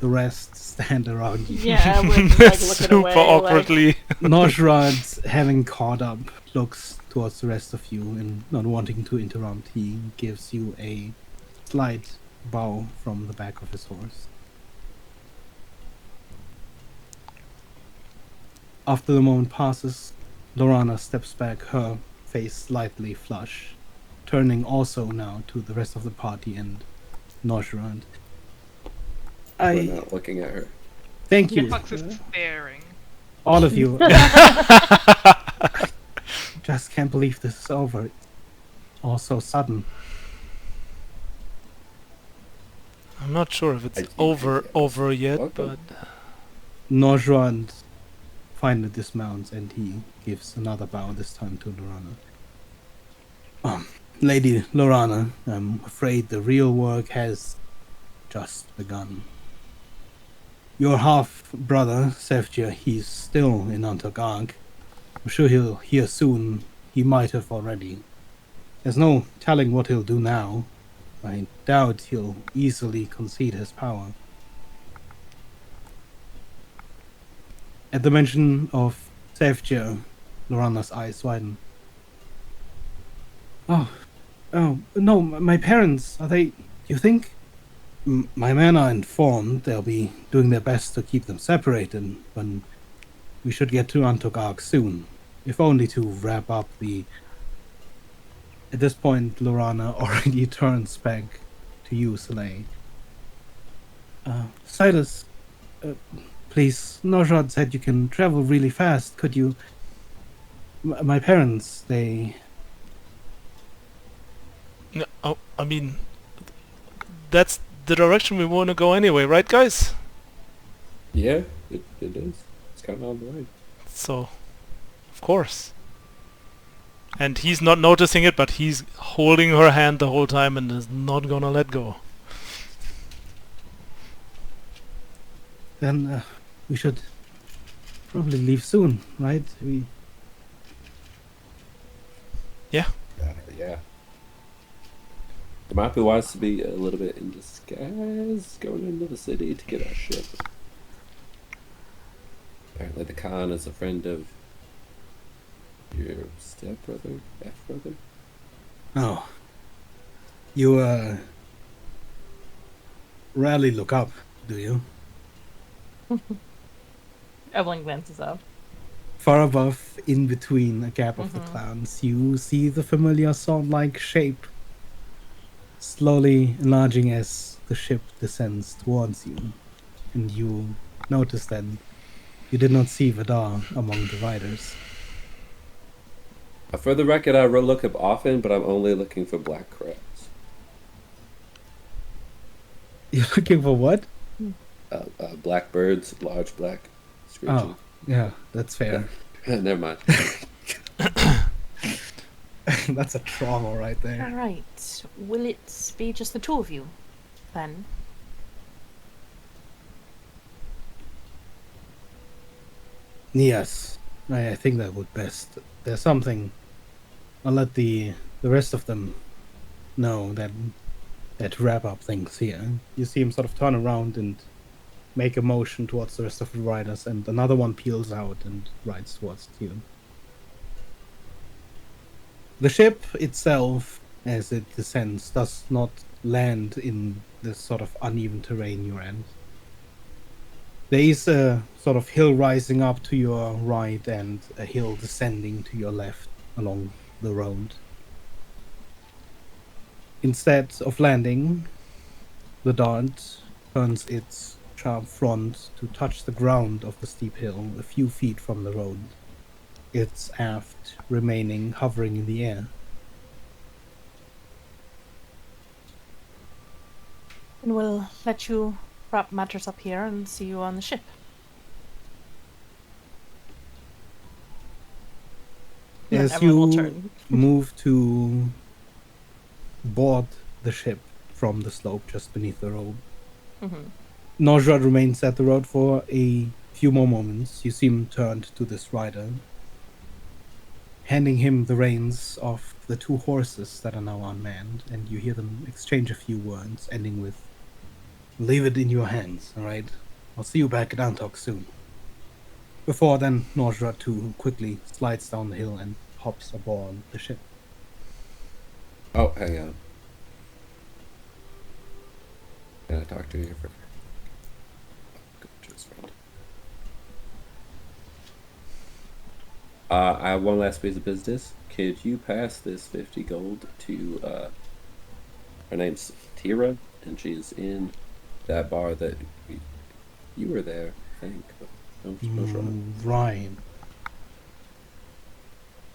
the rest stand around you. Yeah, we're just, like looking Super away. awkwardly. Noshrad, having caught up, looks towards the rest of you and not wanting to interrupt. He gives you a slight bow from the back of his horse. After the moment passes, Lorana steps back, her face slightly flushed, turning also now to the rest of the party and Noshrad. We're not looking at her. Thank you, Fox is staring. all of you. Just can't believe this is over. All so sudden. I'm not sure if it's I think over yet, Welcome. but Noshrad finally dismounts and he gives another bow, this time to Lorana. Lady Lorana, I'm afraid the real work has just begun. Your half-brother, Sevja, he's still in Antogag. I'm sure he'll hear soon. He might have already. There's no telling what he'll do now. I doubt he'll easily concede his power. At the mention of Sevja, Lorana's eyes widen. Oh, no, my parents, are they, you think? My men are informed they'll be doing their best to keep them separated, but we should get to Antogag soon, if only to wrap up the... At this point, Lorana already turns back to you, Soleil. Silas, please, Noshrad said you can travel really fast. Could you... my parents, they... no, I mean, that's the direction we want to go anyway, right, guys? Yeah, it is. It's kind of on the way. So, of course. And he's not noticing it, but he's holding her hand the whole time and is not gonna let go. Then we should probably leave soon, right? Yeah. It might be wise to be a little bit in disguise going into the city to get our ship. Apparently the Khan is a friend of your stepbrother, half-brother. Oh. You, rarely look up, do you? Evelyn glances up. Far above, in between a gap of the clouds, you see the familiar sword-like shape slowly enlarging as the ship descends towards you. And you notice that you did not see Vidar among the riders. For the record, I look up often, but I'm only looking for black crabs. You're looking for what? Black birds, large black screeching. Oh, yeah, that's fair. Never mind. That's a trauma right there. Alright. Will it be just the two of you, then? Yes, I think that would best. There's something. I'll let the rest of them know that wrap up things here. You see him sort of turn around and make a motion towards the rest of the riders, and another one peels out and rides towards you. The ship itself, as it descends, does not land in this sort of uneven terrain you're in. There is a sort of hill rising up to your right and a hill descending to your left along the road. Instead of landing, the dart turns its sharp front to touch the ground of the steep hill a few feet from the road, its aft remaining hovering in the air. And we'll let you wrap matters up here and see you on the ship. And As everyone will you turn. move to board the ship from the slope just beneath the road, Nozdrod remains at the road for a few more moments. You see him turned to this rider, handing him the reins of the two horses that are now unmanned, and you hear them exchange a few words, ending with, "Leave it in your hands, all right? I'll see you back at Antok soon." Before then, Nozdrod too quickly slides down the hill and hops aboard the ship. Oh, hang on. Can I talk to you for go to his friend? I have one last piece of business. Could you pass this 50 gold to her name's Tira, and she's in that bar that you were there, I think. No wrong. Right.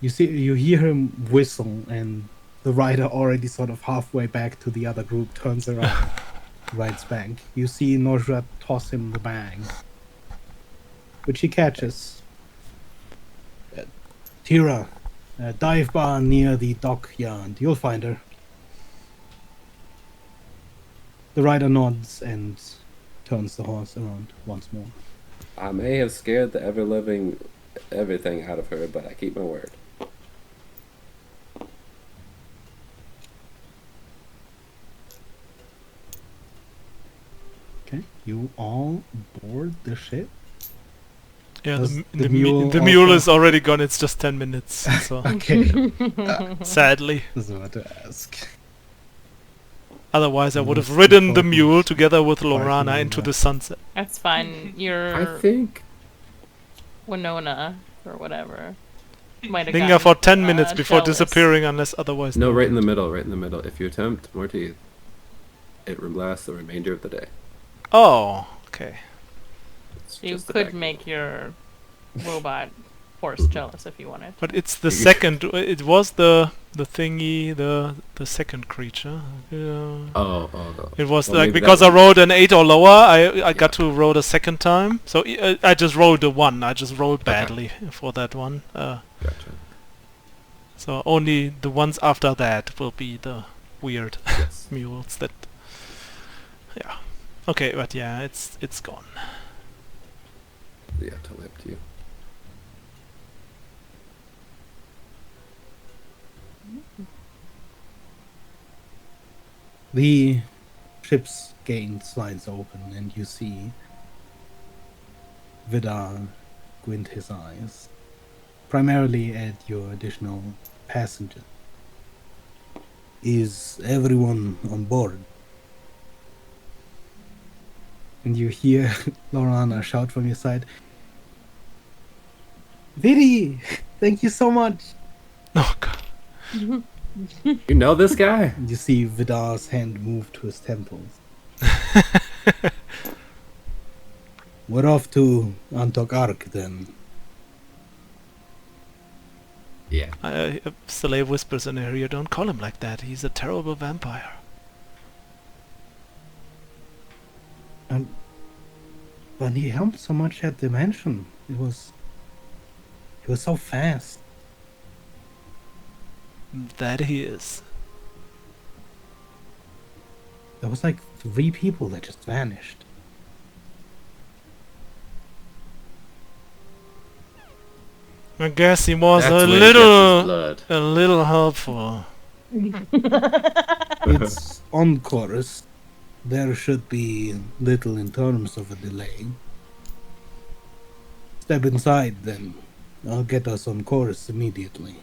You hear him whistle, and the rider, already sort of halfway back to the other group, turns around, rides back. You see Nozdrod toss him the bag, which he catches. Tira, dive bar near the dockyard. You'll find her. The rider nods and turns the horse around once more. I may have scared the ever-living everything out of her, but I keep my word. Okay, you all board the ship? Yeah, Does the the mule mule also- is already gone. It's just 10 minutes. So Okay, sadly, this is what to ask. otherwise I would Most have ridden the important mule together with part Lorana of into that. the sunset. That's fine. I You're think Winona or whatever. Might have Linger for gotten, 10 minutes before jealous. disappearing unless otherwise no, right in noted. the middle, right in the middle. If you attempt more teeth, it lasts the remainder of the day. Oh, okay. It's You just the could back. make your robot horse jealous if you wanted. But it's the second. It was the thingy, the second creature. Oh. It was Well, like maybe because that I would- rolled an 8 or lower, I got to roll a second time. So I just rolled a 1. I just rolled badly for that one. Gotcha. So only the ones after that will be the weird Yes. mules that. Yeah. Okay, but yeah, it's gone. Yeah, totally up to you. The ship's gate slides open, and you see Vidar glint his eyes, primarily at your additional passenger. Is everyone on board? And you hear Lorana shout from your side, "Vidi, thank you so much!" Oh god. You know this guy? And you see Vidar's hand move to his temples. We're off to Antok Ark then. Yeah. Slave whispers in her ear, "Don't call him like that. He's a terrible vampire." But he helped so much at the mansion. He was so fast. That he is. There was like 3 people that just vanished. I guess he was That's a where he gets his little blood. helpful. It's on chorus. There should be little in terms of a delay. Step inside then. I'll get us on chorus immediately.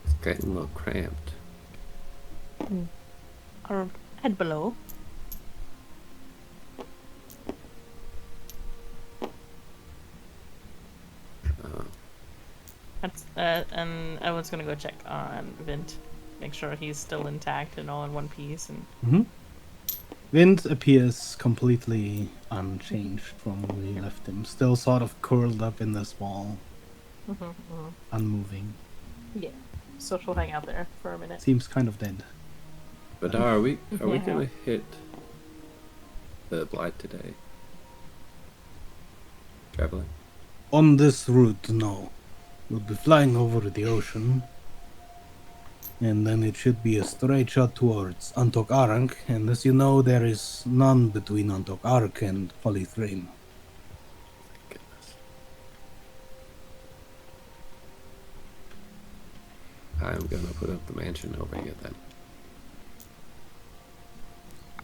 It's getting a little cramped. Our head below. That's and Owen's gonna go check on Vint, make sure he's still intact and all in one piece. And Mm-hmm. Vint appears completely unchanged from where you left him, still sort of curled up in this wall, unmoving. yeah, so she'll hang out there for a minute. Seems kind of dead. But are we Yeah. gonna hit the blight today? Traveling? On this route, no. We'll be flying over the ocean, and then it should be a straight shot towards Antok Arank, and as you know, there is none between Antok Arank and Polythreme. Goodness. I'm gonna put up the mansion over here then.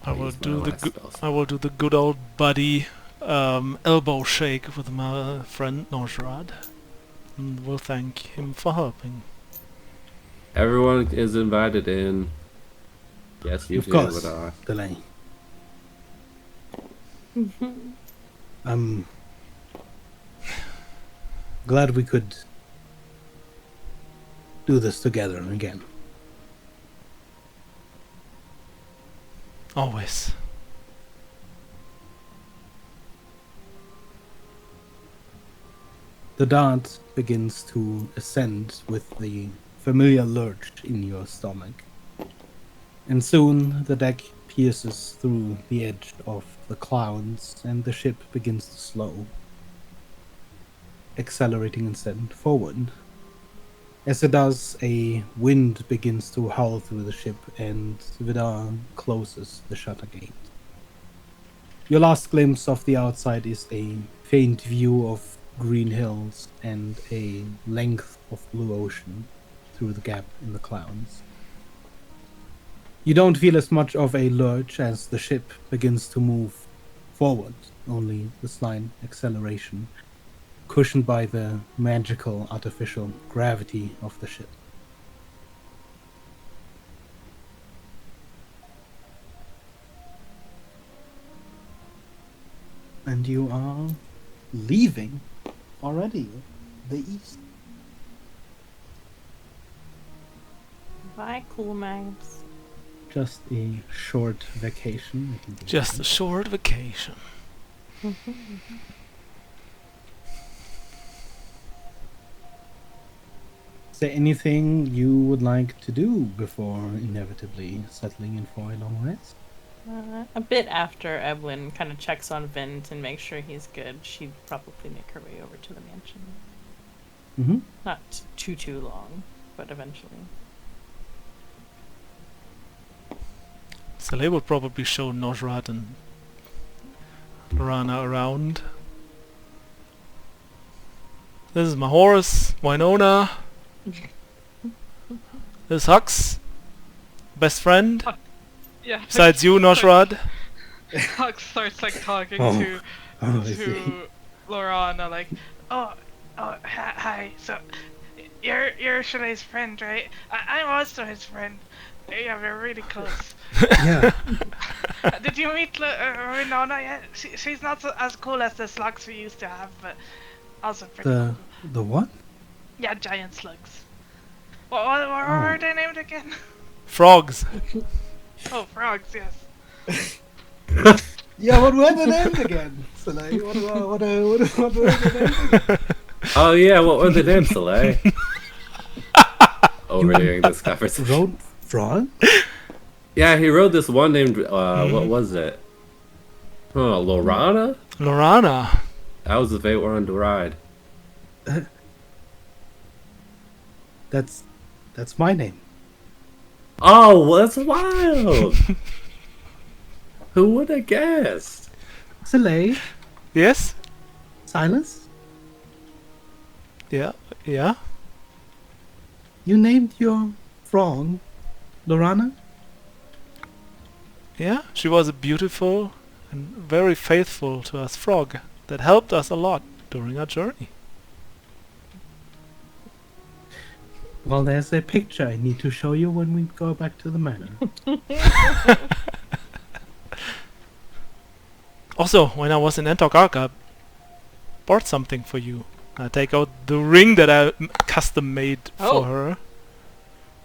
I will use my do the last good. spells. I will do the good old buddy elbow shake with my friend Norsrad, and will thank him for helping. Everyone is invited in. Yes, you Of did, course, Vidar. Delay. I'm glad we could do this together again. Always. The dart begins to ascend with the familiar lurch in your stomach. And soon the deck pierces through the edge of the clouds and the ship begins to slow, accelerating instead forward. As it does, a wind begins to howl through the ship and Vidar closes the shutter gate. Your last glimpse of the outside is a faint view of green hills and a length of blue ocean through the gap in the clouds. You don't feel as much of a lurch as the ship begins to move forward, only the slight acceleration, cushioned by the magical artificial gravity of the ship. And you are leaving already the east. Bye, cool mags. Just a short vacation. I think. Just a short vacation. Is there anything you would like to do before inevitably settling in for a long rest? A bit after Evelyn kind of checks on Vint and makes sure he's good, she'd probably make her way over to the mansion. Mm-hmm. Not too long, but eventually. So they will probably show Nosrat and Lorana around. This is my horse, Winona. This is Hux, best friend. Yeah. Besides you, Nosrad. Hux starts like talking Oh, I see. to Lorana, like, oh, hi. So, you're Shale's friend, right? I'm also his friend. Yeah, we're really close. Yeah. Did you meet Winona yet? She's not as cool as the slugs we used to have, but also pretty cool. The what? Yeah, giant slugs. What are they named again? Frogs. Oh, frogs, yes. Yeah, what were the names again? Soleil? What were the names again? Oh yeah, what were the names, Soleil? Overhearing this conversation. Road Frog? Yeah, he wrote this one named, what was it? Oh, Lorana? Lorana. That was the fate we're on to ride. That's my name. Oh, well, that's wild! Who would have guessed? Soleil? Yes? Silas? Yeah. Yeah? You named your frog Lorana? Yeah? She was a beautiful and very faithful to us frog that helped us a lot during our journey. Well, there's a picture I need to show you when we go back to the manor. Also, when I was in Antarctica, I bought something for you. I take out the ring that I custom made Oh. for her.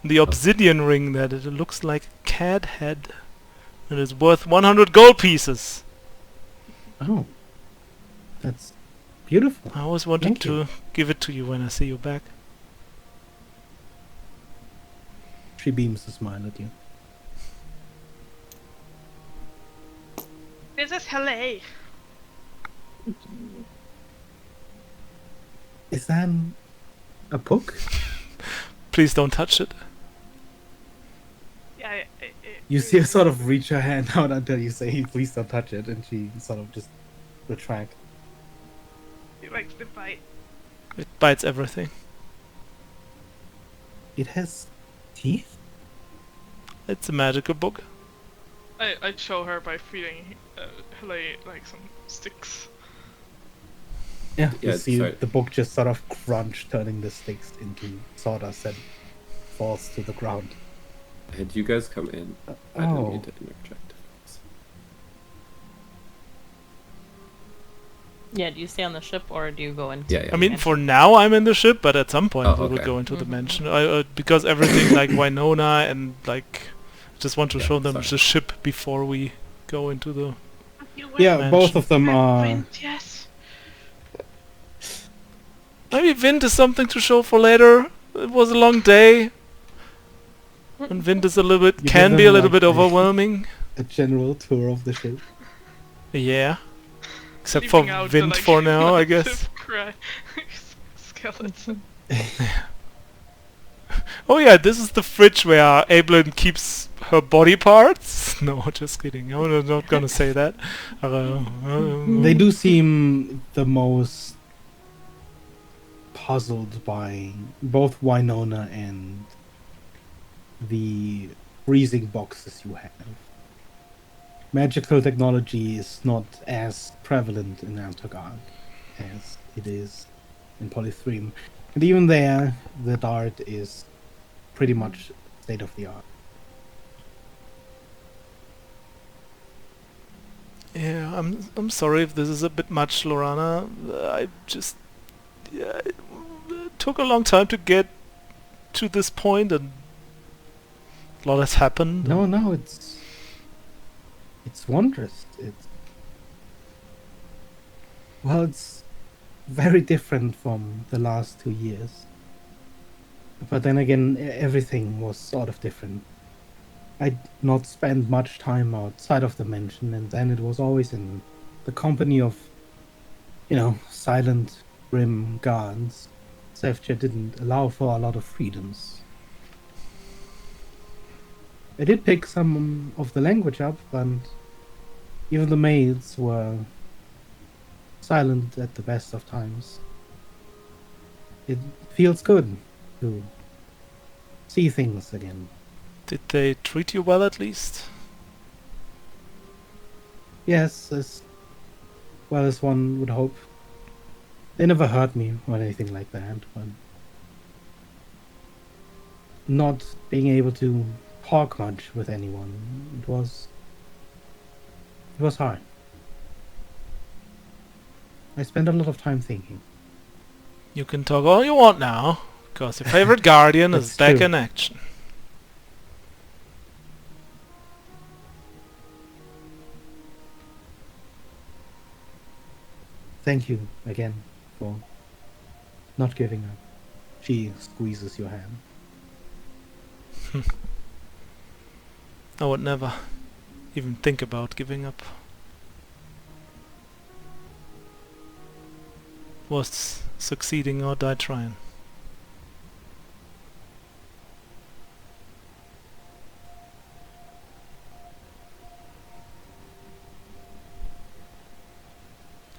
The obsidian ring that it looks like a cat head. It is worth 100 gold pieces. Oh, that's beautiful. I always wanted Thank to you. give it to you when I see you back. She beams a smile at you. This is Helene. Is that a book? Please don't touch it. Yeah. You see her sort of reach her hand out until you say, please don't touch it, and she sort of just retract. He likes to bite. It bites everything. It has teeth? It's a magical book. I show her by feeding Helene like some sticks. Yeah, Yeah, you see sorry. the book just sort of crunch, turning the sticks into sawdust and falls to the ground. Had you guys come in? I didn't Oh. mean to interject. Yeah, do you stay on the ship or do you go into? Yeah, yeah. I mean, for now I'm in the ship, but at some point Oh, we will okay. go into the Mhm. mansion. Because everything like Winona and like, just want to Yeah, show them sorry. the ship before we go into the. You Yeah, Mansion. both of them are. Yes. Maybe Wind is something to show for later. It was a long day, and Wind is a little bit You can give be a them, little like, bit overwhelming. A general tour of the ship. Yeah, except for Leaving out the, Wind like, for now, I guess. massive skeleton. Oh yeah, this is the fridge where Ablin keeps her body parts. No, just kidding. I'm not gonna say that. They do seem the most puzzled by both Winona and the freezing boxes you have. Magical technology is not as prevalent in Antarctica as it is in Polythreme. And even there, the dart is pretty much state of the art. Yeah, I'm sorry if this is a bit much, Lorana. I just it took a long time to get to this point, and a lot has happened. No, it's wondrous. It's very different from the last 2 years. But then again, everything was sort of different. I'd not spent much time outside of the mansion, and then it was always in the company of, silent, grim guards. Sefja didn't allow for a lot of freedoms. I did pick some of the language up, and even the maids were silent at the best of times. It feels good to see things again. Did they treat you well at least? Yes, as well as one would hope. They never hurt me or anything like that, but not being able to talk much with anyone, it was hard. I spent a lot of time thinking. You can talk all you want now, because your favorite guardian is That's back true. in action. Thank you again for not giving up. She squeezes your hand. I would never even think about giving up. Was succeeding or die trying.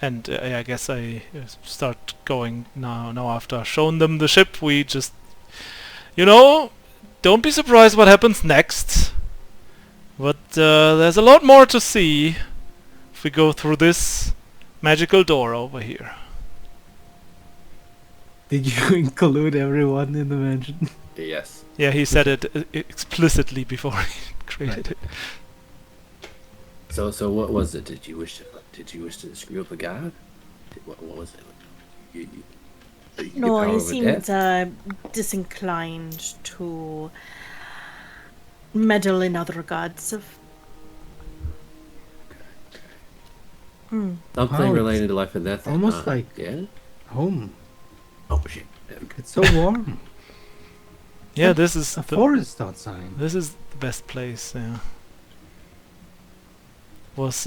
And I guess I start going now after I've shown them the ship. We just, don't be surprised what happens next. But there's a lot more to see if we go through this magical door over here. Did you include everyone in the mansion? Yes. Yeah, he said it explicitly before he created Right. it. So what was it that you wish to Did you wish to screw up a god? What was it? You get No, power he over seemed death? disinclined to meddle in other gods of. Hmm. Something Wow, it's related to life and death. almost like yeah. home. Oh shit. It's so warm. Yeah, this is A the forest outside. this is the best place. Yeah. Was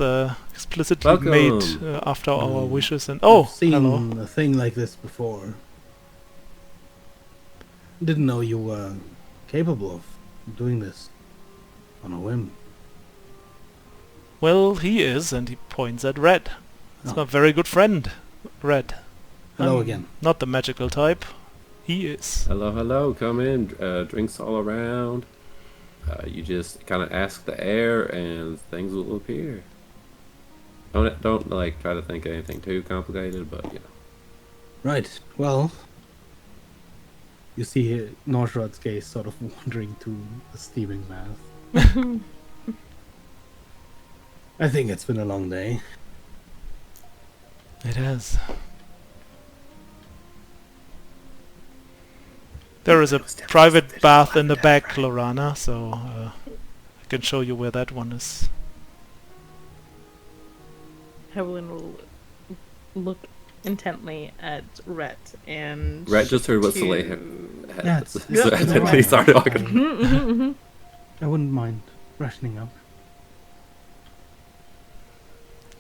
explicitly made Welcome. after our wishes and I've seen hello. a thing like this before. Didn't know you were capable of doing this on a whim. Well, he is, and he points at Red. It's Oh. my very good friend, Red. Hello I'm again. Not the magical type. He is. Hello, hello. Come in. Drinks all around. You just kind of ask the air, and things will appear. Don't like try to think of anything too complicated, but you know. Right. Well, you see Noshrod's gaze sort of wandering to the steaming bath. I think it's been a long day. It has. There is a private bath in the back, Lorana, so I can show you where that one is. Helen will look intently at Rhett and. Rat just heard what to- Soleil had. Yeah, So it's then he started talking. I wouldn't mind freshening up.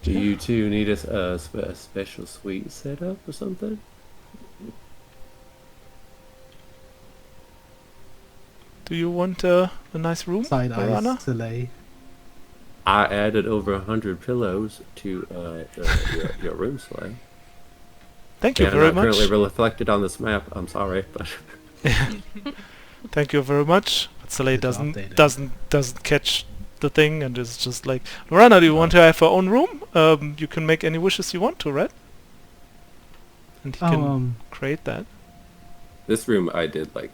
Do you two need a special suite set up or something? Do you want a nice room, Side Lorana? eyes Soleil. I added over 100 pillows to your room, Soleil. Thank you They are very not much. currently reflected on this map. I'm sorry, but Thank you very much. But Soleil It's updated. doesn't catch the thing and is just like, Lorana, do you want to have her own room? You can make any wishes you want to, Red. And he can create that. this room I did like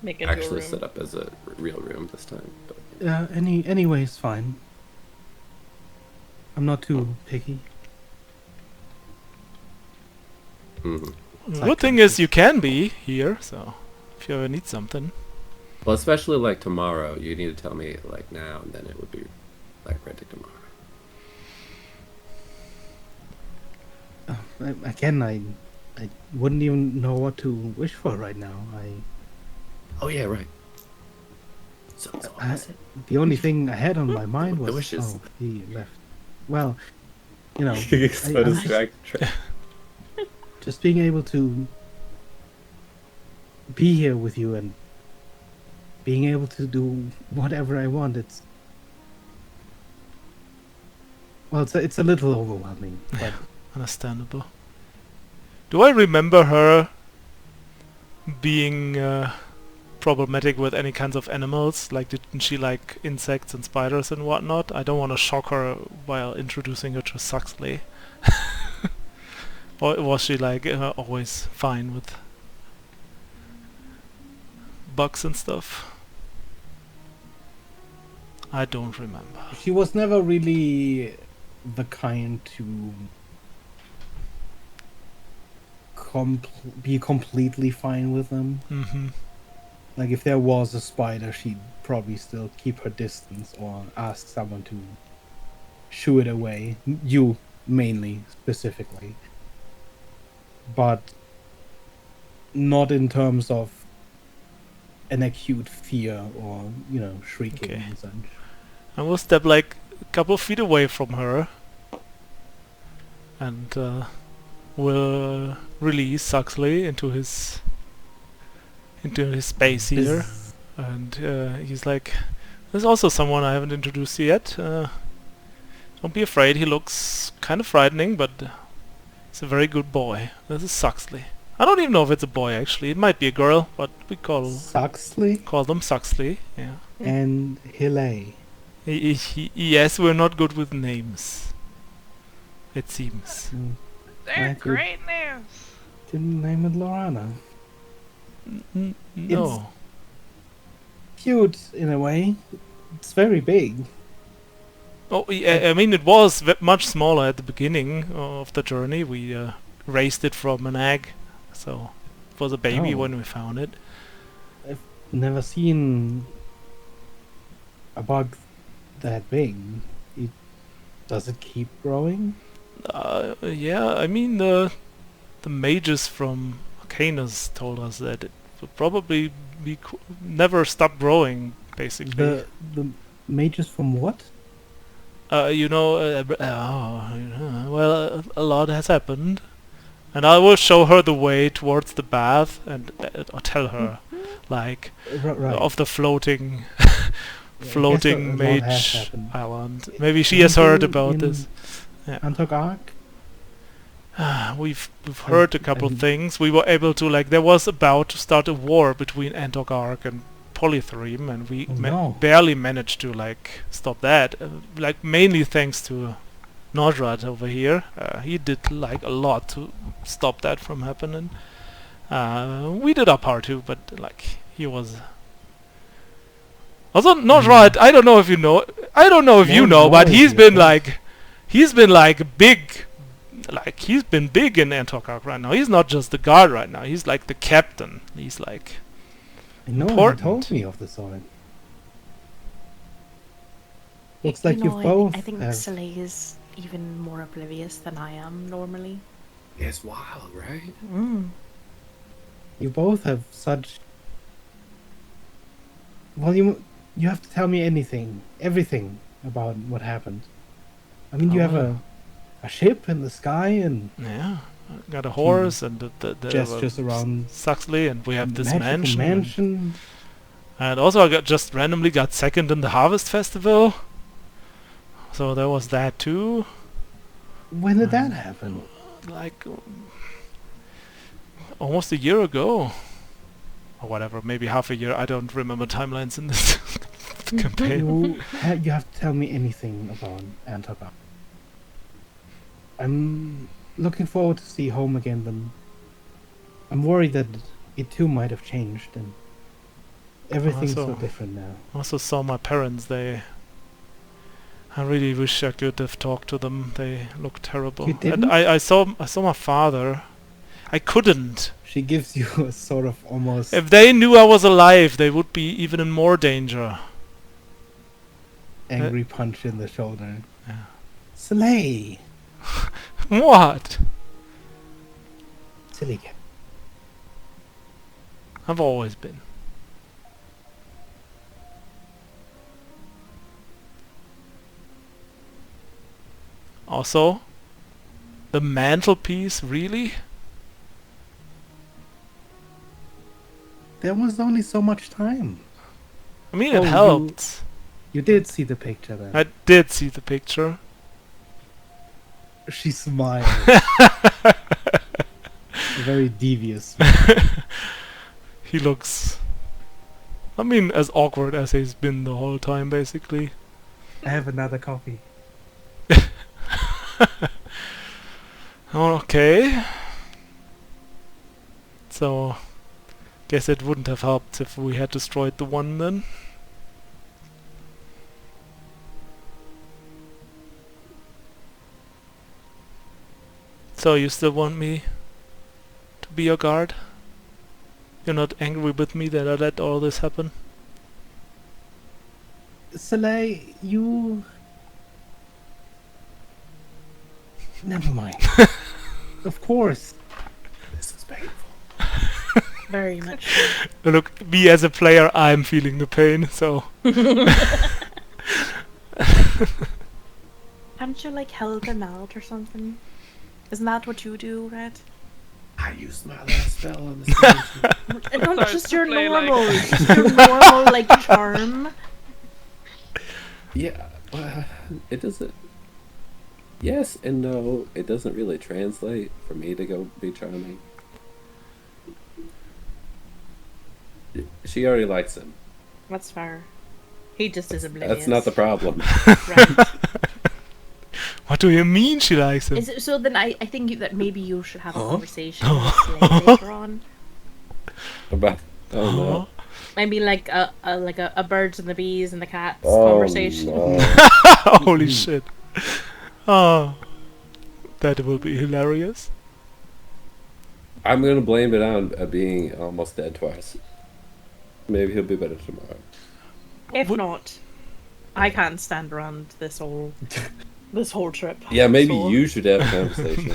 Make into a actually room. set up as a real room this time. But Anyway is fine. I'm not too picky. mhm. The like good thing is you can be here, so if you ever need something. Well, especially like tomorrow, you need to tell me like now, and then it would be like ready tomorrow. Again, I wouldn't even know what to wish for right now. Oh yeah, right. So what was it? The only thing I had on my mind The was wishes. oh, he left. Well, you know, So distracted. just being able to be here with you and being able to do whatever I want. It's a little overwhelming, but Understandable. Do I remember her being problematic with any kinds of animals? Like, didn't she like insects and spiders and whatnot? I don't want to shock her while introducing her to Suxley. Or was she like always fine with bugs and stuff? I don't remember. she was never really the kind to be completely fine with them. Mm-hmm. Like if there was a spider, she'd probably still keep her distance or ask someone to shoo it away. You mainly, specifically. But not in terms of an acute fear or, shrieking Okay. and such. I will step like a couple of feet away from her and will release Suxley into his space here. And he's like, there's also someone I haven't introduced yet. Don't be afraid, he looks kind of frightening, but he's a very good boy. This is Suxley. I don't even know if it's a boy actually, it might be a girl, but we call Suxley them Suxley, yeah. and Hillay. Yes, we're not good with names. It seems. They're Thank you. great names. Didn't name it Lorana. No. Cute in a way. It's very big. Oh, yeah, I mean, it was much smaller at the beginning of the journey. We raised it from an egg, so it was a baby Oh. when we found it. I've never seen a bug that big. Does it keep growing? Yeah, I mean, the mages from Arcanus told us that it would probably never stop growing, basically. The mages from what? Well, a lot has happened. And I will show her the way towards the bath and I'll tell her, like, Right. of the floating Yeah, I floating guess a lot has mage happened. island. Maybe she has heard Anything about in this. Yeah. Antok Arc? We've heard a couple I've- things. We were able to, like, there was about to start a war between Antok Arc and Polythreme, and we Oh, no. barely managed to, like, stop that. Like, mainly thanks to Nordrat over here. He did, like, a lot to stop that from happening. We did our part too, but, like, he was... Also, Nordrat, I don't know if you know... I don't know if you know, but he's been, like... He's been, like, big... Like, he's been big in Antok Arc right now. He's not just the guard right now. He's, like, the captain. He's, like... I know, you important. told me of the sword. Looks You like you know, both I think have... Soleil is even more oblivious than I am normally. It's wild, right? You both have such... Well, you have to tell me everything about what happened. I mean, you have a ship in the sky and Yeah. Got a horse and the gestures around Suxley, and we have this magical mansion. And also I just randomly got second in the Harvest Festival. So there was that too. When did that happen? Like almost a year ago. Or whatever, maybe half a year. I don't remember timelines in this campaign. You have to tell me anything about Antok Arc. I'm looking forward to see home again, but I'm worried that it too might have changed and everything's so Also- different now. Also saw my parents. I really wish I could have talked to them. They look terrible. You And didn't? I saw my father. I couldn't. She gives you a sort of almost... If they knew I was alive, they would be even in more danger. angry punch in the shoulder. Yeah. Slay! What? Silly cat. I've always been. Also, the mantelpiece, really? There was only so much time. I mean, Oh, it you- helped. You did see the picture then. I did see the picture. She smiled. A very devious smile. He looks... I mean, as awkward as he's been the whole time, basically. I have another coffee. Okay. So, guess it wouldn't have helped if we had destroyed the one then. So you still want me to be your guard? You're not angry with me that I let all this happen? Soleil, you... Never mind. Of course. This is painful. Very much. So. Look, me as a player, I'm feeling the pain, so... Can't you like help him out or something? Isn't that what you do, Red? I used my last spell on this person. I don't Starts just to your play like- normal, just your normal like charm. Yeah, it doesn't. Yes and no. It doesn't really translate for me to go be charming. She already likes him. That's fair. He just is oblivious. That's not the problem. Right. What do you mean she likes him? So then I think that maybe you should have a Huh? conversation with Slay later on. About oh no. I mean, like a birds and the bees and the cats Oh, conversation. no. Holy shit. Oh, that will be hilarious. I'm gonna blame it on being almost dead twice. Maybe he'll be better tomorrow. If Would- not, I can't stand around this whole trip. Yeah, maybe So- you should have a conversation.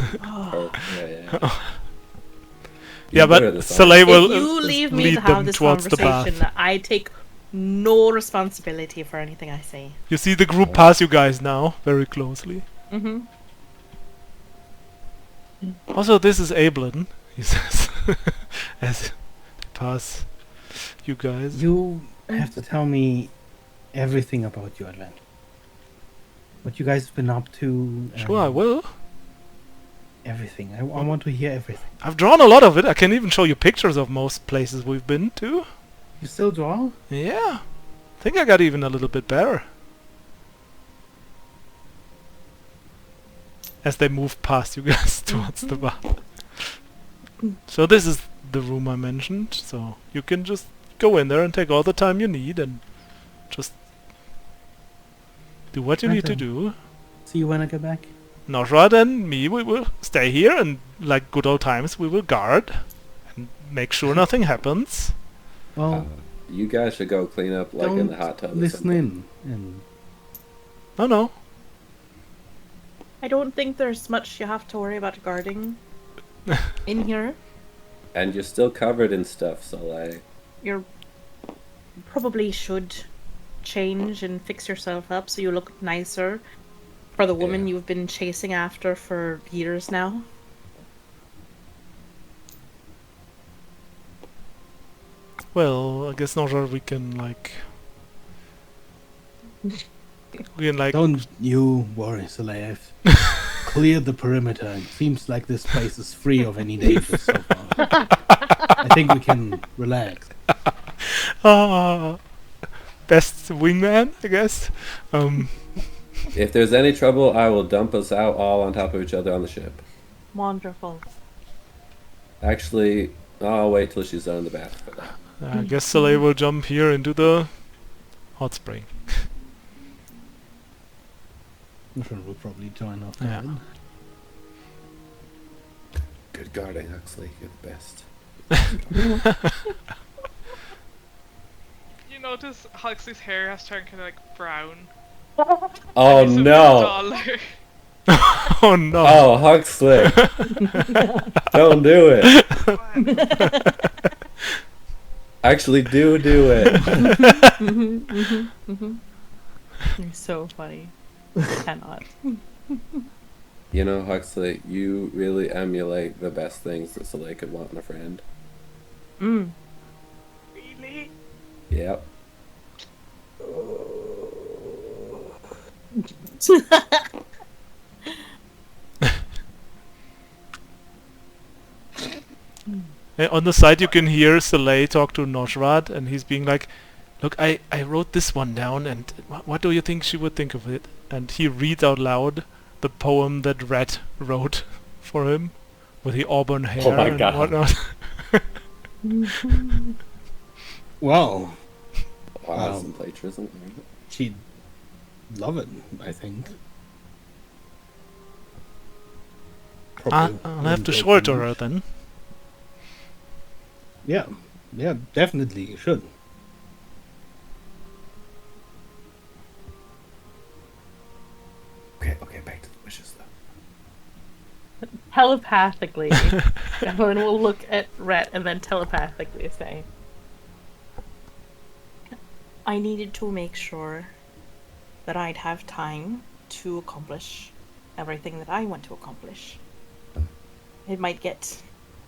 Or, yeah. Yeah, but better this time. Soleil If will you leave me lead to have them this towards the conversation, bath. I take no responsibility for anything I say. You see the group pass you guys now, very closely. Mm-hmm. Also, this is Abelin, he says, as they pass you guys. You have to tell me everything about your adventure. What you guys have been up to. Sure, I will. Everything. I want to hear everything. I've drawn a lot of it. I can even show you pictures of most places we've been to. You still draw? Yeah. I think I got even a little bit better. As they move past you guys towards the bar. So this is the room I mentioned. So you can just go in there and take all the time you need and just do what you need to do. See you when I get back. Noshrad and me, we will stay here and like good old times we will guard and make sure nothing happens. Well, You guys should go clean up like in don't the hot tub. or listen something. in. And No. I don't think there's much you have to worry about guarding in here. And you're still covered in stuff, so like. You probably should change and fix yourself up so you look nicer for the woman Yeah. you've been chasing after for years now. Well, I guess Noshrad we can like... we can like... don't you worry, Soleil. I've cleared the perimeter. It seems like this place is free of any danger so far. I think we can relax. Best wingman, I guess. If there's any trouble, I will dump us out all on top of each other on the ship. Wonderful. Actually, I'll wait till she's done in the bath for that. I guess Soleil will jump here into the hot spring. I'm sure we'll probably join after Yeah. that. Good guarding, Huxley. You're the best. You notice Huxley's hair has turned kind of like brown. Oh He's a bit no! taller. Oh no! Oh, Huxley! Don't do it! Actually, do it! You're so funny. Cannot. You know, Huxley, you really emulate the best things that Soleil could want in a friend. Mm. Really? Yep. On the side you can hear Soleil talk to Noshrad and he's being like, look, I wrote this one down and what do you think she would think of it? And he reads out loud the poem that Red wrote for him with the auburn hair my and God. whatnot. Well, Wow, some plagiarism. she'd love it, I think. Probably I'll have to wouldn't show it take to much. her then. Yeah, definitely you should. Okay, back to the wishes though. Telepathically. Evelyn will look at Rhett and then telepathically say, I needed to make sure that I'd have time to accomplish everything that I want to accomplish. It might get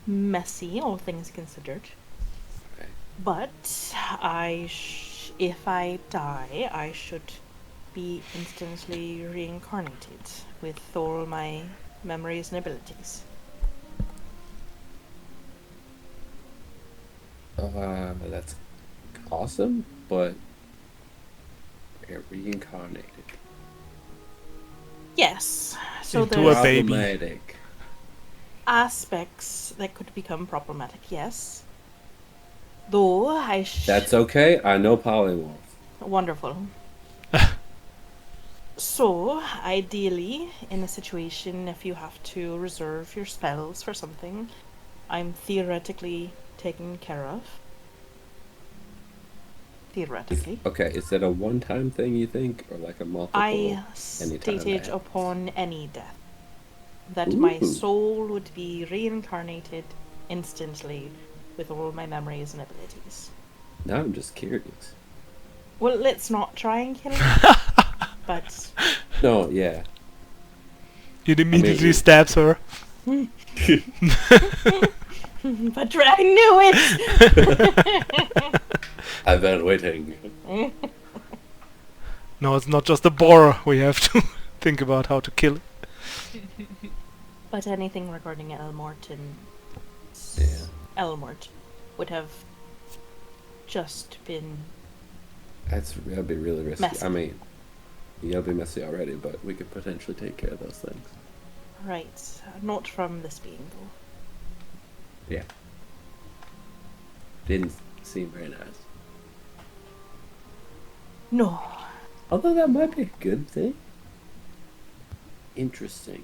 messy, all things considered. Okay. But if I die, I should be instantly reincarnated with all my memories and abilities. That's awesome, but you're reincarnated. Yes, so Into a there's baby. Problematic. aspects that could become problematic, yes. Though That's okay. I know polymorph. wonderful. So, ideally, in a situation, if you have to reserve your spells for something, I'm theoretically taken care of. Theoretically. Okay, is that a one-time thing, you think? Or like a multiple? I anytime stated that upon any death that my Ooh. soul would be reincarnated instantly with all my memories and abilities. Now I'm just curious. Well, let's not try and kill me, but No, yeah. It immediately we- stabs her. but I knew it. I've been waiting. No, it's not just a boar. We have to think about how to kill it. But anything regarding Elmort and Yeah. Elmort would have just been That'd be really risky. Messy. I mean, you'll be messy already, but we could potentially take care of those things. right. Not from this being though. Yeah. Didn't seem very nice. No. Although that might be a good thing. Interesting.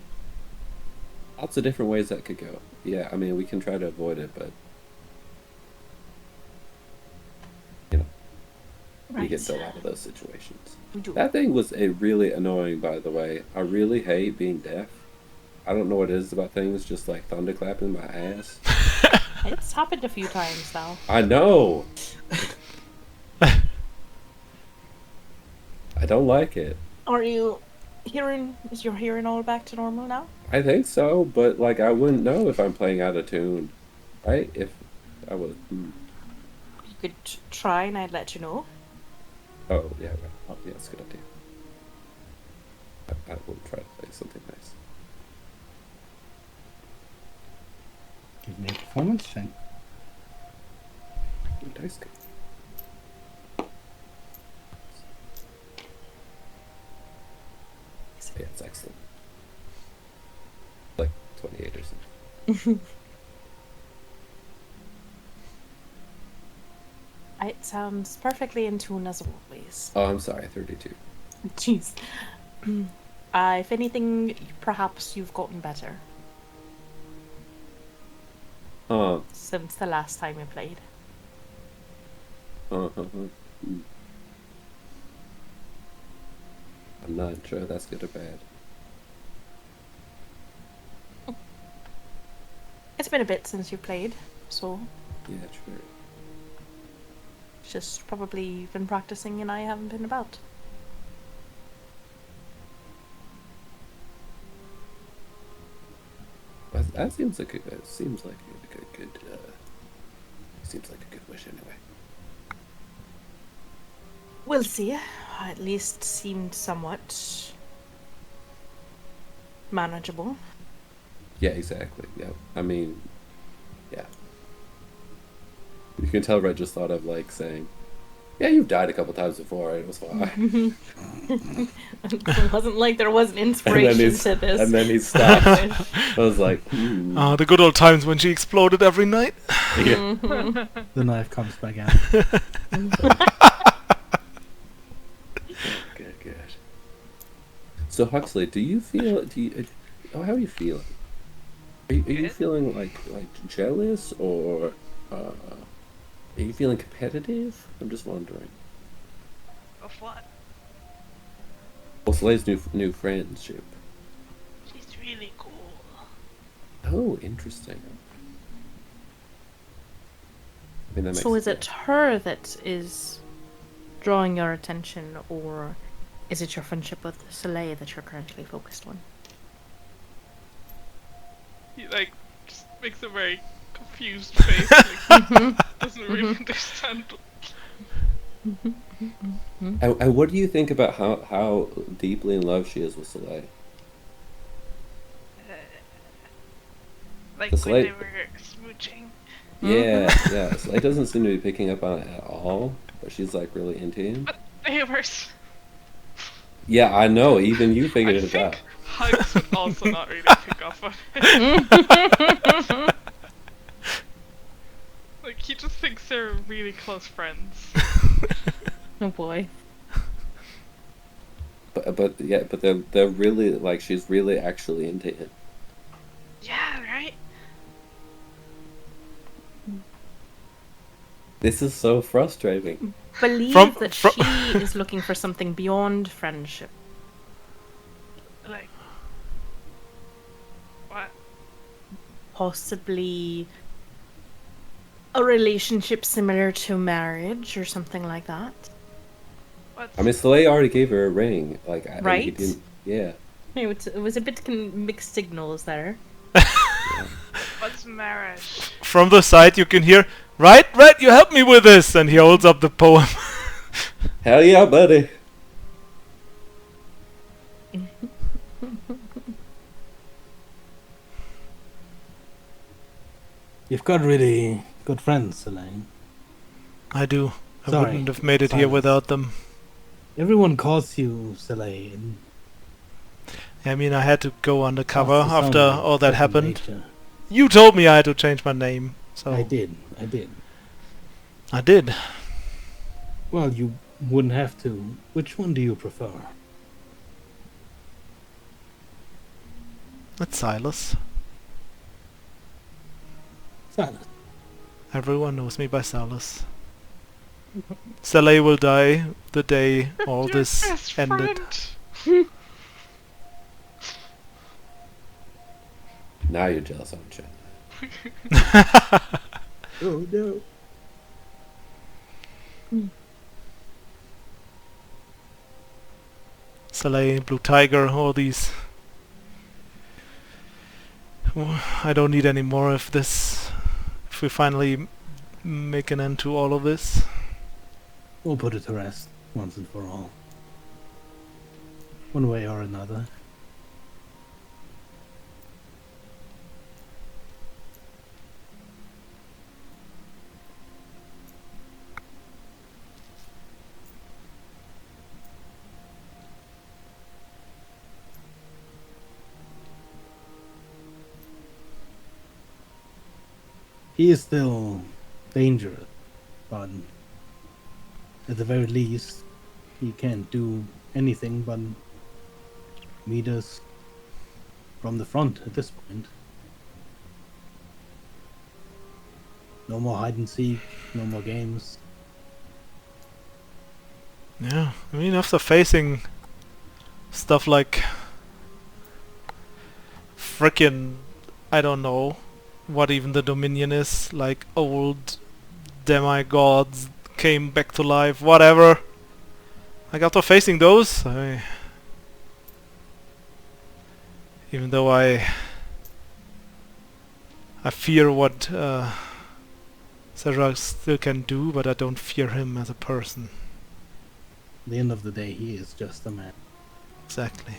Lots of different ways that could go. Yeah, I mean, we can try to avoid it, but you know, we get into a lot of those situations. We do. That thing was really annoying, by the way. I really hate being deaf. I don't know what it is about things, just like thunderclapping my ass. It's happened a few times now. I know. I don't like it. Are you hearing? Is your hearing all back to normal now? I think so, but like I wouldn't know if I'm playing out of tune, right? If I was. You could try, and I'd let you know. Oh yeah, right. Oh, yeah, that's a good idea. I will try to play something nice. Give me a performance check. Dice good. Yeah, it's excellent. Like 28 or something. It sounds perfectly in tune as always. Oh, I'm sorry, 32. Jeez. If anything, perhaps you've gotten better since the last time we played. I'm not sure that's good or bad. It's been a bit since you played, so Yeah, true. it's just probably you've been practicing and I haven't been about. That seems like a good. Seems like a good wish anyway. We'll see. At least seemed somewhat manageable. Yeah, exactly. Yeah, I mean, yeah. You can tell Red just thought of like saying, "Yeah, you've died a couple times before. It was fine." It wasn't like there was an inspiration to this. And then he stopped. I was like, The good old times when she exploded every night. yeah. The knife comes back out. Good. So Huxley, how are you feeling? Are you Good. feeling like jealous, or are you feeling competitive? I'm just wondering. Of what? Well, Slay's new friendship. She's really cool. Oh, interesting. I mean, that makes So is sense. it her that is drawing your attention, or is it your friendship with Soleil that you're currently focused on? He like just makes a very confused face. Like, doesn't really understand. And what do you think about how deeply in love she is with Soleil? Like It's when like- they were smooching. Yeah. Soleil doesn't seem to be picking up on it at all, but she's like really into him. But they were. Yeah, I know. Even you figured I it think out. Hugs would also not really pick up on it. Like he just thinks they're really close friends. Oh boy. But they're really like she's really actually into him. Yeah, right? This is so frustrating. Believe that from- she is looking for something beyond friendship. Like, what? Possibly a relationship similar to marriage or something like that. What's, I mean, Soleil already gave her a ring. Like, and he Right? didn't. Yeah. It was a bit mixed signals there. what's marriage? From the side you can hear, right, you help me with this, and he holds up the poem. Hell yeah, buddy. You've got really good friends, Elaine. I do. I Sorry, wouldn't have made it here silence. without them. Everyone calls you Soleil. And I mean, I had to go undercover after after some all that second happened. nature. You told me I had to change my name, so I did. I did. Well, you wouldn't have to. Which one do you prefer? It's Silas. Silence. Everyone knows me by Silas. Soleil will die the day all Your this best ended. friend. Now you're jealous, aren't you? Oh no. Soleil, Blue Tiger, all these. I don't need any more of this. If we finally make an end to all of this. We'll put it to rest once and for all. One way or another. He is still dangerous, but at the very least, he can't do anything but meet us from the front at this point. No more hide and seek, no more games. Yeah, I mean, after facing stuff like frickin', I don't know what even the Dominion is, like old demigods came back to life, whatever. Like after facing those, even though I fear what Serra still can do, but I don't fear him as a person. At the end of the day, he is just a man. Exactly.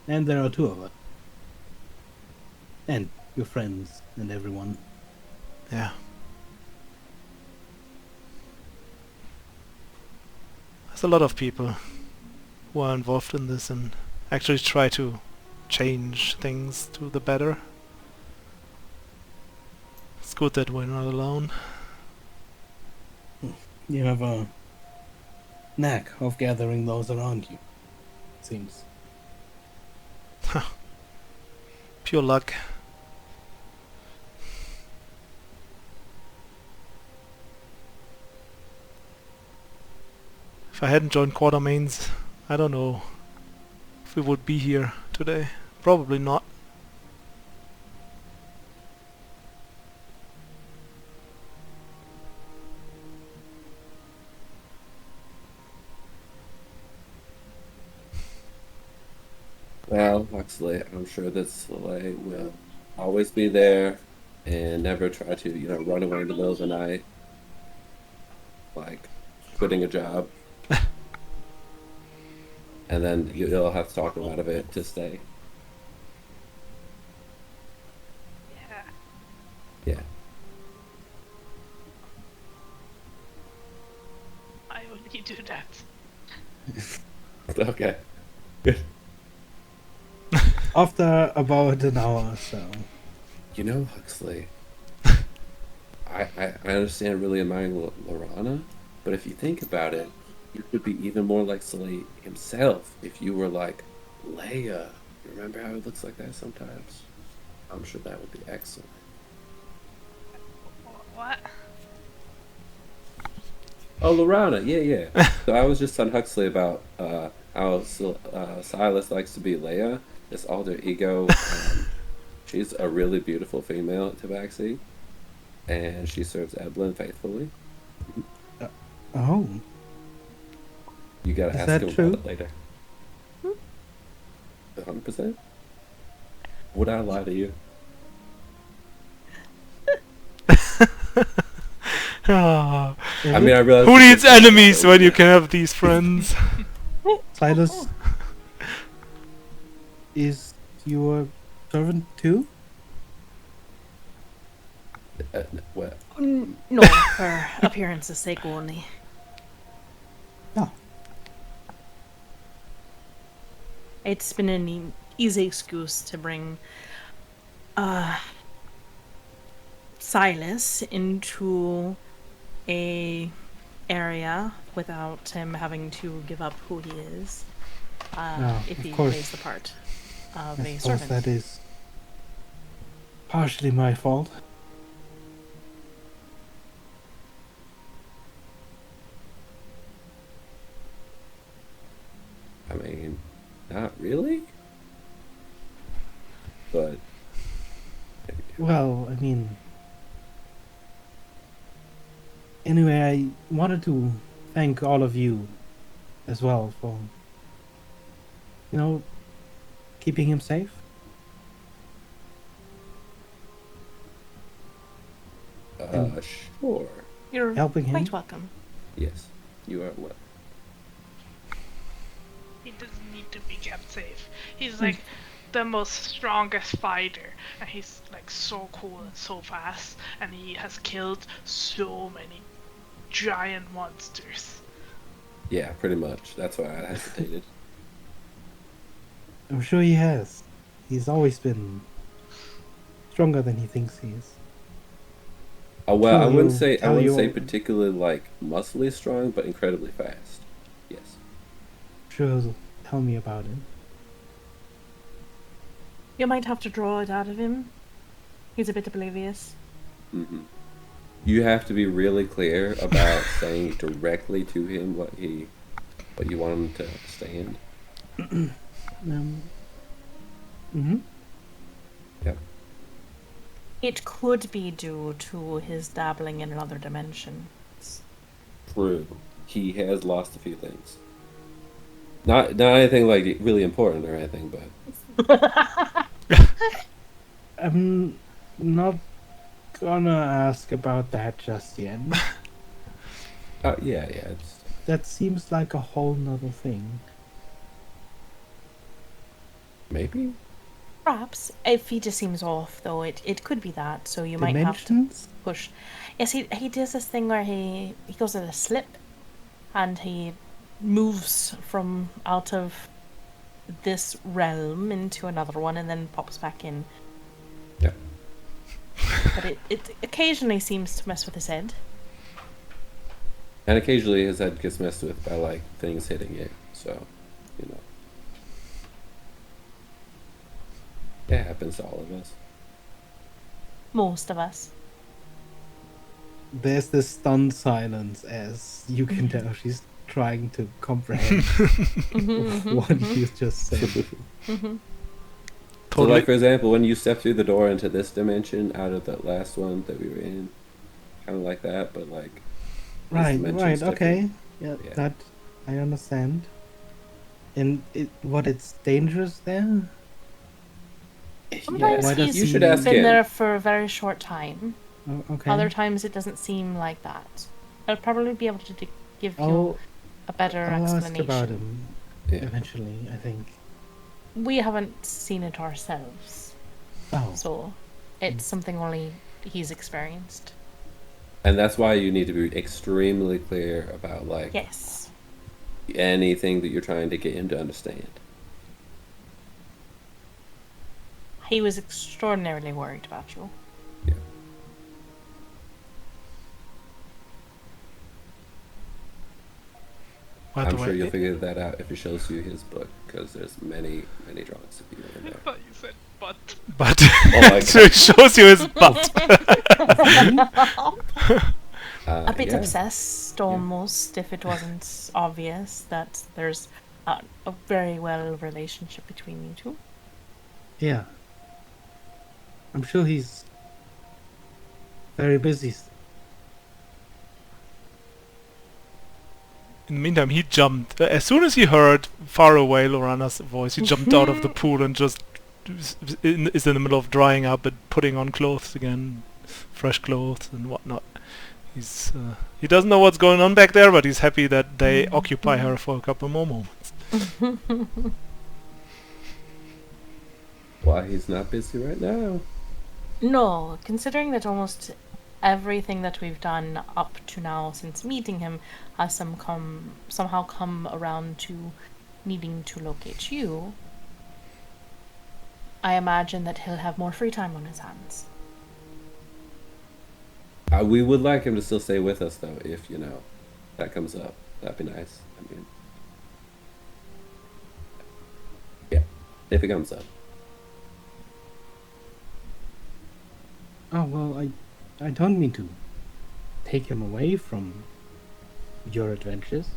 And there are two of us. And your friends and everyone. Yeah. There's a lot of people who are involved in this and actually try to change things to the better. It's good that we're not alone. You have a knack of gathering those around you, it seems. Pure luck. If I hadn't joined Quartermains, I don't know if we would be here today. Probably not. Well, Huxley, I'm sure that Soleil will always be there and never try to, run away in the middle of the night. Like, quitting a job. And then you'll have to talk him out of it to stay. Yeah. Yeah. I only do that. Okay. Good. After about an hour or so, You know, Huxley, I understand really admiring Lorana, but if you think about it, you could be even more like Soleil himself if you were like Leia. Remember how he looks like that sometimes? I'm sure that would be excellent. What? Oh, Lorana, yeah. So I was just on Huxley about how Silas likes to be Leia, this alter ego. She's a really beautiful female at Tabaxi, and she serves Evelyn faithfully. Oh, You gotta is ask that him true? about it later. 100%? Would I lie to you? Ah, I mean, I realize who this needs is enemies so when you bad. can have these friends? Silas is your servant too? Well, No, for appearance's sake only. Oh, It's been an easy excuse to bring Silas into a area without him having to give up who he is if of he course. plays the part of I a suppose servant. that is partially my fault. I mean, not really. But Well, I mean, anyway, I wanted to thank all of you as well for, keeping him safe. And sure. You're helping him. quite welcome. Yes, you are well. He doesn't need to be kept safe. He's like the most strongest fighter, and he's like so cool and so fast, and he has killed so many giant monsters. Yeah, pretty much. That's why I hesitated. I'm sure he has. He's always been stronger than he thinks he is. Oh well, Sure, I wouldn't he'll say tell you- particularly like muscly strong, but incredibly fast. Yes. Sure, he'll tell me about it. You might have to draw it out of him. He's a bit oblivious. You have to be really clear about saying directly to him what you want him to understand. Mm-hmm. Yep. It could be due to his dabbling in another dimension. True. He has lost a few things. Not anything like really important or anything, but I'm not gonna ask about that just yet. yeah. It's That seems like a whole nother thing. maybe. Perhaps. If he just seems off, though, it could be that. So you might have to Dimensions? push. Yes, he does this thing where he goes at a slip, and he moves from out of this realm into another one, and then pops back in. Yeah. But it occasionally seems to mess with his head. And occasionally his head gets messed with by like things hitting it. So, you know. It happens to all of us. Most of us. There's this stunned silence as you can tell she's trying to comprehend what you just said. So, like, for example, when you step through the door into this dimension out of that last one that we were in, kind of like that, but like. this Right, dimension's okay. different. Yeah, Yeah. that I understand. And it's dangerous there? Sometimes Why does he's you should ask been him. there for a very short time. Oh, okay. Other times it doesn't seem like that. I'll probably be able to give you I'll, a better I'll ask explanation. about him Yeah. eventually, I think. We haven't seen it ourselves, Oh, so it's something only he's experienced. And that's why you need to be extremely clear about like Yes. anything that you're trying to get him to understand. He was extraordinarily worried about you. Yeah. By I'm the sure way, you'll figure that out if he shows you his book, because there's many drawings of you in I there. thought you said butt. but my so God. it shows you his butt. A bit Yeah. obsessed, almost, if it wasn't obvious that there's a very well relationship between you two. Yeah. I'm sure he's very busy. In the meantime, he jumped. As soon as he heard far away Lorana's voice, he jumped out of the pool and just is in the middle of drying up and putting on clothes again, fresh clothes and whatnot. He doesn't know what's going on back there, but he's happy that they occupy her for a couple more moments. Why he's not busy right now? No, considering that almost everything that we've done up to now since meeting him has somehow come around to needing to locate you, I imagine that he'll have more free time on his hands. We would like him to still stay with us, though, if, that comes up. That'd be nice. I mean, yeah, if it comes up. Oh, well, I don't mean to take him away from your adventures.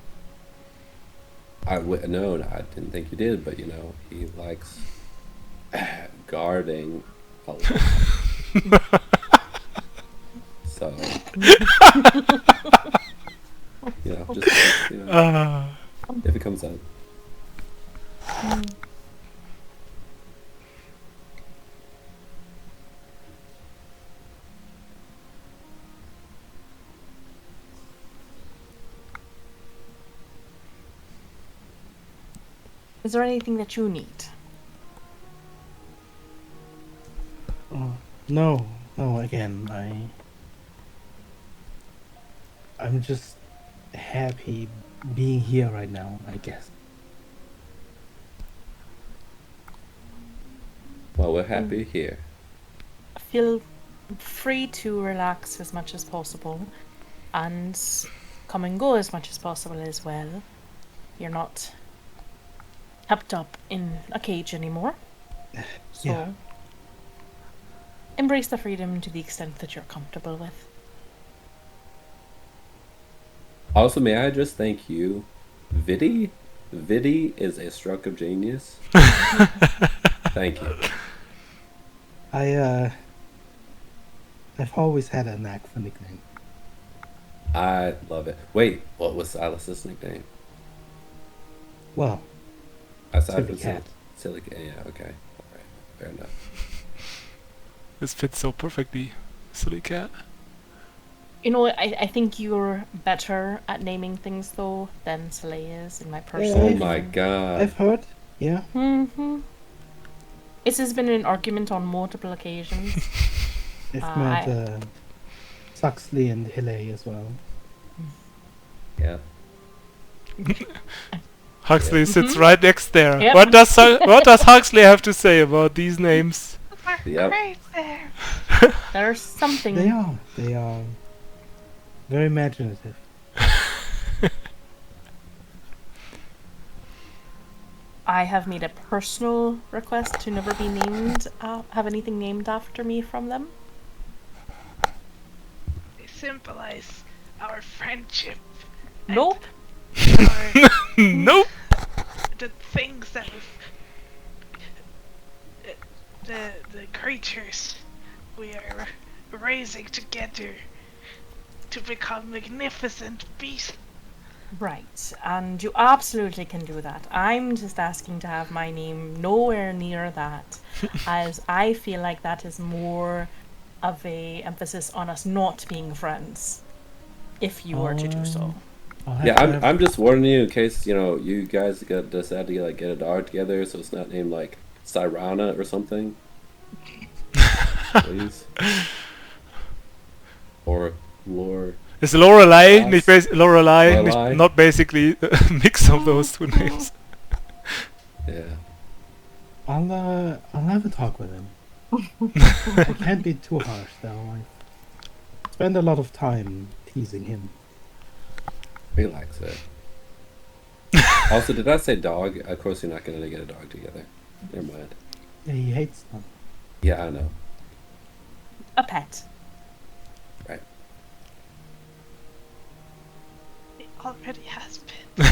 No, I didn't think you did, but, he likes guarding a lot. So, just, if it comes up. Is there anything that you need? Oh, no, again, I'm just happy being here right now, I guess. Well, we're happy here. Feel free to relax as much as possible and come and go as much as possible as well. You're not kept up in a cage anymore. So Yeah. embrace the freedom to the extent that you're comfortable with. Also, may I just thank you, Viddy? Viddy is a stroke of genius. Thank you. I've always had a knack for nicknames. I love it. Wait, what was Silas's nickname? Well, Aside Silly from Cat. Silly Cat. Yeah, okay. Alright, fair enough. This fits so perfectly. Silly cat. You know, I think you're better at naming things though than Soleil is, in my personal Oh opinion. my god. I've heard, yeah. Mm-hmm. This has been an argument on multiple occasions. I've met Suxley and Hillary as well. Yeah. Huxley sits right next there. Yep. What does Huxley have to say about these names? Yep. Great there. There's something. They are very imaginative. I have made a personal request to never be named, have anything named after me from them. They symbolize our friendship. Nope. Our, Nope. the things that the creatures we are raising together to become magnificent beasts. Right, and you absolutely can do that. I'm just asking to have my name nowhere near that, as I feel like that is more of a emphasis on us not being friends, if you were to do so. Yeah, I'm just warning you in case, you guys decide to get a dog together so it's not named like Cyrana or something. Please. Or Lore. Is Lorelei, Yes. Lorelei. not basically a mix of those two names? Yeah. I'll have a talk with him. I can't be too harsh though. I spend a lot of time teasing him. He likes it. Also, did I say dog? Of course, you're not going to get a dog together. Never mind. Yeah, he hates them. Yeah, I know. A pet. Right. He already has been.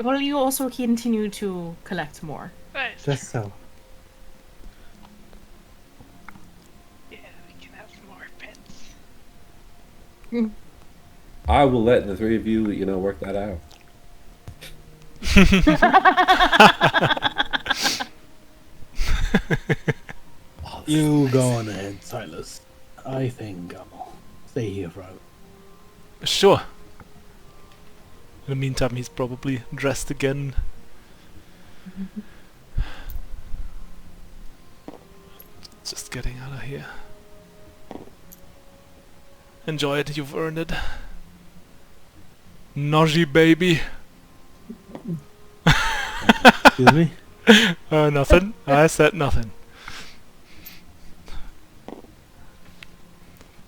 Well, you also continue to collect more. Right. Just so. Yeah, we can have more pets. I will let the three of you, work that out. You go on ahead, Silas. I think I'll stay here for a Sure. In the meantime, he's probably dressed again. Just getting out of here. Enjoy it, you've earned it. Noji baby. Excuse me? Nothing. I said nothing.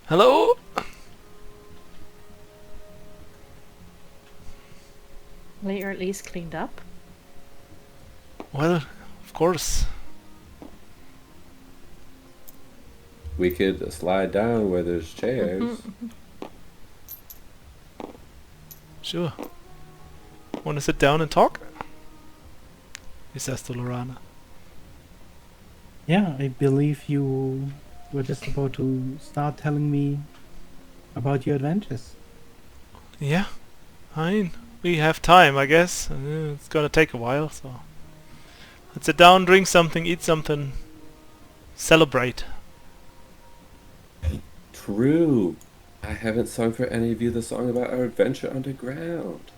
Hello? Well, you're at least cleaned up. Well, of course. We could slide down where there's chairs. Sure. Want to sit down and talk? He says to Lorana. Yeah, I believe you were just about to start telling me about your adventures. Yeah, fine. We have time, I guess. It's gonna take a while, so... Let's sit down, drink something, eat something. Celebrate. True. I haven't sung for any of you the song about our adventure underground.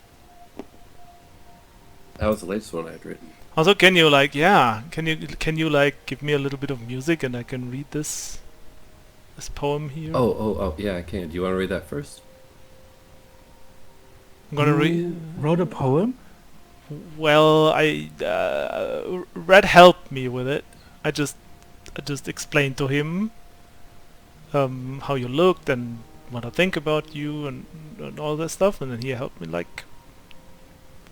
That was the latest one I'd written. Also, can you like, can you like give me a little bit of music and I can read this poem here? Oh, yeah, I can. Do you want to read that first? I'm gonna read. You wrote a poem? Well, Red helped me with it. I just explained to him how you looked and what I think about you and all that stuff, and then he helped me like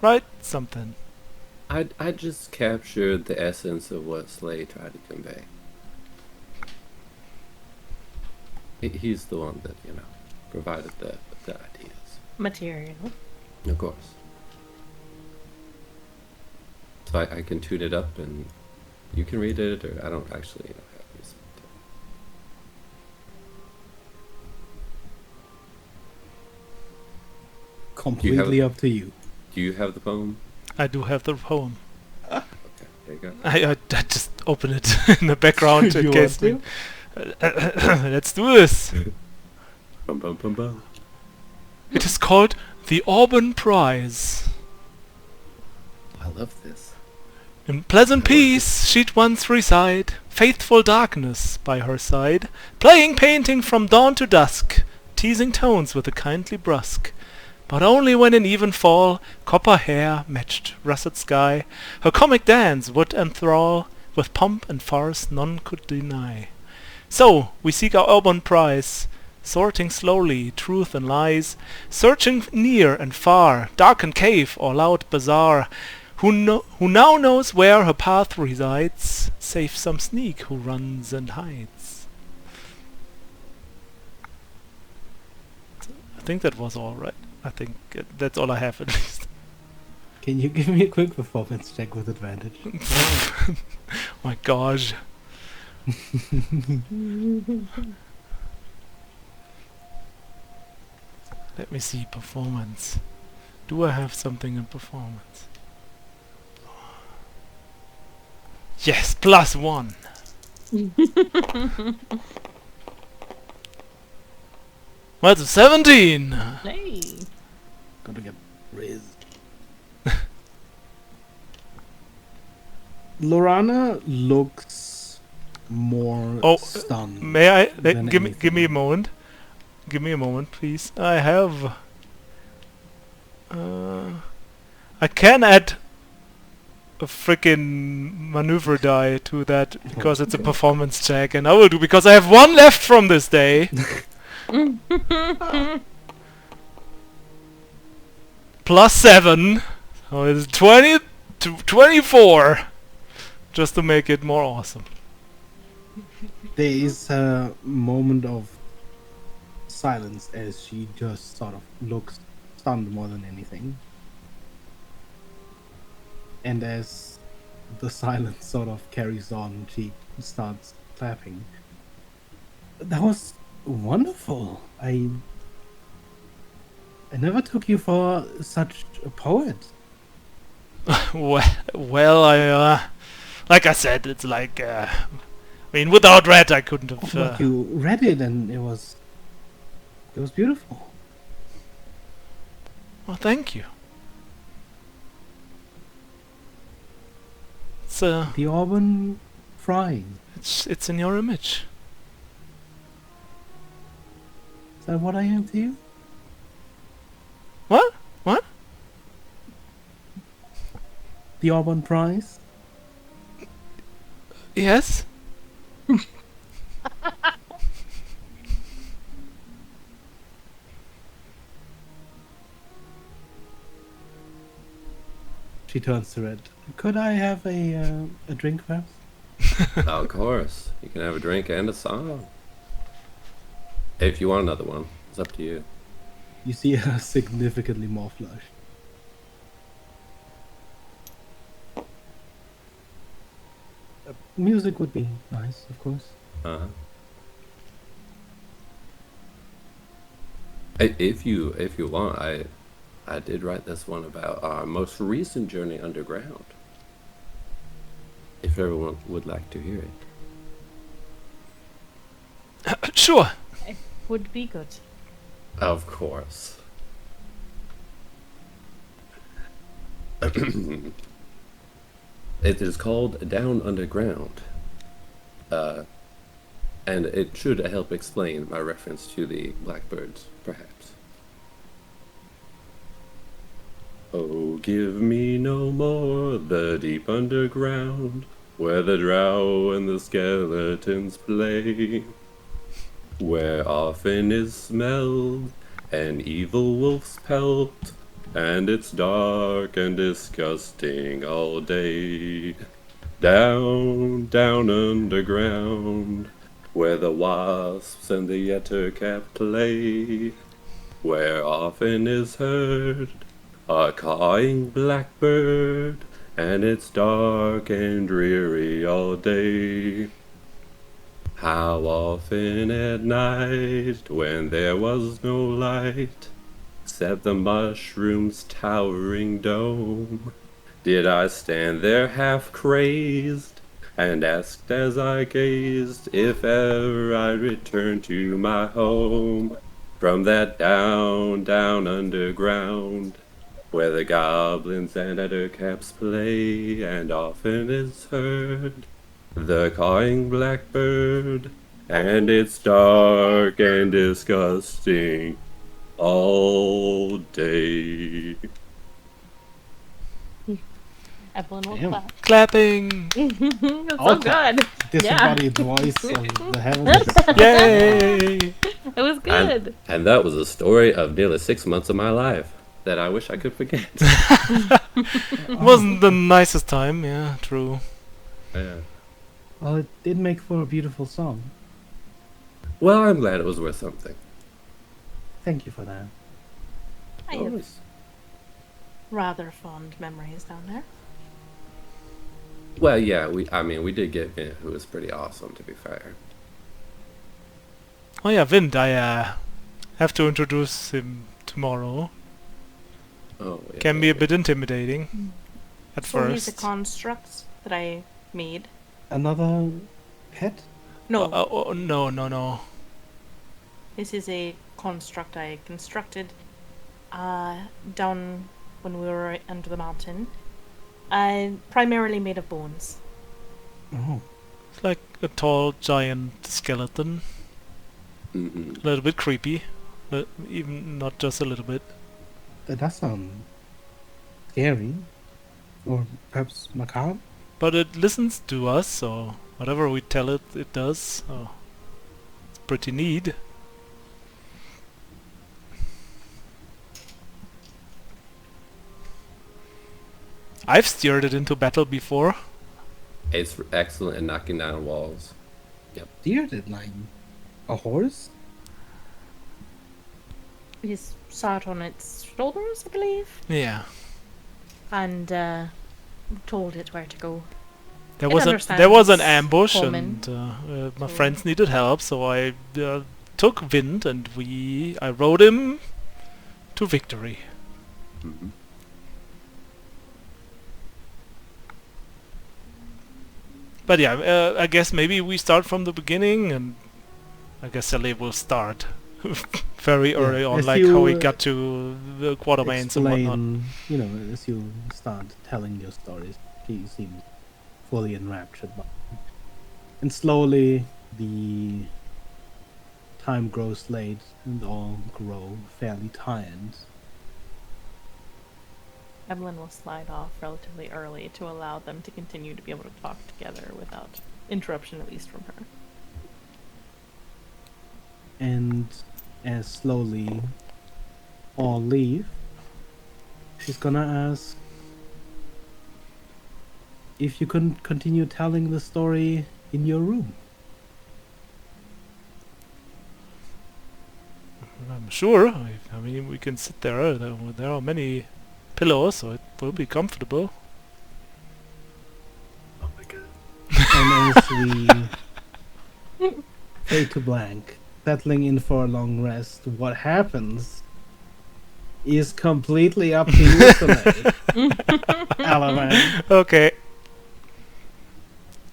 write something. I just captured the essence of what Slay tried to convey. He's the one that, provided the ideas. Material. Of course. So I can tune it up and you can read it, or I don't actually have music. Completely up to you. Do you have the poem? I do have the poem. Okay, there you go. I just open it in the background in You case. want Let's do this. Bum, bum, bum, bum. It is called the Auburn Prize. I love this. In pleasant peace she'd once reside, faithful darkness by her side, playing painting from dawn to dusk, teasing tones with a kindly brusque. But only when in even fall, copper hair matched russet sky, her comic dance would enthrall, with pomp and farce none could deny. So we seek our Auburn prize, sorting slowly truth and lies, searching near and far, darkened cave or loud bazaar. Who now knows where her path resides, save some sneak who runs and hides. I think that was all right. I think that's all I have at least. Can you give me a quick performance check with advantage? My gosh. Let me see, performance. Do I have something in performance? Yes, +1. Well, it's 17. Hey. Gotta get raised. Lorana looks more stunned. May I than give me anything. a moment? Give me a moment, please. I have. I can add a freaking maneuver die to that because it's a performance check, and I will do because I have one left from this day. +7. Oh, it's 20 to 24, just to make it more awesome. There is a moment of silence as she just sort of looks stunned more than anything. And as the silence sort of carries on, she starts clapping. That was wonderful. I never took you for such a poet. Well, like I said, it's like, I mean, without Red, I couldn't have. But you read it and it was beautiful. Oh, thank you. It's The Auburn Fry. it's in your image. Is that what I am to you? What? What? The Auburn Prize? Yes. She turns to Red. Could I have a drink, perhaps? Of course. You can have a drink and a song. If you want another one, it's up to you. You see her significantly more flushed. Music would be nice, of course. Uh-huh. If you want, I did write this one about our most recent journey underground. If everyone would like to hear it. Sure. Would be good. Of course. It is called Down Underground. And it should help explain my reference to the blackbirds, perhaps. Oh, give me no more the deep underground, where the drow and the skeletons play, where often is smelled an evil wolf's pelt, and it's dark and disgusting all day. Down, down underground, where the wasps and the yettercap play, where often is heard a cawing blackbird, and it's dark and dreary all day. How often at night, when there was no light, except the mushroom's towering dome, did I stand there half crazed, and asked as I gazed if ever I'd return to my home from that down, down underground, where the goblins and ettercaps play, and often is heard the cawing blackbird, and it's dark and disgusting all day. Evelyn will Damn. clap. Clapping. It's I'll so good. Disembodied voice of the heavens. Yay! It was good. And that was a story of nearly 6 months of my life that I wish I could forget. Wasn't the nicest time, yeah, true. Yeah. Well, it did make for a beautiful song. Well, I'm glad it was worth something. Thank you for that. I have rather fond memories down there. Well, yeah, we did get Vint, who was pretty awesome, to be fair. Oh yeah, Vind, I have to introduce him tomorrow. Oh, yeah. Can be a bit intimidating at So he's a first. construct that I made. Another pet? No, Oh, no. this is a construct I constructed down when we were under the mountain. Primarily made of bones. Oh, It's like a tall, giant skeleton. Mm-mm. A little bit creepy. But even not just a little bit. that does sound scary. Or perhaps macabre? But it listens to us, so whatever we tell it, it does. So it's pretty neat. I've steered it into battle before. It's excellent at knocking down walls. Deer did like a horse. You sat on its shoulders, I believe, Yeah. and told it where to go. There It was an understands ambush, common, and my so- friends needed help, so I took Wind, and I rode him to victory. Hmm. But yeah, I guess maybe we start from the beginning, and I guess Sally will start very early on, as like how we you, got to the Quartermains and whatnot. Explain, you know, as you start telling your stories, he seems fully enraptured by it. And slowly the time grows late and all grow fairly tired. Evelyn will slide off relatively early to allow them to continue to be able to talk together without interruption, at least from her. And as slowly all leave, she's gonna ask if you can continue telling the story in your room. I'm sure. I mean, we can sit there. There are many pillows, so it will be comfortable. Oh my god. And as we fade to blank, settling in for a long rest, what happens is completely up to you tonight. Alaman. Okay.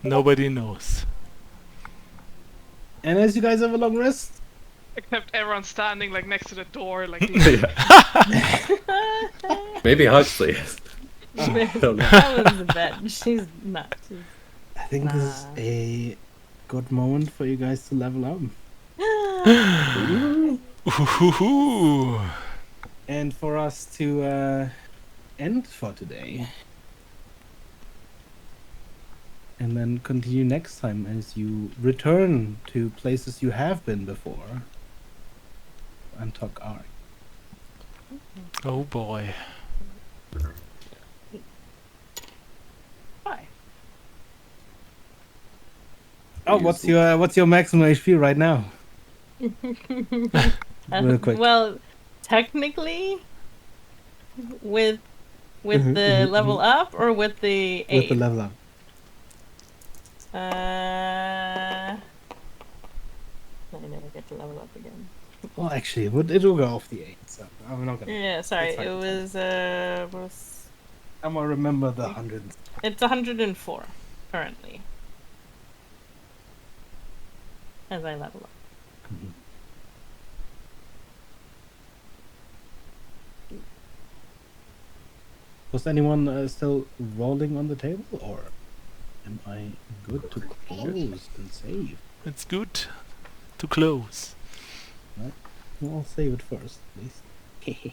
Nobody knows. And as you guys have a long rest, Except everyone's standing like next to the door, like Maybe Huxley. don't know. Evelyn's in bed. She's not. She's... I think this is Nah. a good moment for you guys to level up. Ooh. And for us to end for today. And then continue next time as you return to places you have been before. And talk art. Oh boy. Bye. Oh, what's your maximum HP right now? Real quick. Well, technically, with Mhm, the mhm, level up or with the 8? With the level up. I never get to level up again. Well, actually, it will go off the 8, so I'm not gonna. Yeah, sorry. It's fine, It it's fine. was I'm gonna remember the 100. it's 104 currently. As I level up. Mhm. Was anyone still rolling on the table, or am I good to close and save? It's good to close. I'll save it first, please.